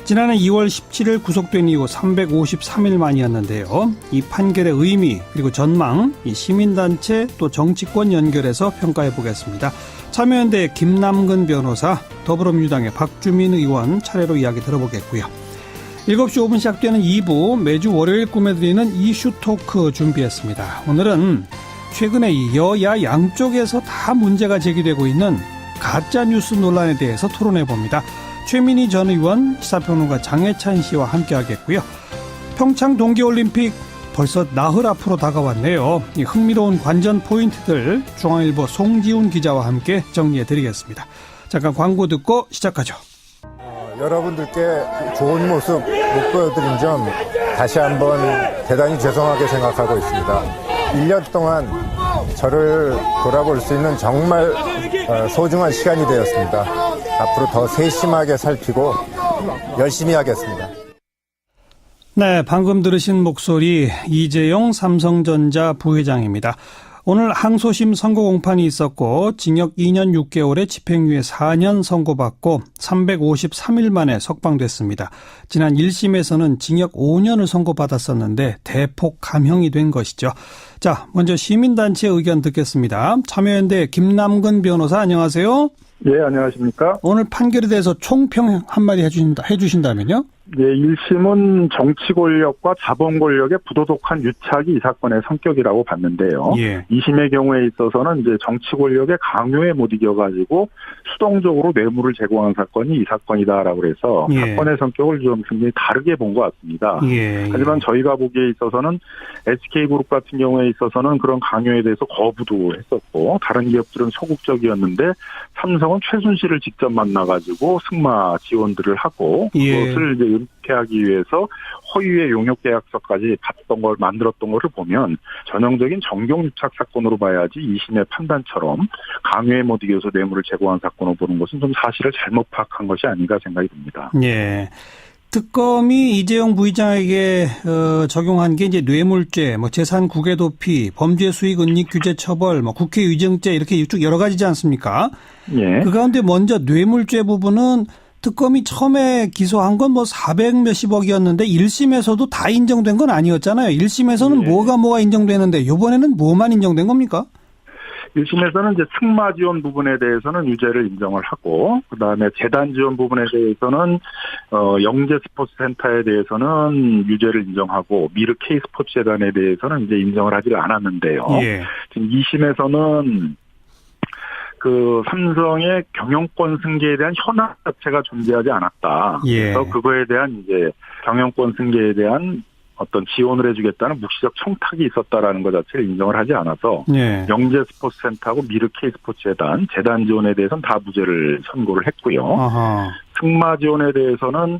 지난해 2월 17일 구속된 이후 353일 만이었는데요. 이 판결의 의미 그리고 전망, 이 시민단체 또 정치권 연결해서 평가해 보겠습니다. 참여연대 김남근 변호사, 더불어민주당의 박주민 의원 차례로 이야기 들어보겠고요. 7시 5분 시작되는 2부 매주 월요일 꾸며드리는 이슈 토크 준비했습니다. 오늘은 최근에 여야 양쪽에서 다 문제가 제기되고 있는 가짜뉴스 논란에 대해서 토론해 봅니다. 최민희 전 의원, 시사평론가 장혜찬 씨와 함께하겠고요. 평창 동계올림픽 벌써 나흘 앞으로 다가왔네요. 이 흥미로운 관전 포인트들 중앙일보 송지훈 기자와 함께 정리해 드리겠습니다. 잠깐 광고 듣고 시작하죠. 여러분들께 좋은 모습 못 보여드린 점 다시 한번 대단히 죄송하게 생각하고 있습니다. 1년 동안 저를 돌아볼 수 있는 정말 소중한 시간이 되었습니다. 앞으로 더 세심하게 살피고 열심히 하겠습니다. 네, 방금 들으신 목소리 이재용 삼성전자 부회장입니다. 오늘 항소심 선고 공판이 있었고 징역 2년 6개월에 집행유예 4년 선고받고 353일 만에 석방됐습니다. 지난 1심에서는 징역 5년을 선고받았었는데 대폭 감형이 된 것이죠. 자, 먼저 시민단체 의견 듣겠습니다. 참여연대 김남근 변호사 안녕하세요. 예, 안녕하십니까. 오늘 판결에 대해서 총평 한마디 해주신다면요? 예, 1심은 정치 권력과 자본 권력의 부도덕한 유착이 이 사건의 성격이라고 봤는데요. 2심의 경우에 있어서는 이제 정치 권력의 강요에 못 이겨가지고 수동적으로 뇌물을 제공한 사건이 이 사건이다라고 해서 사건의 성격을 좀 굉장히 다르게 본 것 같습니다. 하지만 저희가 보기에 있어서는 SK그룹 같은 경우에 있어서는 그런 강요에 대해서 거부도 했었고 다른 기업들은 소극적이었는데 삼성은 최순실을 직접 만나가지고 승마 지원들을 하고 그것을 이제 은폐하기 위해서 허위의 용역계약서까지 만들었던 것을 보면 전형적인 정경유착 사건으로 봐야지 2심의 판단처럼 강요에 못 이겨서 뇌물을 제공한 사건으로 보는 것은 좀 사실을 잘못 파악한 것이 아닌가 생각이 듭니다. 네. 특검이 이재용 부회장에게 적용한 게 이제 뇌물죄, 재산 국외 도피, 범죄 수익 은닉 규제 처벌, 국회의정죄 이렇게 쭉 여러 가지지 않습니까? 그 가운데 먼저 뇌물죄 부분은 특검이 처음에 기소한 건 400 몇십억이었는데 1심에서도 다 인정된 건 아니었잖아요. 1심에서는 뭐가 인정되는데 이번에는 뭐만 인정된 겁니까? 1심에서는 이제 승마 지원 부분에 대해서는 유죄를 인정을 하고, 그 다음에 재단 지원 부분에 대해서는, 영재 스포츠 센터에 대해서는 유죄를 인정하고, 미르 K 스포츠 재단에 대해서는 이제 인정을 하지 않았는데요. 예. 지금 2심에서는 그 삼성의 경영권 승계에 대한 현황 자체가 존재하지 않았다. 예. 그래서 그거에 대한 이제 경영권 승계에 대한 어떤 지원을 해주겠다는 묵시적 청탁이 있었다라는 것 자체를 인정을 하지 않아서 예. 영재 스포츠센터하고 미르 K 스포츠 재단 지원에 대해서는 다 무죄를 선고를 했고요. 아하. 승마 지원에 대해서는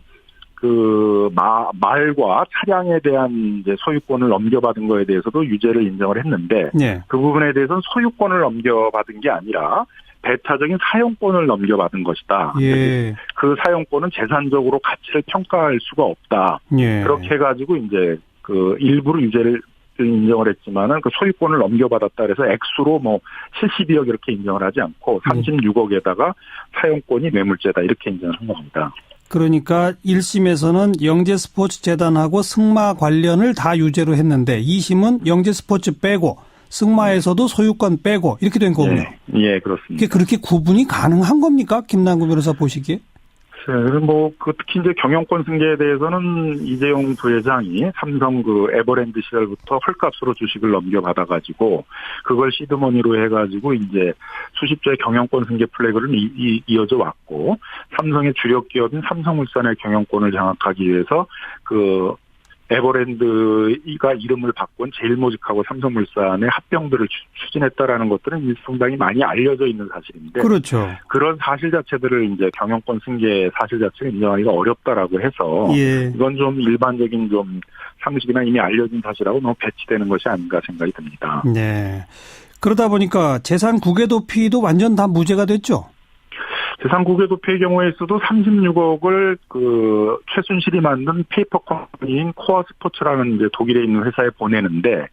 그 말과 차량에 대한 이제 소유권을 넘겨받은 거에 대해서도 유죄를 인정을 했는데 예. 그 부분에 대해서는 소유권을 넘겨받은 게 아니라 배타적인 사용권을 넘겨받은 것이다. 예. 그 사용권은 재산적으로 가치를 평가할 수가 없다. 예. 그렇게 해가지고 이제 그 일부러 유죄를 인정을 했지만은 그 소유권을 넘겨받았다 그래서 액수로 뭐 72억 이렇게 인정을 하지 않고 36억에다가 사용권이 뇌물죄다 이렇게 인정을 한 겁니다. 그러니까 1심에서는 영재 스포츠 재단하고 승마 관련을 다 유죄로 했는데 2심은 영재 스포츠 빼고 승마에서도 소유권 빼고 이렇게 된 거군요. 예, 그렇습니다. 그렇게 구분이 가능한 겁니까? 김남국 변호사 보시기에? 그래서 뭐, 특히 이제 경영권 승계에 대해서는 이재용 부회장이 삼성 그 에버랜드 시절부터 헐값으로 주식을 넘겨받아가지고, 그걸 시드머니로 해가지고 이제 수십조의 경영권 승계 플래그를 이어져 왔고, 삼성의 주력 기업인 삼성물산의 경영권을 장악하기 위해서 그 에버랜드가 이름을 바꾼 제일모직하고 삼성물산의 합병들을 추진했다라는 것들은 상당히 많이 알려져 있는 사실인데. 그렇죠. 그런 사실 자체들을 이제 경영권 승계 사실 자체를 인정하기가 어렵다라고 해서. 예. 이건 좀 일반적인 좀 상식이나 이미 알려진 사실하고 너무 배치되는 것이 아닌가 생각이 듭니다. 네. 그러다 보니까 재산 국외 도피도 완전 다 무죄가 됐죠? 재산 국외 도피의 경우에 있어도 36억을 그 최순실이 만든 페이퍼 컴퍼니인 코어 스포츠라는 이제 독일에 있는 회사에 보내는데